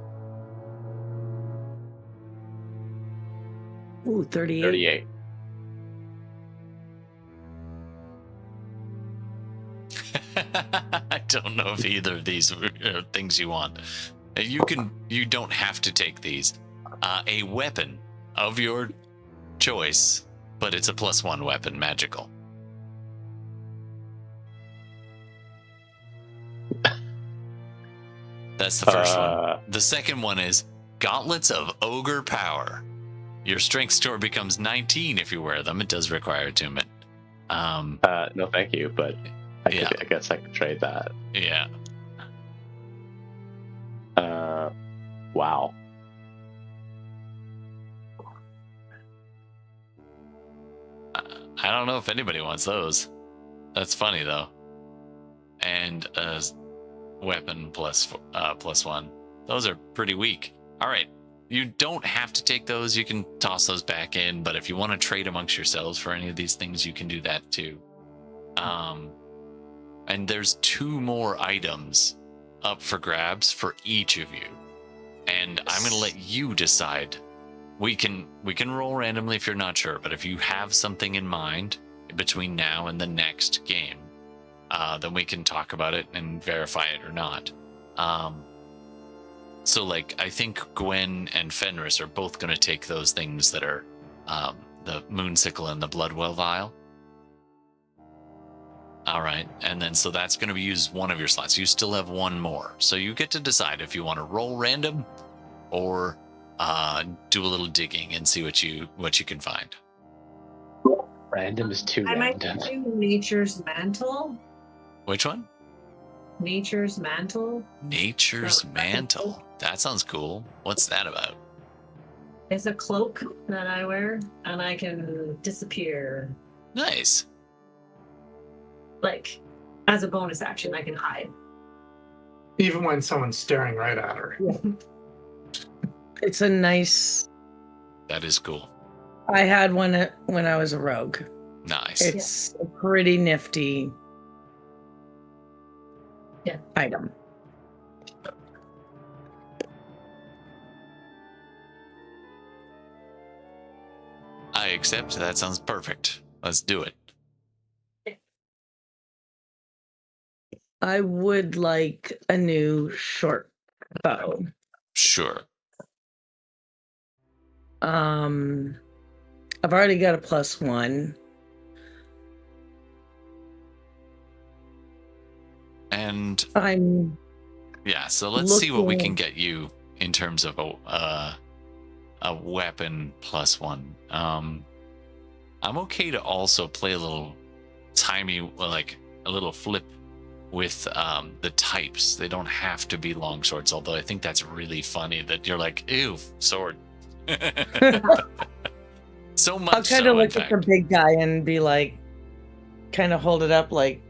Ooh, 38. 38. I don't know if either of these are things you want. You don't have to take these. A weapon of your choice, but it's a +1 weapon, magical. That's the first one. The second one is Gauntlets of Ogre Power. Your strength score becomes 19 if you wear them. It does require attunement. No, thank you, but I guess I could trade that. Yeah. Wow. I don't know if anybody wants those. That's funny though. And a weapon +1. Those are pretty weak. All right. You don't have to take those. You can toss those back in, but if you want to trade amongst yourselves for any of these things, you can do that too. And there's 2 more items up for grabs for each of you. And I'm going to let you decide. We can roll randomly if you're not sure, but if you have something in mind between now and the next game, then we can talk about it and verify it or not. So, like, I think Gwen and Fenris are both going to take those things that are the Moonsickle and the Bloodwell Vial. All right, and then so that's going to be used one of your slots. You still have 1 more, so you get to decide if you want to roll random or do a little digging and see what you can find. Random is too I might random. do Nature's Mantle. Which one? Nature's Mantle. Nature's Mantle. That sounds cool. What's that about? It's a cloak that I wear, and I can disappear. Nice. Like, as a bonus action, I can hide. Even when someone's staring right at her. It's a nice. That is cool. I had one when I was a rogue. Nice. It's a pretty nifty item. I accept. That sounds perfect. Let's do it. I would like a new short bow. Sure. I've already got a +1. And I'm so let's see what we can get you in terms of a weapon +1. I'm okay to also play a little like a little flip with the types. They don't have to be long swords, although I think that's really funny that you're like, ew, sword. So much. I'll kind of look at the big guy and be like, kind of hold it up like,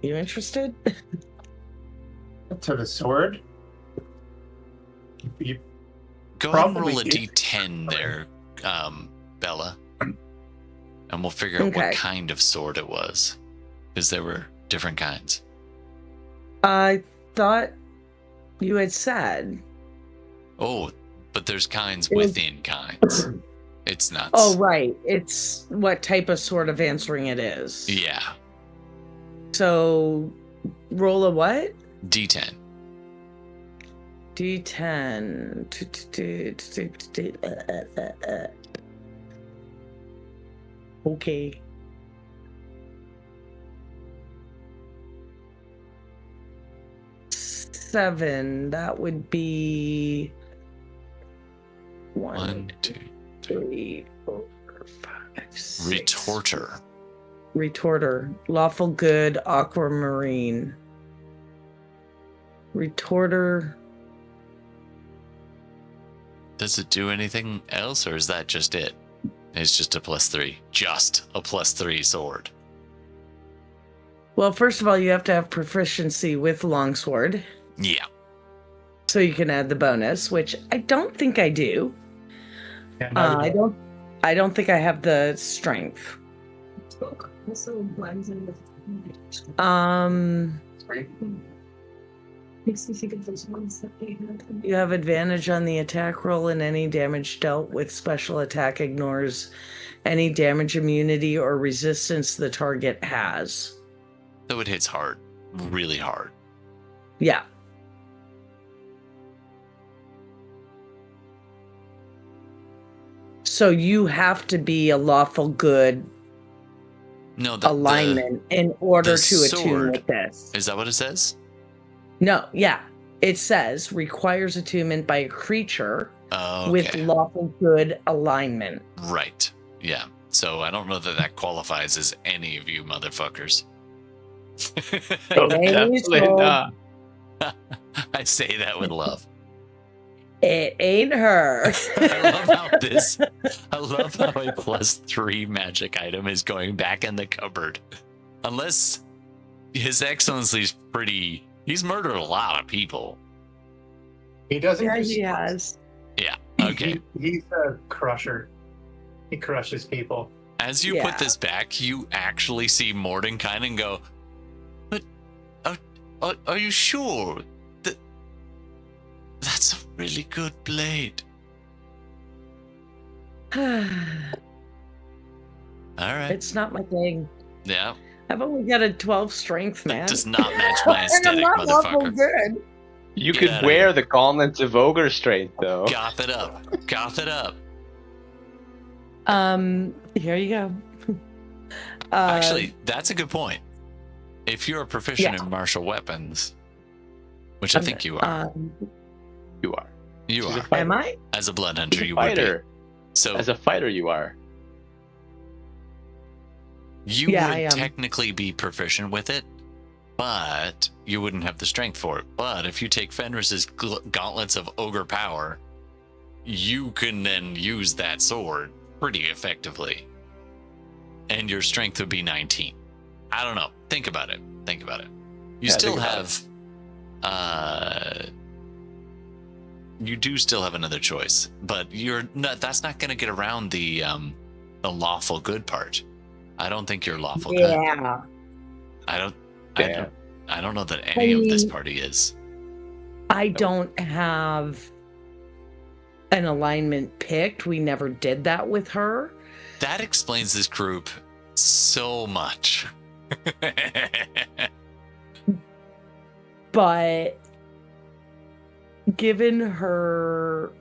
you interested? To the sword? Go ahead and Probably roll a is. d10 there, Bella. And we'll figure out what kind of sword it was. Because there were different kinds. I thought you had said. Oh, but there's kinds within kinds. It's nuts. Oh, right. It's what type of sword of answering it is. Yeah. So, roll a what? D10. D10. Okay. Seven. That would be 1, 2, 3, 4, 5, 6. Retorter. Retorter. Lawful good, aquamarine. Retorter. Does it do anything else, or is that just it? It's just a +3. Just a +3 sword. Well, first of all, you have to have proficiency with longsword. Yeah. So you can add the bonus, which I don't think I do. Yeah, no, I don't think I have the strength. Also blends in with. Makes me think of those ones that they had. You have advantage on the attack roll, and any damage dealt with special attack ignores any damage immunity or resistance the target has. So it hits hard. Really hard. Yeah. So you have to be a lawful good alignment in order to attune sword, with this. Is that what it says? No, yeah. It says requires attunement by a creature with lawful good alignment. Right. Yeah. So I don't know that that qualifies as any of you motherfuckers. Definitely not. I say that with love. It ain't her. I love how a +3 magic item is going back in the cupboard. Unless His Excellency's he's murdered a lot of people. He doesn't. Yeah, he has. Yeah, okay. He's a crusher. He crushes people. As you put this back, you actually see Mordenkainen and go, but are you sure that that's a really good blade? All right. It's not my thing. Yeah. I've only got a 12 strength, man. That does not match my aesthetic, and I'm not motherfucker. good. You could wear the gauntlets of ogre strength, though. Goth it up. Goth it up. Here you go. Actually, that's a good point. If you're proficient in martial weapons, which I think you are. You are. You are. Am I? As a blood hunter, you fighter. would be. So as a fighter, you are. You would technically be proficient with it, but you wouldn't have the strength for it. But if you take Fenris's gauntlets of ogre power, you can then use that sword pretty effectively. And your strength would be 19. I don't know. Think about it. Think about it. You still have you do still have another choice, but that's not going to get around the lawful good part. I don't think you're lawful good. Yeah. I don't know that any of this party is. I don't have an alignment picked. We never did that with her. That explains this group so much. But given her,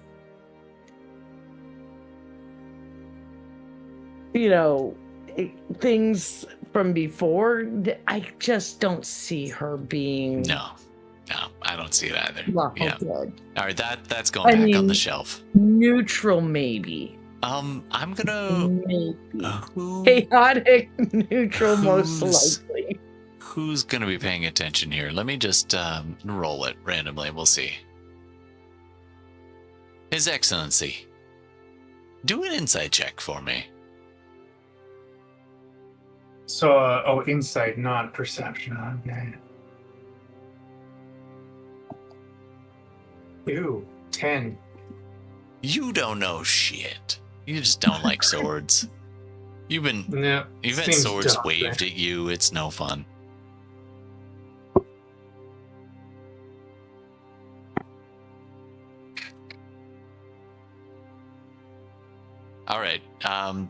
things from before, I just don't see her being. No, I don't see it either. Good. All right, that's going back on the shelf. Neutral, maybe. I'm gonna maybe chaotic neutral, most likely. Who's gonna be paying attention here? Let me just roll it randomly. We'll see. His Excellency, do an insight check for me. So, insight, not perception. Okay. Ew, 10. You don't know shit. You just don't like swords. You've had seems swords dumb, waved man. at you. It's no fun. All right.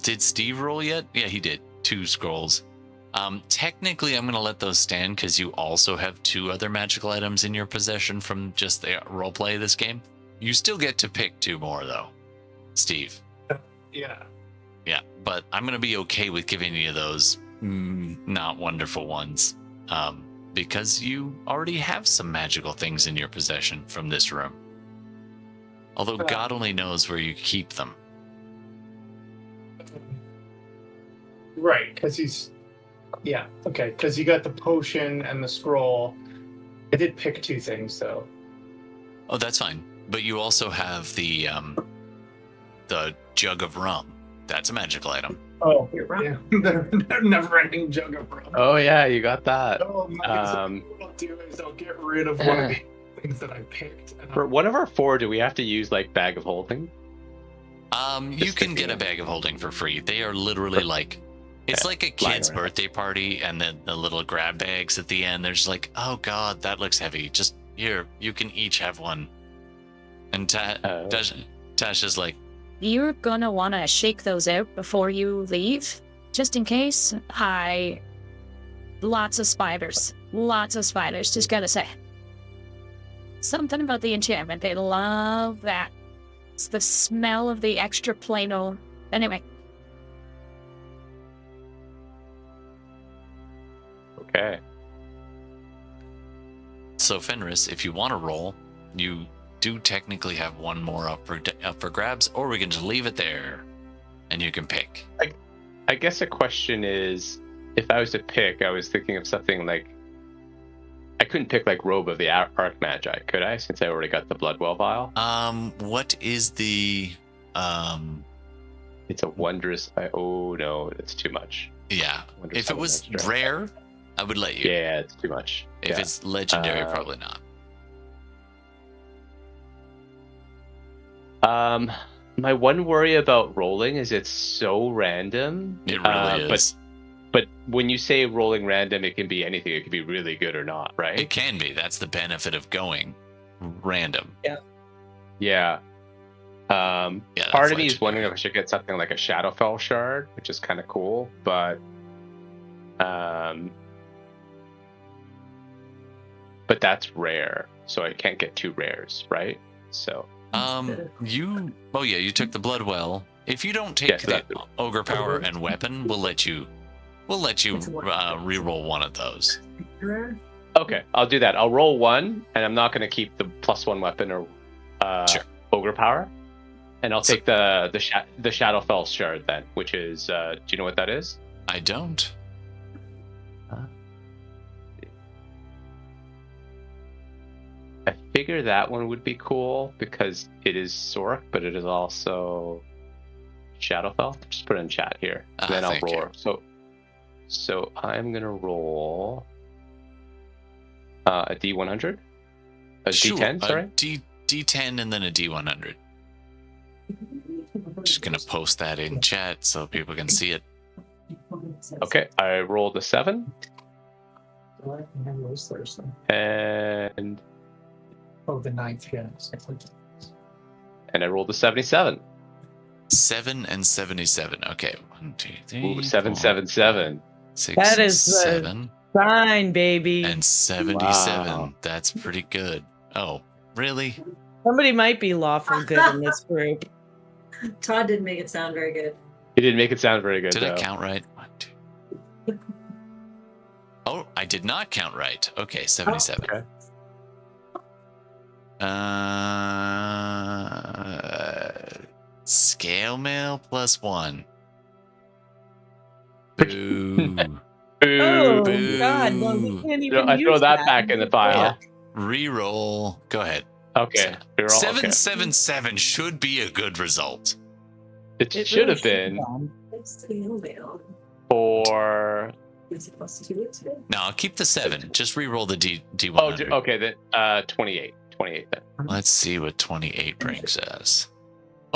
Did Steve roll yet? Yeah, he did. 2 scrolls. Technically, I'm going to let those stand because you also have 2 other magical items in your possession from just the roleplay of this game. You still get to pick 2 more, though, Steve. Yeah. Yeah, but I'm going to be okay with giving you those not wonderful ones because you already have some magical things in your possession from this room. Although God only knows where you keep them. Right, because he's... Yeah, okay, because you got the potion and the scroll. I did pick 2 things, though. Oh, that's fine. But you also have the jug of rum. That's a magical item. Oh, yeah. The never-ending jug of rum. Oh yeah, you got that. Oh, my God. What I'll do is I'll get rid of one of the things that I picked. And For one of our 4, do we have to use like bag of holding? You can get a bag of holding for free. They are literally like, it's like a kid's birthday party, and then the little grab bags at the end. They're just like, oh God, that looks heavy. Just here, you can each have one. And Tasha's like, You're gonna wanna shake those out before you leave, just in case. Lots of spiders. Just gotta say. Something about the enchantment. They love that. It's the smell of the extra Plano. Anyway. Okay. so Fenris, if you want to roll, you do technically have 1 more up for grabs, or we can just leave it there and you can pick. I guess the question is, if I was to pick, I was thinking of something like, I couldn't pick like Robe of the Archmagi, could I? Since I already got the Bloodwell vial. What is the It's a wondrous. Oh no, it's too much. Yeah. Wondrous If it was Master. rare, I would let you. Yeah, it's too much. If it's legendary, probably not. My one worry about rolling is it's so random. It really is. But when you say rolling random, it can be anything. It can be really good or not, right? It can be. That's the benefit of going random. Yeah. Yeah, Part of me is wondering if I should get something like a Shadowfell shard, which is kind of cool, but that's rare, so I can't get 2 rares, right? So you took the Bloodwell. If you don't take the Ogre Power and Weapon, we'll let you re-roll one of those. Okay, I'll do that. I'll roll 1, and I'm not going to keep the +1 weapon or Ogre Power, and I'll take the Shadowfell shard then, which is do you know what that is? I don't. I figure that one would be cool because it is Sork, but it is also Shadowfell. Just put it in chat here, and then I'll roll. So I'm gonna roll a D100, a D10. Sorry, D10 and then a D100. Just gonna post that in chat so people can see it. Okay, I rolled a 7. And the 9th, yeah. And I rolled a 77. 7 and 77. Okay, 1, 2, 3. Ooh, 777. 6, That is 7, sign, baby. and 77. Wow. That's pretty good. Oh, really? Somebody might be lawful good in this group. Todd didn't make it sound very good. He didn't make it sound very good. Did though. I count right? 1, 2. Oh, I did not count right. Okay, 77. Okay. Scale mail +1. Boo. Boo. Oh, Boo. God. No, we can't even I throw use that back in the pile. Reroll. Go ahead. Okay. Reroll, 777 should be a good result. It should have been for. Is it +2? No, I'll keep the 7. Just reroll the D100. Oh, okay. Then 28. 28 then. Let's see what 28 brings us.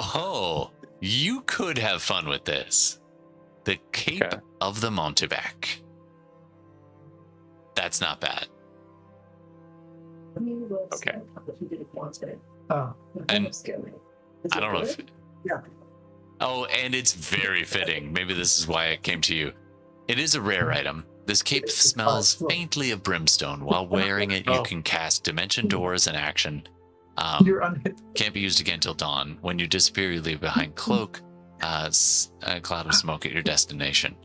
Oh, you could have fun with this. The Cape Okay. of the Montevac. That's not bad. Okay. Oh. And I don't know if... Yeah. Oh, and it's very fitting. Maybe this is why it came to you. It is a rare item. This cape smells faintly of brimstone. While wearing it, you can cast Dimension Doors in action. You're unhit. Can't be used again till dawn. When you disappear, you leave behind cloak, a cloud of smoke at your destination,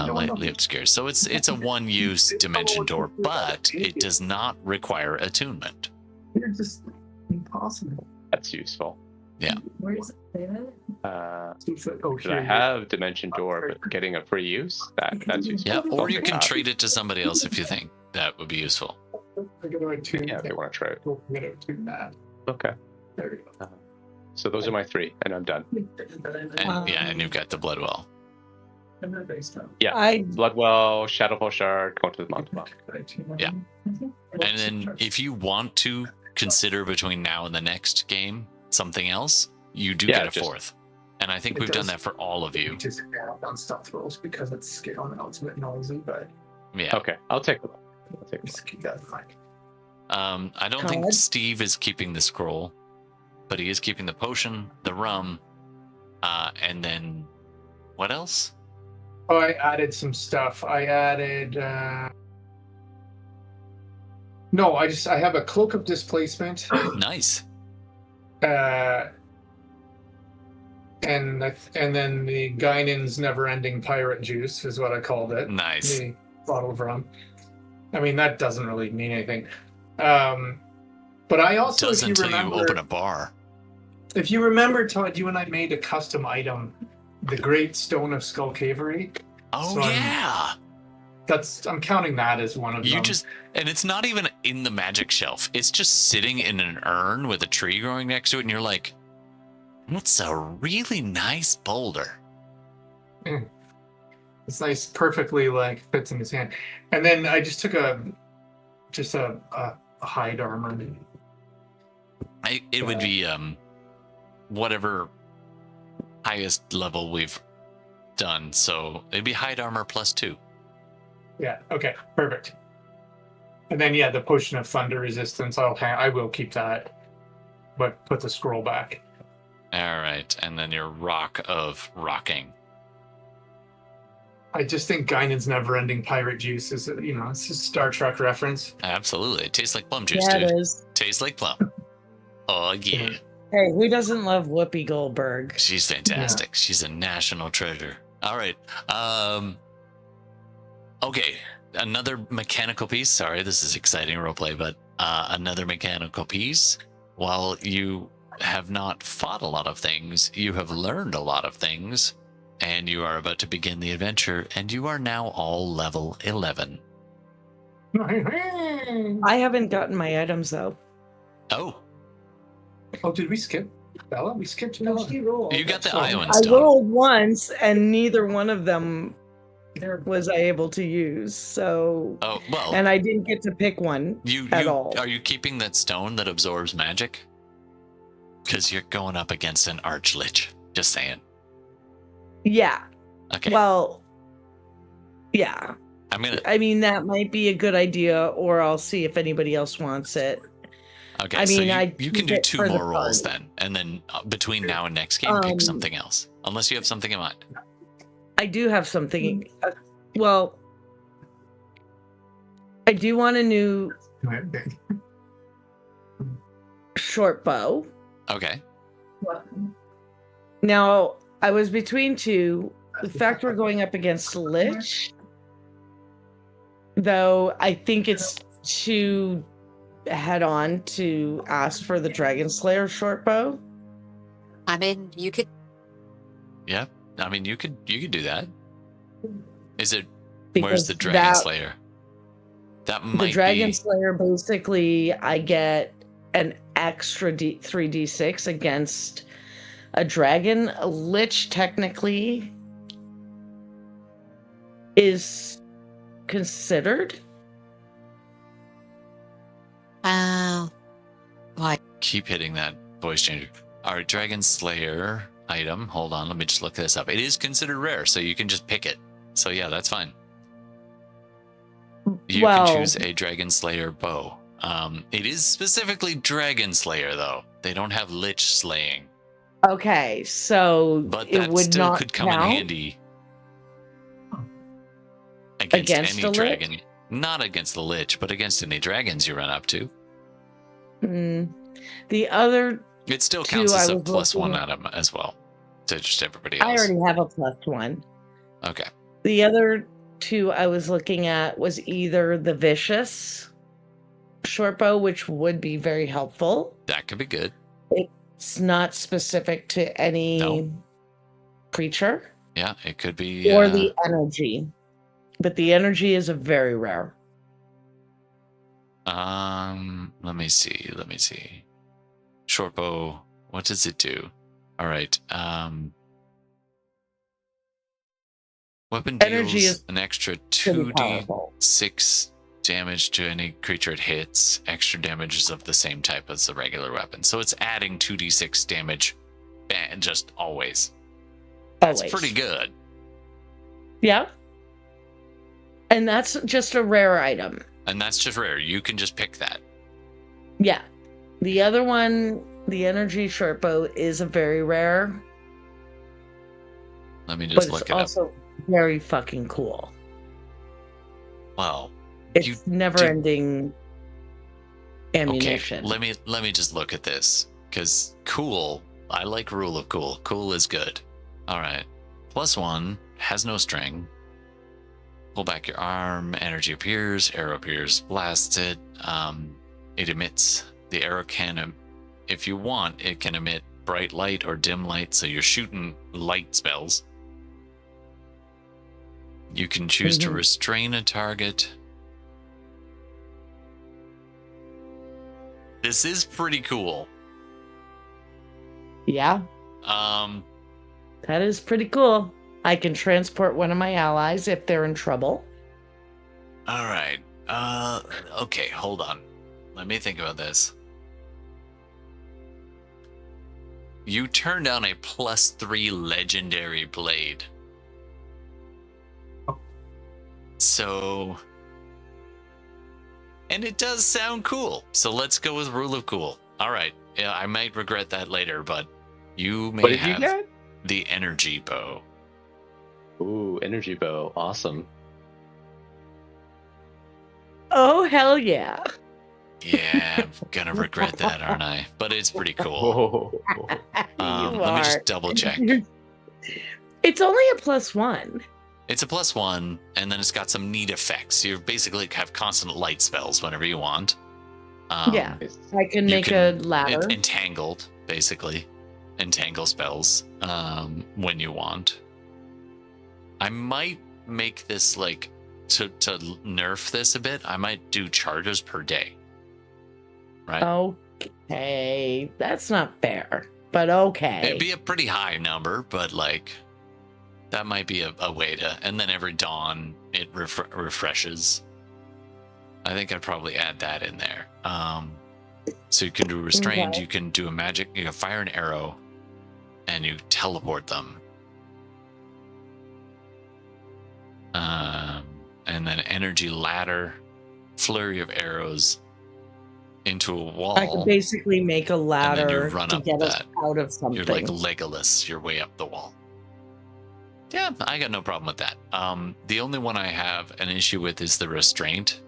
lightly obscure. So it's a one-use Dimension Door, but it does not require attunement. You're just impossible. That's useful. Yeah. Where is it? Oh, Should I have Dimension Door, but getting a free use? That's useful. Yeah, or you can God. trade it to somebody else if you think that would be useful. I'm gonna attune Yeah, if you want to try it. I'm gonna attune that. Okay. There you go. So those are my 3, and I'm done. And yeah, and you've got the Bloodwell. Yeah. I Bloodwell, Shadowfall Shard, go to the Montebac. Yeah. And then if you want to consider between now and the next game something else, you do Yeah, get a just- 4th. And I think It we've done does. that for all of you. Just on stealth rolls because it's scale and ultimate noisy, but Yeah. Okay, I'll take a look. just keep that in mind. I don't think Todd? Steve is keeping the scroll, but he is keeping the potion, the rum, and then what else? Oh, I added some stuff. I added. No, I have a cloak of displacement. Nice. And then the Guinan's never-ending pirate juice is what I called it. Nice. The bottle of rum. I mean, that doesn't really mean anything. But I also, Does if you until remember, you open a bar. if you remember, Todd, you and I made a custom item, the Great Stone of Skullcavery. Oh So I'm- yeah. I'm counting that as one of You them. just, and it's not even in the magic shelf. It's just sitting in an urn with a tree growing next to it, and you're like, "That's a really nice boulder." It's nice, perfectly like fits in his hand. And then I just took a hide armor. It would be whatever highest level we've done. So it'd be hide armor +2. Yeah. Okay. Perfect. And then the potion of thunder resistance. I will keep that, but put the scroll back. All right, and then your rock of rocking. I just think Guinan's never-ending pirate juice is it's a Star Trek reference. Absolutely, it tastes like plum juice, yeah, dude. it is. Tastes like plum. Oh yeah, Hey, who doesn't love Whoopi Goldberg? she's fantastic. She's a national treasure. All right. Okay, another mechanical piece. Sorry, this is exciting roleplay, but another mechanical piece. While you have not fought a lot of things, you have learned a lot of things, and you are about to begin the adventure, and you are now all level 11. I haven't gotten my items though. Oh, Did we skip Bella? We skipped No, Bella. she rolled. you got the Oh, Iowan I stone. rolled once, and neither one of them was I able to use. So, Oh, well, and I didn't get to pick one you at all. are you keeping that stone that absorbs magic? Because you're going up against an archlich. Just saying. Yeah. Okay. Well, yeah. I'm gonna. I mean, that might be a good idea, or I'll see if anybody else wants it. Okay. I so mean, you, I you can keep do it 2 for the more rolls party. then, and then between now and next game, pick something else. Unless you have something in mind. I do have something. Well, I do want a new short bow. Okay. Now, I was between two. The fact we're going up against Lich, though, I think it's too head on to ask for the Dragon Slayer short bow. I mean, you could. Yeah. I mean, you could do that. Is it? Because Where's the Dragon that- Slayer? That The might Dragon be. Slayer, basically, I get an extra 3d6 against a dragon. A Lich, technically, is considered. Well, Keep hitting that voice changer. Our Dragon Slayer item. Hold on, let me just look this up. It is considered rare, so you can just pick it. So yeah, that's fine. You can choose a Dragon Slayer bow. It is specifically Dragon Slayer, though. They don't have Lich Slaying. Okay, so But it that would still not could come in count handy against any the dragon. Lich? Not against the Lich, but against any dragons you run up to. The other It still two counts as I a was plus one looking- item as well to just everybody else. I already have a +1. Okay. The other two I was looking at was either the Vicious short bow, which would be very helpful. That could be good. It's not specific to any No. creature. Yeah, it could be. Or the Energy. But the Energy is a very rare. Let me see. Short bow. What does it do? All right. Weapon Energy deals is an extra pretty powerful. 2d6 damage to any creature it hits. Extra damage is of the same type as the regular weapon. So it's adding 2d6 damage and just always. That's Always. pretty good. Yeah. And that's just a rare item. And that's just rare. You can just pick that. Yeah. The other one, the Energy short bow, is a very rare. Let me But just it's look it up. also very fucking cool. Well, It's never-ending ammunition. okay. Let me just look at this because cool. I like rule of cool. Cool is good. All right. +1 has no string. Pull back your arm. Energy appears. Arrow appears. Blasts it. It emits. The arrow can, if you want, it can emit bright light or dim light. So you're shooting light spells. You can choose to restrain a target. This is pretty cool. Yeah. That is pretty cool. I can transport one of my allies if they're in trouble. All right. Okay, hold on. Let me think about this. You turn down a +3 legendary blade. So, and it does sound cool. So let's go with rule of cool. All right. Yeah, I might regret that later, but you may What did you have get? the energy bow. Ooh, energy bow. Awesome. Oh, hell yeah. Yeah, I'm gonna regret that, aren't I? But it's pretty cool. Oh. Let me just double check. It's only a +1. It's a +1, and then it's got some neat effects. You basically have constant light spells whenever you want. Yeah. I can make a ladder. Entangled, basically. Entangle spells when you want. I might make this like to nerf this a bit. I might do charges per day. Right? Okay. That's not fair, but okay. It'd be a pretty high number, but like that might be a way to. And then every dawn it refreshes. I think I'd probably add that in there. So you can do restrained. Okay. You can do a magic. You can fire an arrow, and you teleport them. And then energy ladder, flurry of arrows into a wall. I can basically make a and then ladder you run to up get us that. out of something. You're like Legolas, your way up the wall. Yeah, I got no problem with that. The only one I have an issue with is the restraint,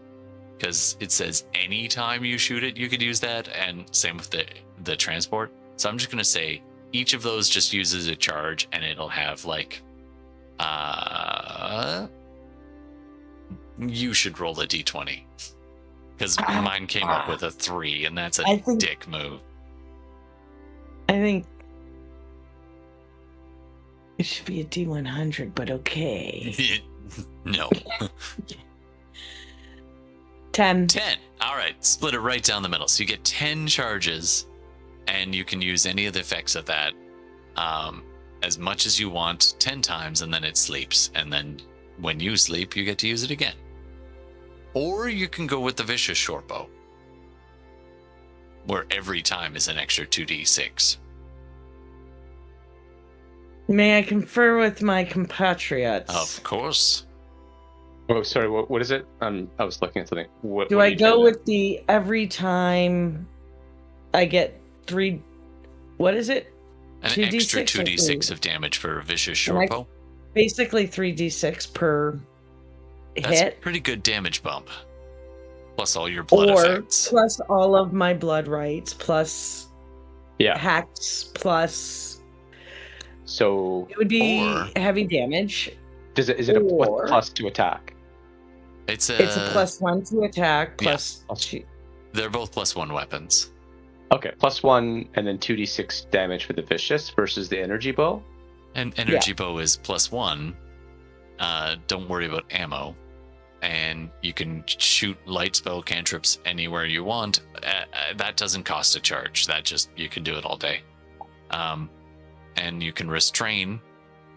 because it says anytime you shoot it, you could use that, and same with the transport. So I'm just gonna say each of those just uses a charge, and it'll have like, you should roll a d20, because mine came up with a 3, and that's a dick move. I think it should be a D100, but okay. No. 10. 10. All right, split it right down the middle. So you get 10 charges, and you can use any of the effects of that as much as you want 10 times, and then it sleeps. And then when you sleep, you get to use it again. Or you can go with the vicious short bow, where every time is an extra 2d6. May I confer with my compatriots? Of course. Oh, sorry. What is it? I was looking at something. What Do are I you go doing with the every time I get 3? What is it? An 2d6 extra or 2d6 3? of damage for a vicious And I- short bow. Basically 3d6 per That's a hit. pretty good damage bump. Plus all your blood Or effects. plus all of my blood rights, plus Yeah. hacks, plus So it would be Or- heavy damage. is it a Or- plus to attack? It's a It's a +1 to attack, yeah. plus two. They're both +1 weapons. Okay, +1 and then 2d6 damage for the vicious versus the energy bow. And energy bow is +1. Don't worry about ammo. And you can shoot light spell cantrips anywhere you want. That doesn't cost a charge. That just, you can do it all day. And you can restrain,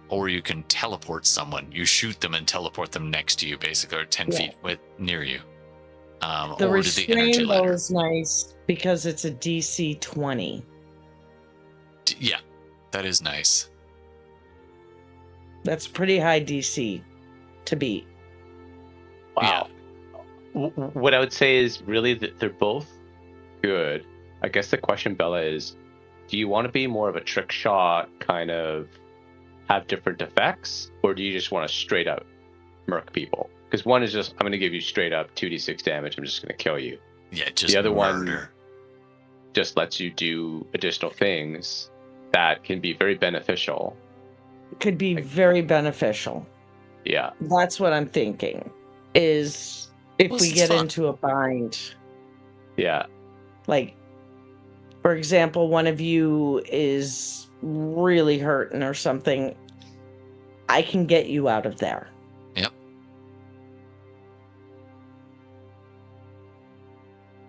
or you can teleport someone. You shoot them and teleport them next to you, basically, or 10 feet near you. The Or to the energy restrain bow ladder. is nice because it's a DC 20. Yeah, that is nice. That's pretty high DC to beat. Wow. What I would say is really that they're both good. I guess the question, Bella, is do you want to be more of a trick shot, kind of have different effects, or do you just want to straight up murk people? Because one is just, I'm going to give you straight up 2d6 damage, I'm just going to kill you. Yeah, just The other murder. one just lets you do additional things that can be very beneficial. Could be very beneficial. Yeah. That's what I'm thinking. Is if Plus we it's get fun. into a bind, Yeah. like, for example, one of you is really hurting or something, I can get you out of there. Yep.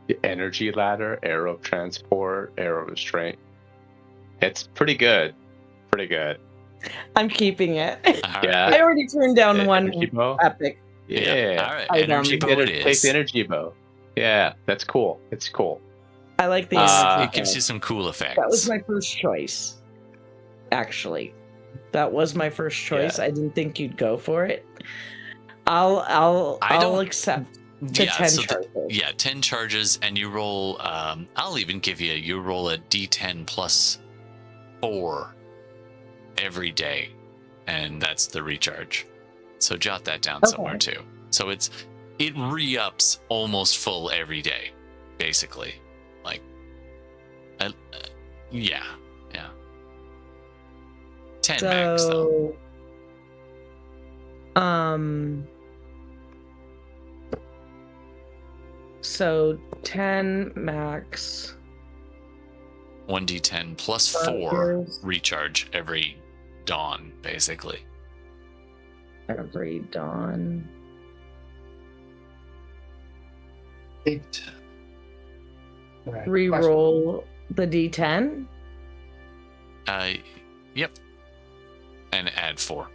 The energy ladder, arrow transport, arrow restraint. It's pretty good. Pretty good. I'm keeping it. All right. Yeah. I already turned down one Energy bow. epic. Yeah. All right. Item. Energy Take bow the, it take is. the energy bow. Yeah, that's cool. It's cool. I like the It gives you some cool effects. That was my first choice. Actually, that was my first choice. Yeah. I didn't think you'd go for it. I'll don't- accept the 10 charges. 10 charges, and you roll. I'll even give you roll a d10 plus 4 every day, and that's the recharge. So jot that down somewhere Okay. too. So it re-ups almost full every day, basically. Like, yeah. 10 max though. So 10 max. 1d10 plus 4 Here's recharge every dawn, basically. every dawn. 8. Right. Reroll the D10. Yep. And add 4.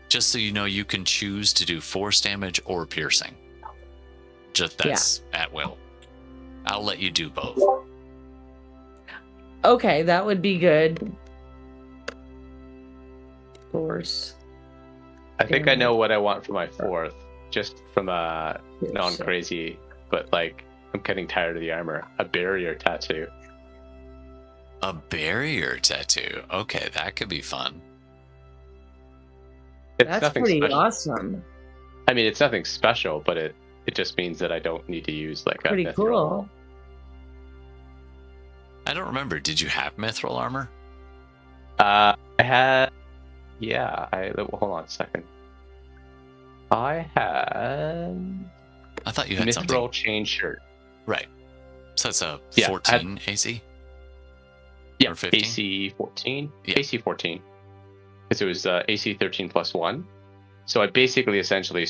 Just so you know, you can choose to do force damage or piercing. Just that's at will. I'll let you do both. Okay, that would be good. Force. I think I know what I want for my 4th, just from a non-crazy, but like, I'm getting tired of the armor. A barrier tattoo. A barrier tattoo. Okay, that could be fun. It's That's nothing pretty special. awesome. I mean, it's nothing special, but it just means that I don't need to use like Pretty a mithril. cool. I don't remember. Did you have mithril armor? I had, yeah. Hold on a second. I had I thought you had mithril something. chain shirt. Right. So that's a Yeah, 14 AC? Yeah, Or 15? AC 14. Yeah. AC 14. Because it was AC 13 plus 1. So I basically essentially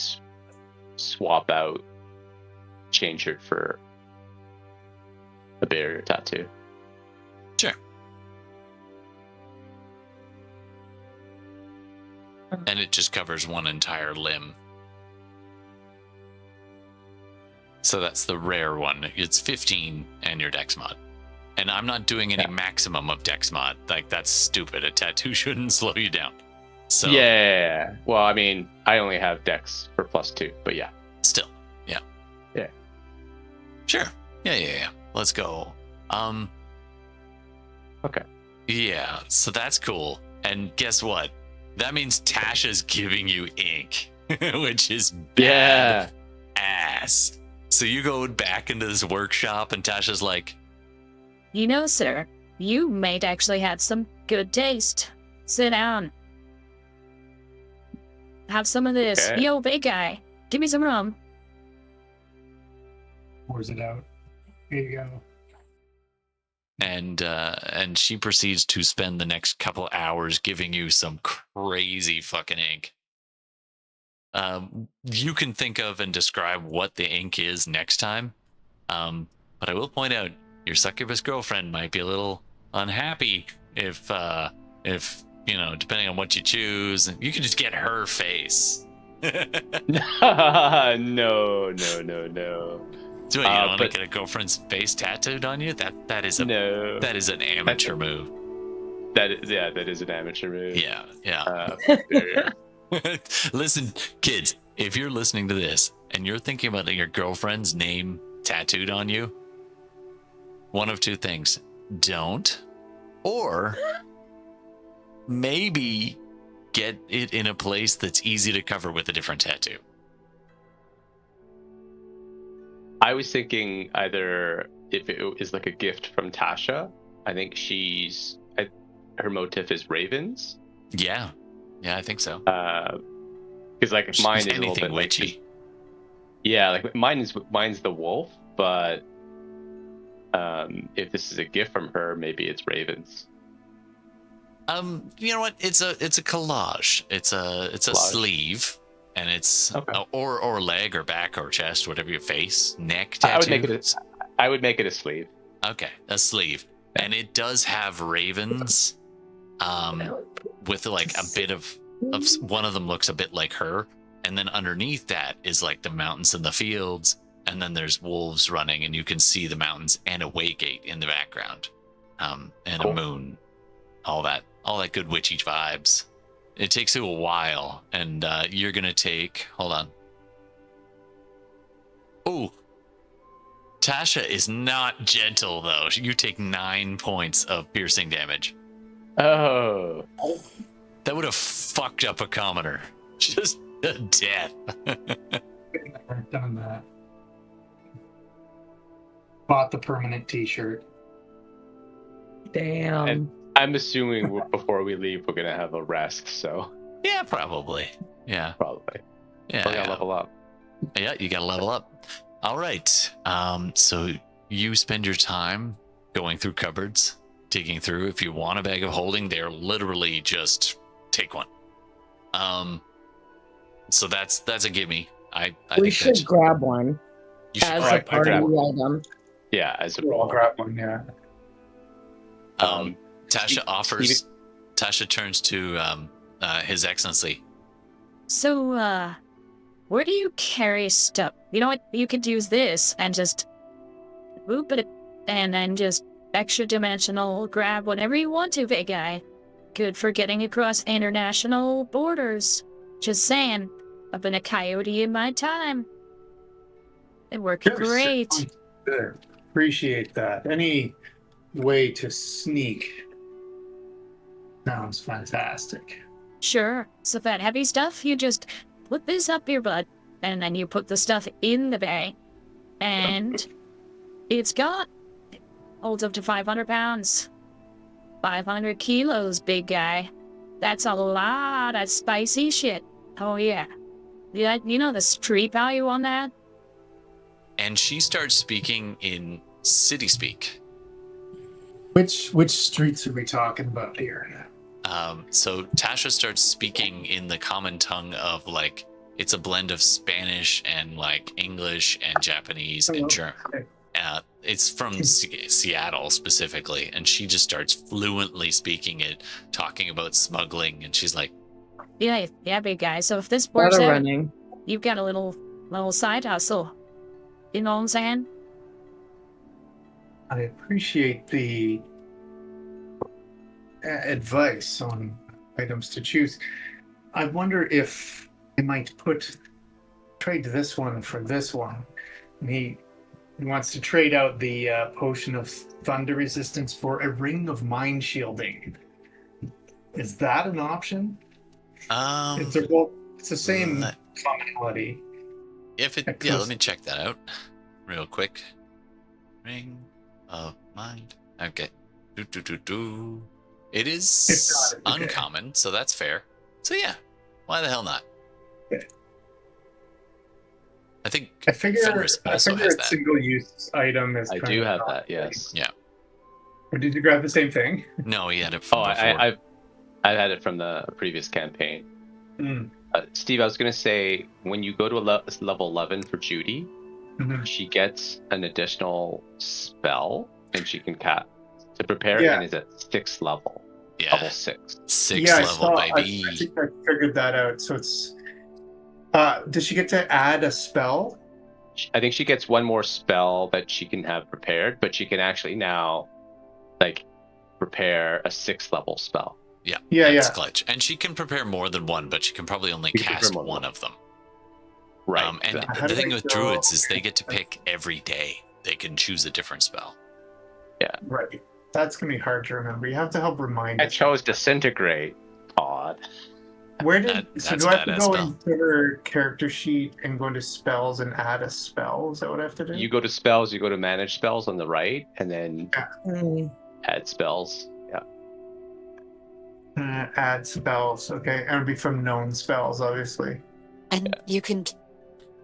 swap out chain shirt for a barrier tattoo. Sure. And it just covers one entire limb. So that's the rare one. It's 15 and your dex mod. And I'm not doing any maximum of Dex mod. Like, that's stupid. A tattoo shouldn't slow you down. So Yeah. Well, I mean, I only have Dex for +2, but yeah. still, yeah. Yeah. Sure. Yeah. Let's go. Okay. Yeah, so that's cool. And guess what? That means Tasha's giving you ink, which is bad ass. So you go back into this workshop and Tasha's like, You know, sir, you might actually have some good taste. Sit down. Have some of this. Okay. Yo, big guy, give me some rum. Pours it out. Here you go. and she proceeds to spend the next couple hours giving you some crazy fucking ink. You can think of and describe what the ink is next time. But I will point out your succubus girlfriend might be a little unhappy if you know, depending on what you choose, you can just get her face. No. Do you want to get a girlfriend's face tattooed on you? That is an amateur move. That is an amateur move. Yeah. Yeah. Listen, kids, if you're listening to this and you're thinking about your girlfriend's name tattooed on you, one of two things: don't, or maybe get it in a place that's easy to cover with a different tattoo. I was thinking either if it is like a gift from Tasha. I think her motif is ravens. Yeah, I think so. Because like mine is a little bit witchy. Like mine's the wolf, but if this is a gift from her, maybe it's ravens. You know what? It's a collage. It's a Collage. sleeve, and it's Okay. or leg or back or chest, whatever your face, neck tattoo. I would make it a sleeve. Okay, a sleeve, and it does have ravens. With like a bit of one of them looks a bit like her, and then underneath that is like the mountains and the fields, and then there's wolves running, and you can see the mountains and a waygate in the background, and Cool. a moon, all that good witchy vibes. It takes you a while, and you're gonna take. Hold on. Oh, Tasha is not gentle though. You take 9 points of piercing damage. Oh. That would have fucked up a commoner. Just a death. Never done that. Bought the permanent T-shirt. Damn. And I'm assuming before we leave, we're gonna have a rest. So Yeah, probably. Yeah. probably. Yeah. We're gonna level up. Yeah, you gotta level up. All right. So you spend your time going through cupboards, digging through. If you want a bag of holding, they're literally just take one. So that's a gimme. I We think should that grab one you should as grab- a party grab item. Yeah, as a I'll roll. grab one, yeah. Tasha offers. Tasha turns to His Excellency. So, where do you carry stuff? You know what? You could use this and just whoop it, and then just extra dimensional grab whatever you want to, big guy. Good for getting across international borders. Just saying, I've been a coyote in my time. It worked You're great. certainly good. Appreciate that. Any way to sneak sounds fantastic. Sure. So that heavy stuff, you just put this up your butt, and then you put the stuff in the bag, and it's got. It holds up to 500 pounds. 500 kilos, big guy. That's a lot of spicy shit. Oh yeah. Yeah, you know the street value on that? And she starts speaking in city speak. Which streets are we talking about here? So Tasha starts speaking in the common tongue of like, it's a blend of Spanish and like English and Japanese and German. It's from Seattle specifically, and she just starts fluently speaking it, talking about smuggling, and she's like, Yeah, big guy. So if this works Water out, running. you've got a little side hustle. You know what I'm saying? I appreciate the advice on items to choose. I wonder if I might trade this one for this one. And he wants to trade out the potion of thunder resistance for a ring of mind shielding. Is that an option? It's the same let- commonality. Let me check that out real quick. Ring of mind. Okay. It is It's not, okay. uncommon, so that's fair. So yeah, why the hell not? Okay. I think I figure Fenris also has a that. single-use item is. I kind do of have not- that, yes. Yeah. Or did you grab the same thing? No, he had it from Oh, before. I've had it from the previous campaign. Mm. Steve, I was going to say, when you go to level 11 for Judy, Mhm. she gets an additional spell, and she can to prepare Yeah. and is at 6th level. Yeah, Level 6. sixth level, baby. I think I figured that out. So it's. Does she get to add a spell? I think she gets one more spell that she can have prepared, but she can actually now, prepare a 6th level spell. Yeah, Yeah, that's yeah. clutch. And she can prepare more than one, but she can probably only She can cast prepare more one than of them. Right. And exactly. How the did thing I with go- druids is they get to pick every day. They can choose a different spell. Right. That's gonna be hard to remember. You have to help remind I us. chose Disintegrate, Todd. Where did That's do a I have to badass go spell. into her character sheet and go into spells and add a spell? Is that what I have to do? You go to spells, you go to manage spells on the right, and then Mm. add spells. Yeah. Add spells. Okay, and it'd be from known spells, obviously. And you can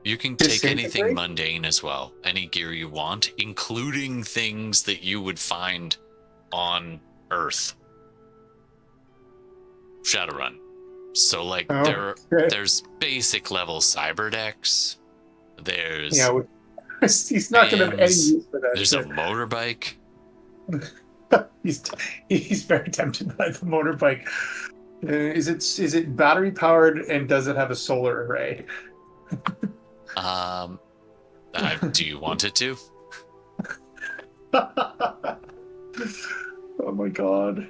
You can take anything Disintegrate? mundane as well. Any gear you want, including things that you would find on Earth. Shadowrun. So Oh, okay. there's basic level cyber decks. There's Yeah, he's not gonna have any fans, use for that. there's a shit. motorbike. He's very tempted by the motorbike. Is it battery powered and does it have a solar array? Do you want it to? Oh my god.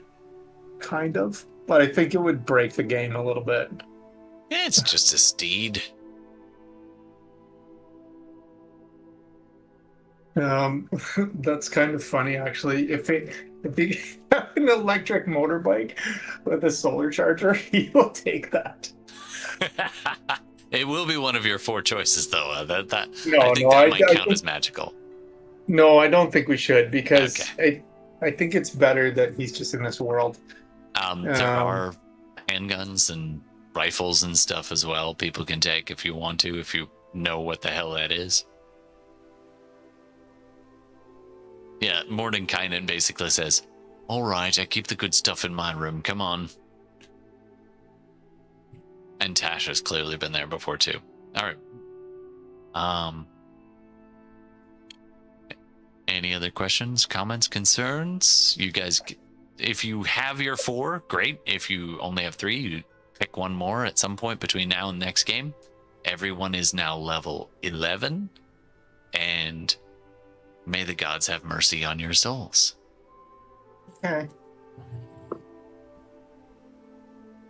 Kind of. But I think it would break the game a little bit. It's just a steed. That's kind of funny actually. If he had an electric motorbike with a solar charger, he will take that. It will be one of your 4 choices, though. No, I think that might count as magical. No, I don't think we should because I think it's better that he's just in this world. There are handguns and rifles and stuff as well. People can take if you want to, if you know what the hell that is. Yeah, Mordenkainen basically says, "All right, I keep the good stuff in my room. Come on." And Tasha's clearly been there before too. All right. Any other questions, comments, concerns? You guys, if you have your 4, great. If you only have 3, you pick one more at some point between now and next game. Everyone is now level 11, and may the gods have mercy on your souls. Okay.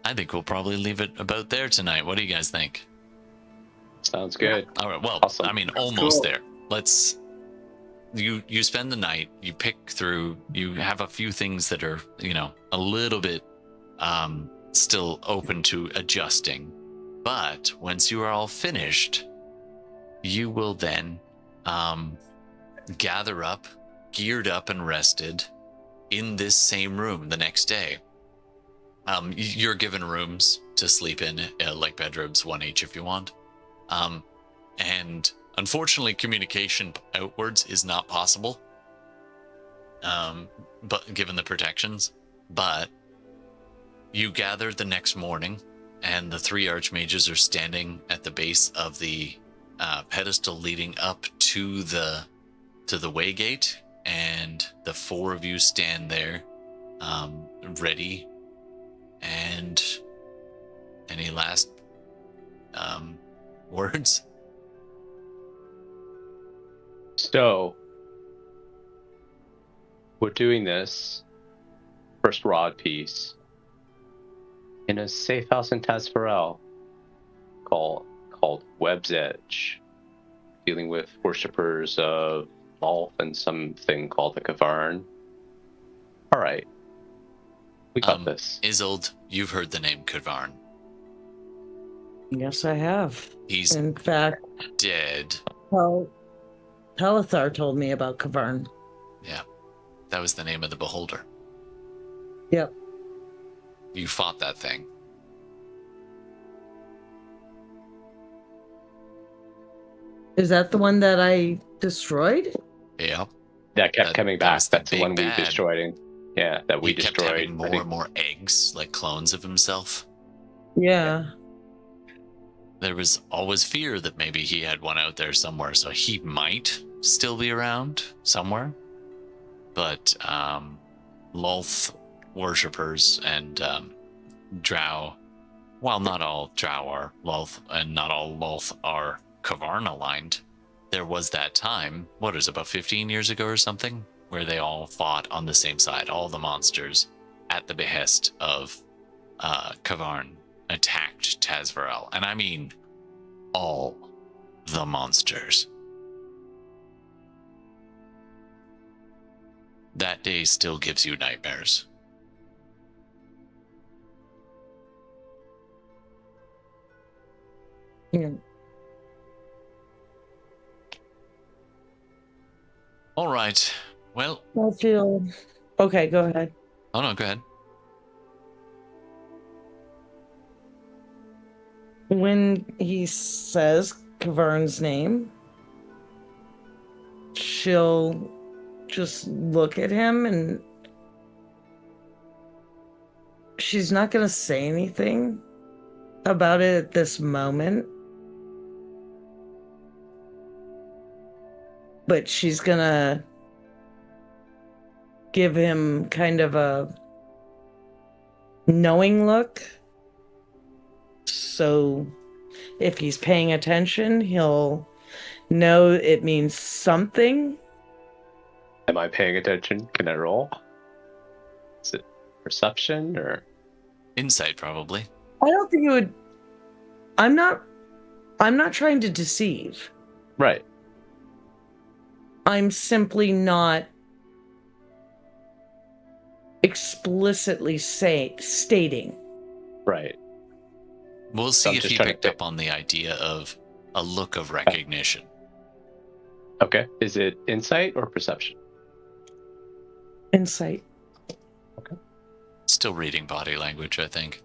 I think we'll probably leave it about there tonight. What do you guys think? Sounds good. All right. Well, Awesome. I mean, almost cool. there. Let's. You spend the night. You pick through. You have a few things that are, a little bit still open to adjusting. But once you are all finished, you will then gather up, geared up and rested in this same room the next day. You're given rooms to sleep in, like bedrooms, 1 each if you want. And unfortunately, communication outwards is not possible. But given the protections, but you gather the next morning, and the 3 archmages are standing at the base of the pedestal leading up to the waygate, and the 4 of you stand there, ready. And any last words? So, we're doing this first rod piece in a safe house in Tazfarel called Webb's Edge, dealing with worshippers of Lolth and something called the Kavarn. All right, we got this. Isolde, you've heard the name Kavarn. Yes, I have. He's In fact, dead. Pelithar told me about Kavarn. Yeah, that was the name of the beholder. Yep. You fought that thing. Is that the one that I destroyed? Yeah. That kept coming that back. was the That's the big one we bad. destroyed. Yeah, that we He kept destroyed. having more and more eggs, like clones of himself. Yeah. There was always fear that maybe he had one out there somewhere, so he might still be around somewhere. But Lolth worshippers and Drow, while not all Drow are Lolth and not all Lolth are Kavarn aligned, there was that time, what is it, about 15 years ago or something, where they all fought on the same side, all the monsters, at the behest of Kavarn, attacked Tazvarel. And I mean all the monsters. That day still gives you nightmares. Yeah. All right. Well, I feel... Okay, go ahead. oh no, go ahead. When he says Kavarn's name, she'll just look at him and she's not going to say anything about it at this moment. But she's going to give him kind of a knowing look. So if he's paying attention, he'll know it means something. Am I paying attention? Can I roll? Is it perception or Insight, probably. I don't think it would. I'm not trying to deceive. right? I'm simply not explicitly stating. Right. We'll So see I'm if just he trying to picked up on the idea of a look of recognition. Okay. Is it insight or perception? Insight. Still reading body language, I think.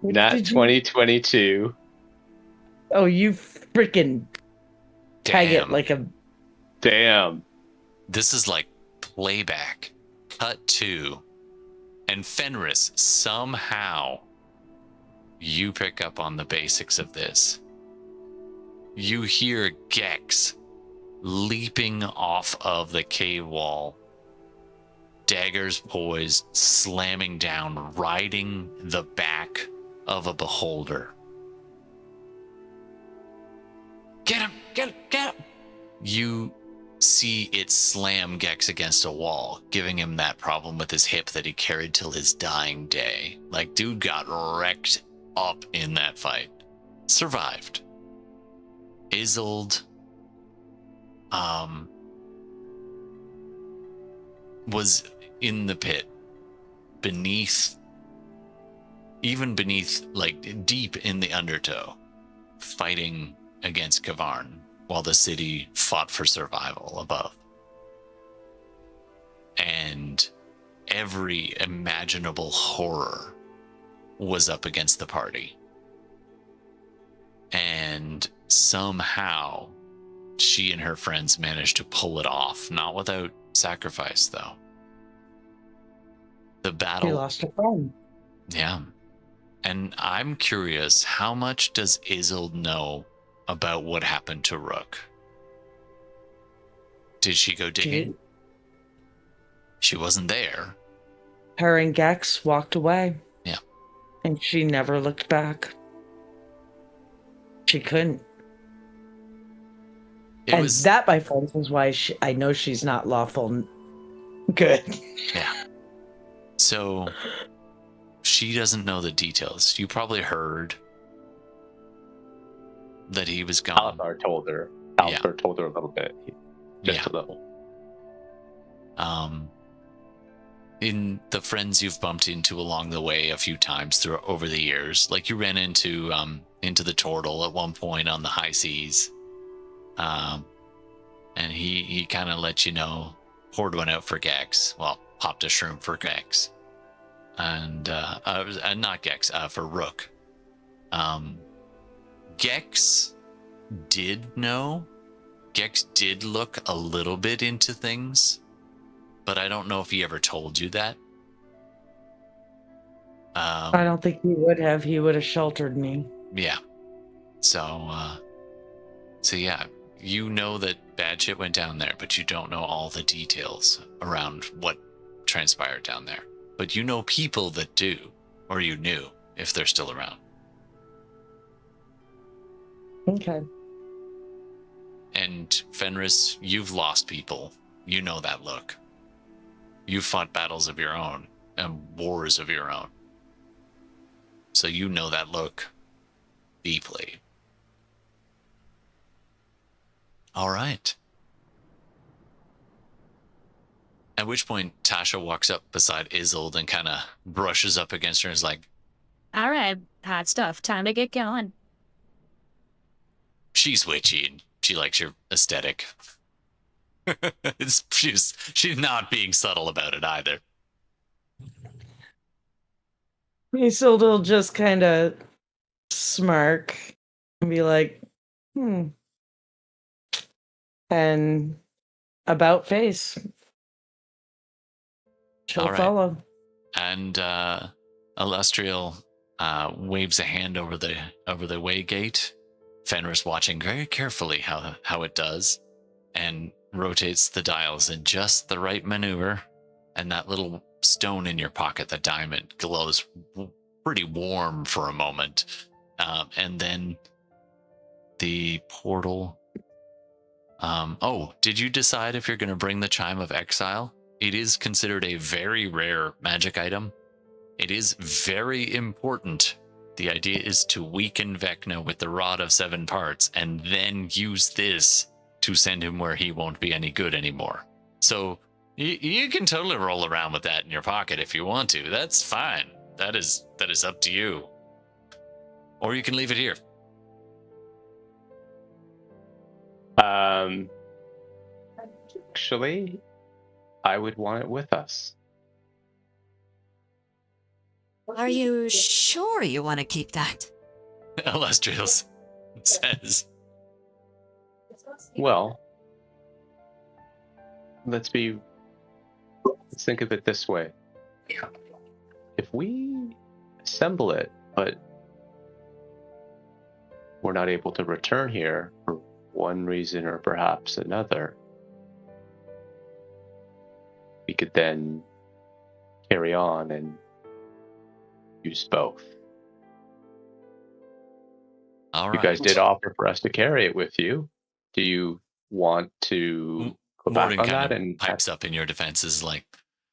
Nat Did you- 2022. Oh, you freaking tag it Damn. like a. Damn. This is like playback. Cut to. And Fenris, somehow, you pick up on the basics of this. You hear Gex leaping off of the cave wall. Daggers poised, slamming down, riding the back of a beholder. Get him! Get him! Get him! You see it slam Gex against a wall, giving him that problem with his hip that he carried till his dying day. Like, dude got wrecked up in that fight. Survived. Isolde, was in the pit, beneath, like, deep in the undertow, fighting against Kavarn, while the city fought for survival above. And every imaginable horror was up against the party. And somehow she and her friends managed to pull it off, not without sacrifice, though. The battle... She lost a friend. Yeah. And I'm curious, how much does Isolde know about what happened to Rook? Did she go digging? She wasn't there. Her and Gex walked away. Yeah. And she never looked back. She couldn't. It and was that, my friends, is why I know she's not lawful good. yeah. So she doesn't know the details. You probably heard that he was gone. Althar told her. Yeah. Althar told her a little bit, just Yeah. a little. In the friends you've bumped into along the way a few times over the years, like you ran into the turtle at one point on the high seas, and he kind of let you know, poured one out for Gex. Well, popped a shroom for Gex, and not Gex, for Rook. Gex did know. Gex did look a little bit into things, but I don't know if he ever told you that. I don't think he would have. He would have sheltered me. Yeah. So yeah, you know that bad shit went down there, but you don't know all the details around what transpired down there. But you know people that do, or you knew, if they're still around. Okay. And Fenris, you've lost people. You know that look. You've fought battles of your own and wars of your own. So you know that look deeply. All right. At which point, Tasha walks up beside Isolde and kind of brushes up against her and is like, All right, hot stuff. Time to get going. she's witchy and she likes your aesthetic. She's not being subtle about it either. Isolde will just kind of smirk and be like, and about face. She'll follow. And Illustrial waves a hand over the way gate. Fenris watching very carefully how it does, and rotates the dials in just the right maneuver, and that little stone in your pocket, the diamond, glows pretty warm for a moment, and then the portal. Did you decide if you're going to bring the Chime of Exile? It is considered a very rare magic item. It is very important. The idea is to weaken Vecna with the Rod of 7 Parts, and then use this to send him where he won't be any good anymore. So you can totally roll around with that in your pocket if you want to. That's fine. That is up to you. Or you can leave it here. Actually, I would want it with us. Are you sure you want to keep that? Illustrious says. Well, let's think of it this way. If we assemble it, but we're not able to return here for one reason or perhaps another, we could then carry on and use both. All right. You guys did offer for us to carry it with you. Do you want to go back on that? And pipes up in your defense is like,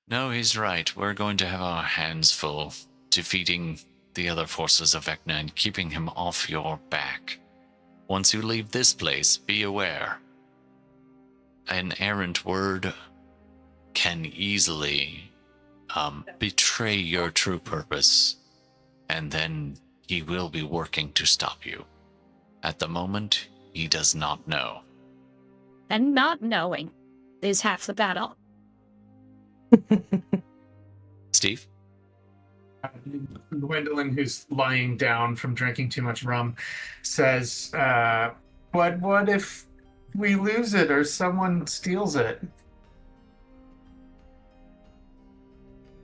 no, he's right. We're going to have our hands full defeating the other forces of Vecna and keeping him off your back. Once you leave this place, be aware. An errant word can easily betray your true purpose, and then he will be working to stop you. At the moment, he does not know. And not knowing is half the battle. Steve? Gwendolyn, who's lying down from drinking too much rum, says, what if we lose it or someone steals it?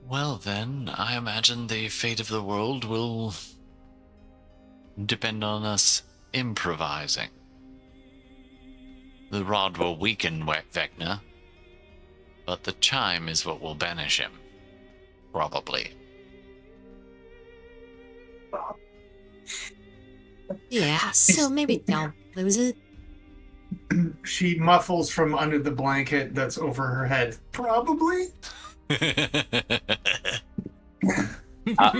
Well then, I imagine the fate of the world will depend on us improvising. The rod will weaken Vecna, but the chime is what will banish him. Probably. Yeah, so maybe don't lose it. She muffles from under the blanket that's over her head. Probably.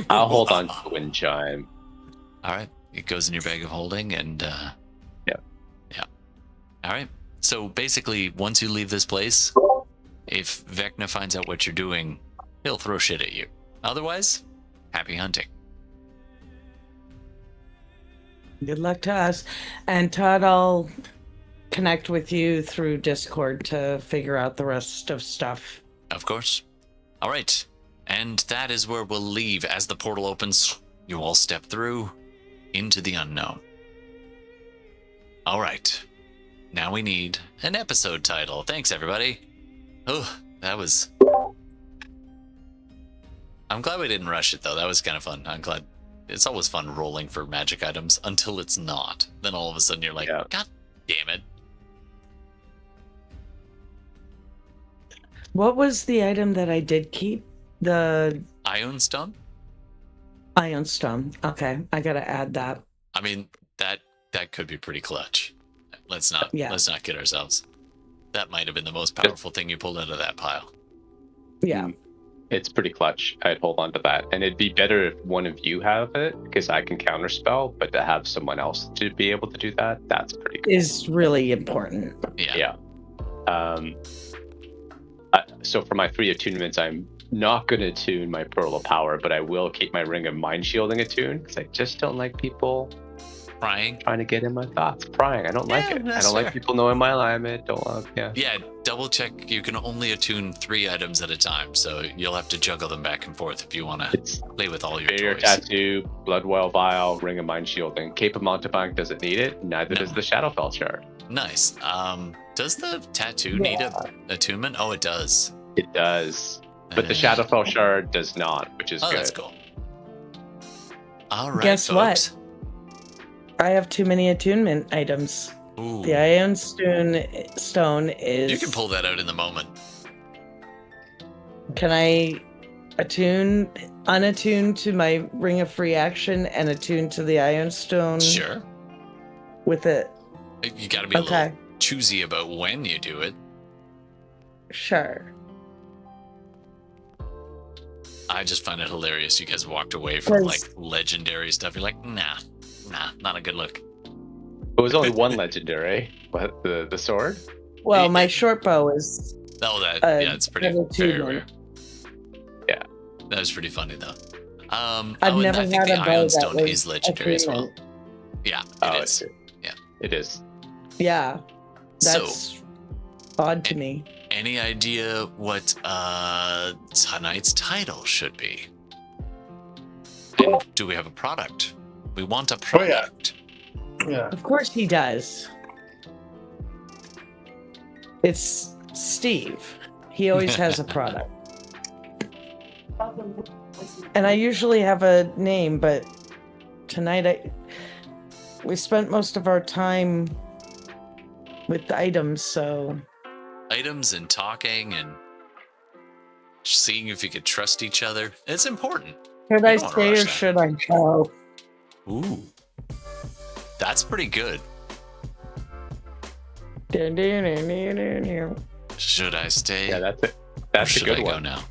I'll hold on to the wind chime. All right. It goes in your bag of holding, and Yeah. All right. So basically, once you leave this place, if Vecna finds out what you're doing, he'll throw shit at you. Otherwise, happy hunting. Good luck to us. And Todd, I'll connect with you through Discord to figure out the rest of stuff. Of course. All right. And that is where we'll leave. As the portal opens, you all step through into the unknown. All right. Now we need an episode title. Thanks, everybody. Oh, that was... I'm glad we didn't rush it, though. That was kind of fun. I'm glad. It's always fun rolling for magic items until it's not. Then all of a sudden you're like, Yeah. God damn it. What was the item that I did keep? The Ion Stone? Ion Stone. Okay, I gotta add that. I mean, that could be pretty clutch. Let's not kid ourselves. That might have been the most powerful thing you pulled out of that pile. Yeah. It's pretty clutch. I'd hold on to that. And it'd be better if one of you have it, because I can counterspell, but to have someone else to be able to do that, that's pretty cool. Is really important. Yeah. So for my 3 attunements, I'm not going to attune my Pearl of Power, but I will keep my Ring of Mind Shielding attuned, because I just don't like people Prying. trying to get in my thoughts. Prying. I don't like it. I don't like people knowing my alignment. Yeah, double check. You can only attune 3 items at a time, so you'll have to juggle them back and forth if you want to play with all your Barrier toys. Tattoo, Bloodwell Vial, Ring of Mind Shielding. Cape of Mountebank doesn't need it. Neither does the Shadowfell Shard. Nice. Does the tattoo need a attunement? Oh, it does. It does. But the Shadowfell Shard does not, which is good. That's cool. All right, Guess folks. what? I have too many attunement items. Ooh. The Ion Stone is... You can pull that out in the moment. Can I unattune to my Ring of Free Action and attune to the Ion Stone? Sure. With it? You got to be a little choosy about when you do it. Sure. I just find it hilarious. You guys walked away from like legendary stuff. You're like, nah, not a good look. It was only one legendary. What, the sword? Well, my short bow is... Oh, it's pretty very rare. Yeah. That was pretty funny, though. I've never I think had the a bow Ion that Stone was is legendary as well. Yeah, it is. Yeah. It is. Yeah. That's odd to me. Any idea what tonight's title should be? And do we have a product? We want a product. Yeah. Of course he does. It's Steve. He always has a product. And I usually have a name, but tonight we spent most of our time with items, so... Items and talking and seeing if you could trust each other. It's important. Should I stay or should I go? Ooh. That's pretty good. Should I stay? Yeah, that's it. That's a good one. Should I go now?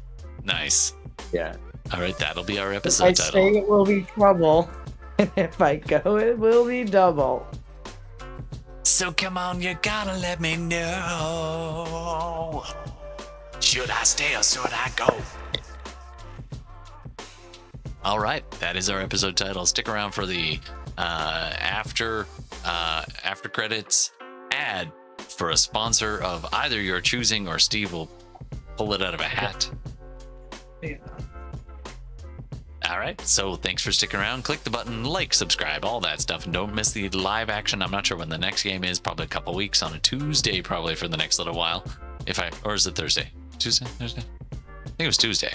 Nice. Yeah. All right, that'll be our If episode I title. stay, it will be trouble. If I go, it will be double. So come on, you gotta let me know. Should I stay or should I go? All right, that is our episode title. Stick around for the after credits ad for a sponsor of either your choosing, or Steve will pull it out of a hat. Yeah. All right, so thanks for sticking around. Click the button, like, subscribe, all that stuff, and don't miss the live action. I'm not sure when the next game is, probably a couple weeks, on a Tuesday probably for the next little while. Or is it Thursday? Tuesday? Thursday? I think it was Tuesday.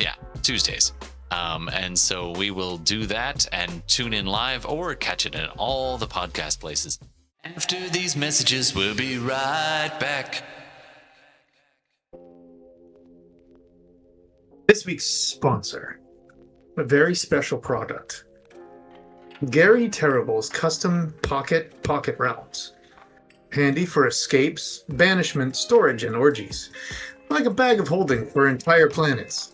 Yeah, Tuesdays. And so we will do that and tune in live or catch it in all the podcast places. After these messages, we'll be right back. This week's sponsor, a very special product. Gary Terrible's custom pocket realms. handy for escapes, banishment, storage, and orgies. Like a bag of holding for entire planets.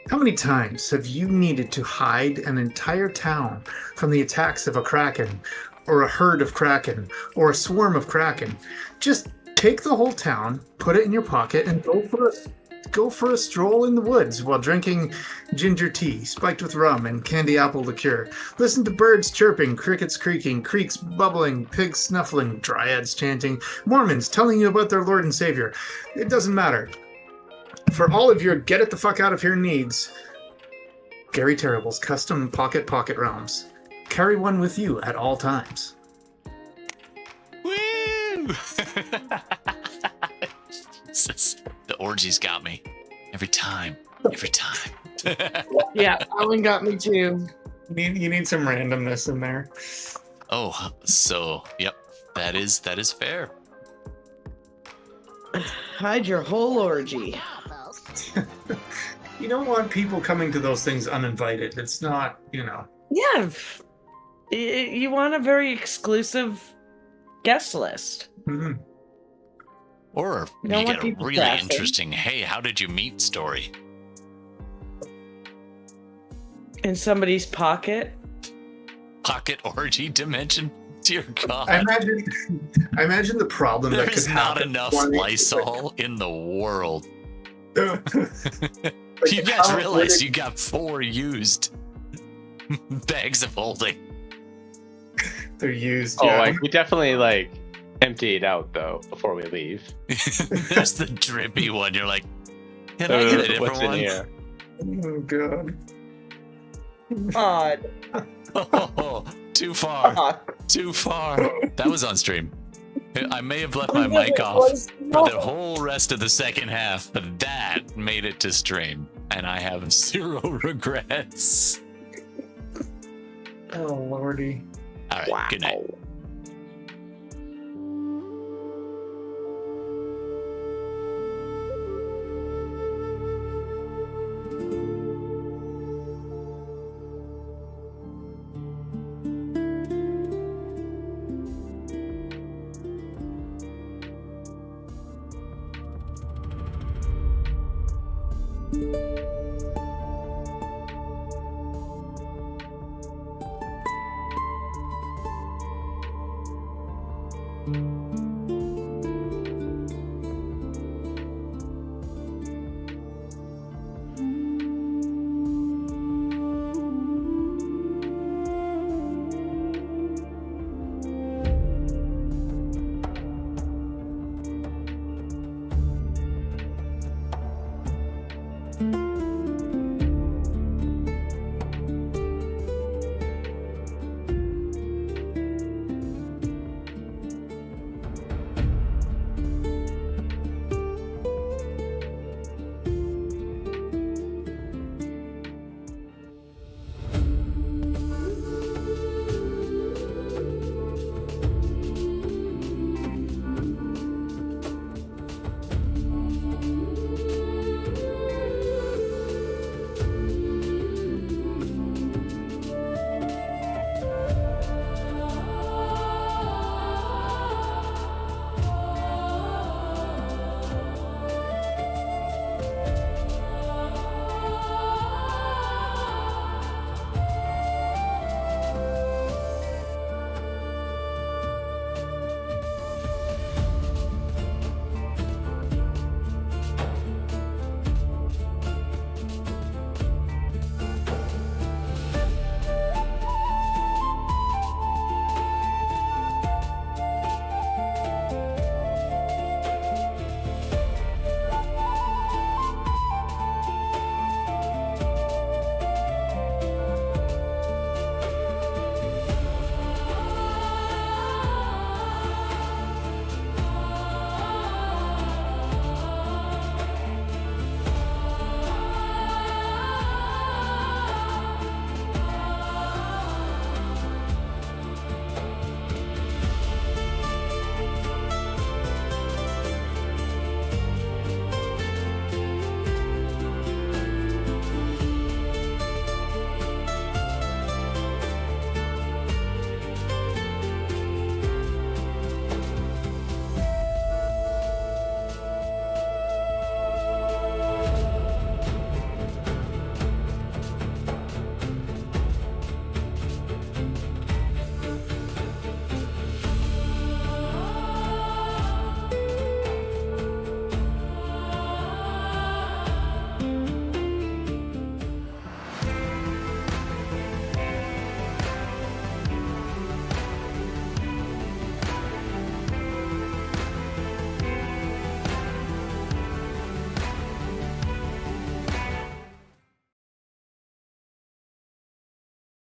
How many times have you needed to hide an entire town from the attacks of a kraken, or a herd of kraken, or a swarm of kraken? Just take the whole town, put it in your pocket, and go for a stroll in the woods while drinking ginger tea spiked with rum and candy apple liqueur. Listen to birds chirping, crickets creaking, creeks bubbling, pigs snuffling, dryads chanting, Mormons telling you about their Lord and Savior. It doesn't matter. For all of your get it the fuck out of here needs, Gary Terrible's custom pocket realms. Carry one with you at all times. Woo! Jesus, the orgies got me every time. Yeah, that one got me too. You need some randomness in there. Oh, so yep, that is fair. Hide your whole orgy. You don't want people coming to those things uninvited. It's not, Yeah. You want a very exclusive guest list. Mm-hmm. Or You you don't want get a people really crashing. interesting, hey, how did you meet story? In somebody's pocket. Pocket orgy dimension? Dear God. I imagine the problem that There's could not happen. enough Lysol in the world. Like, You guys realize you got 4 used bags of holding. they're used. Oh, yeah. like we definitely like empty it out though before we leave. There's the drippy one. You're like, can I get a different What's in one? here? Oh god. Odd. Oh, too far. Too far. That was on stream. I may have left my mic off for the whole rest of the second half, but that made it to stream, and I have 0 regrets. Oh lordy. All right, good night.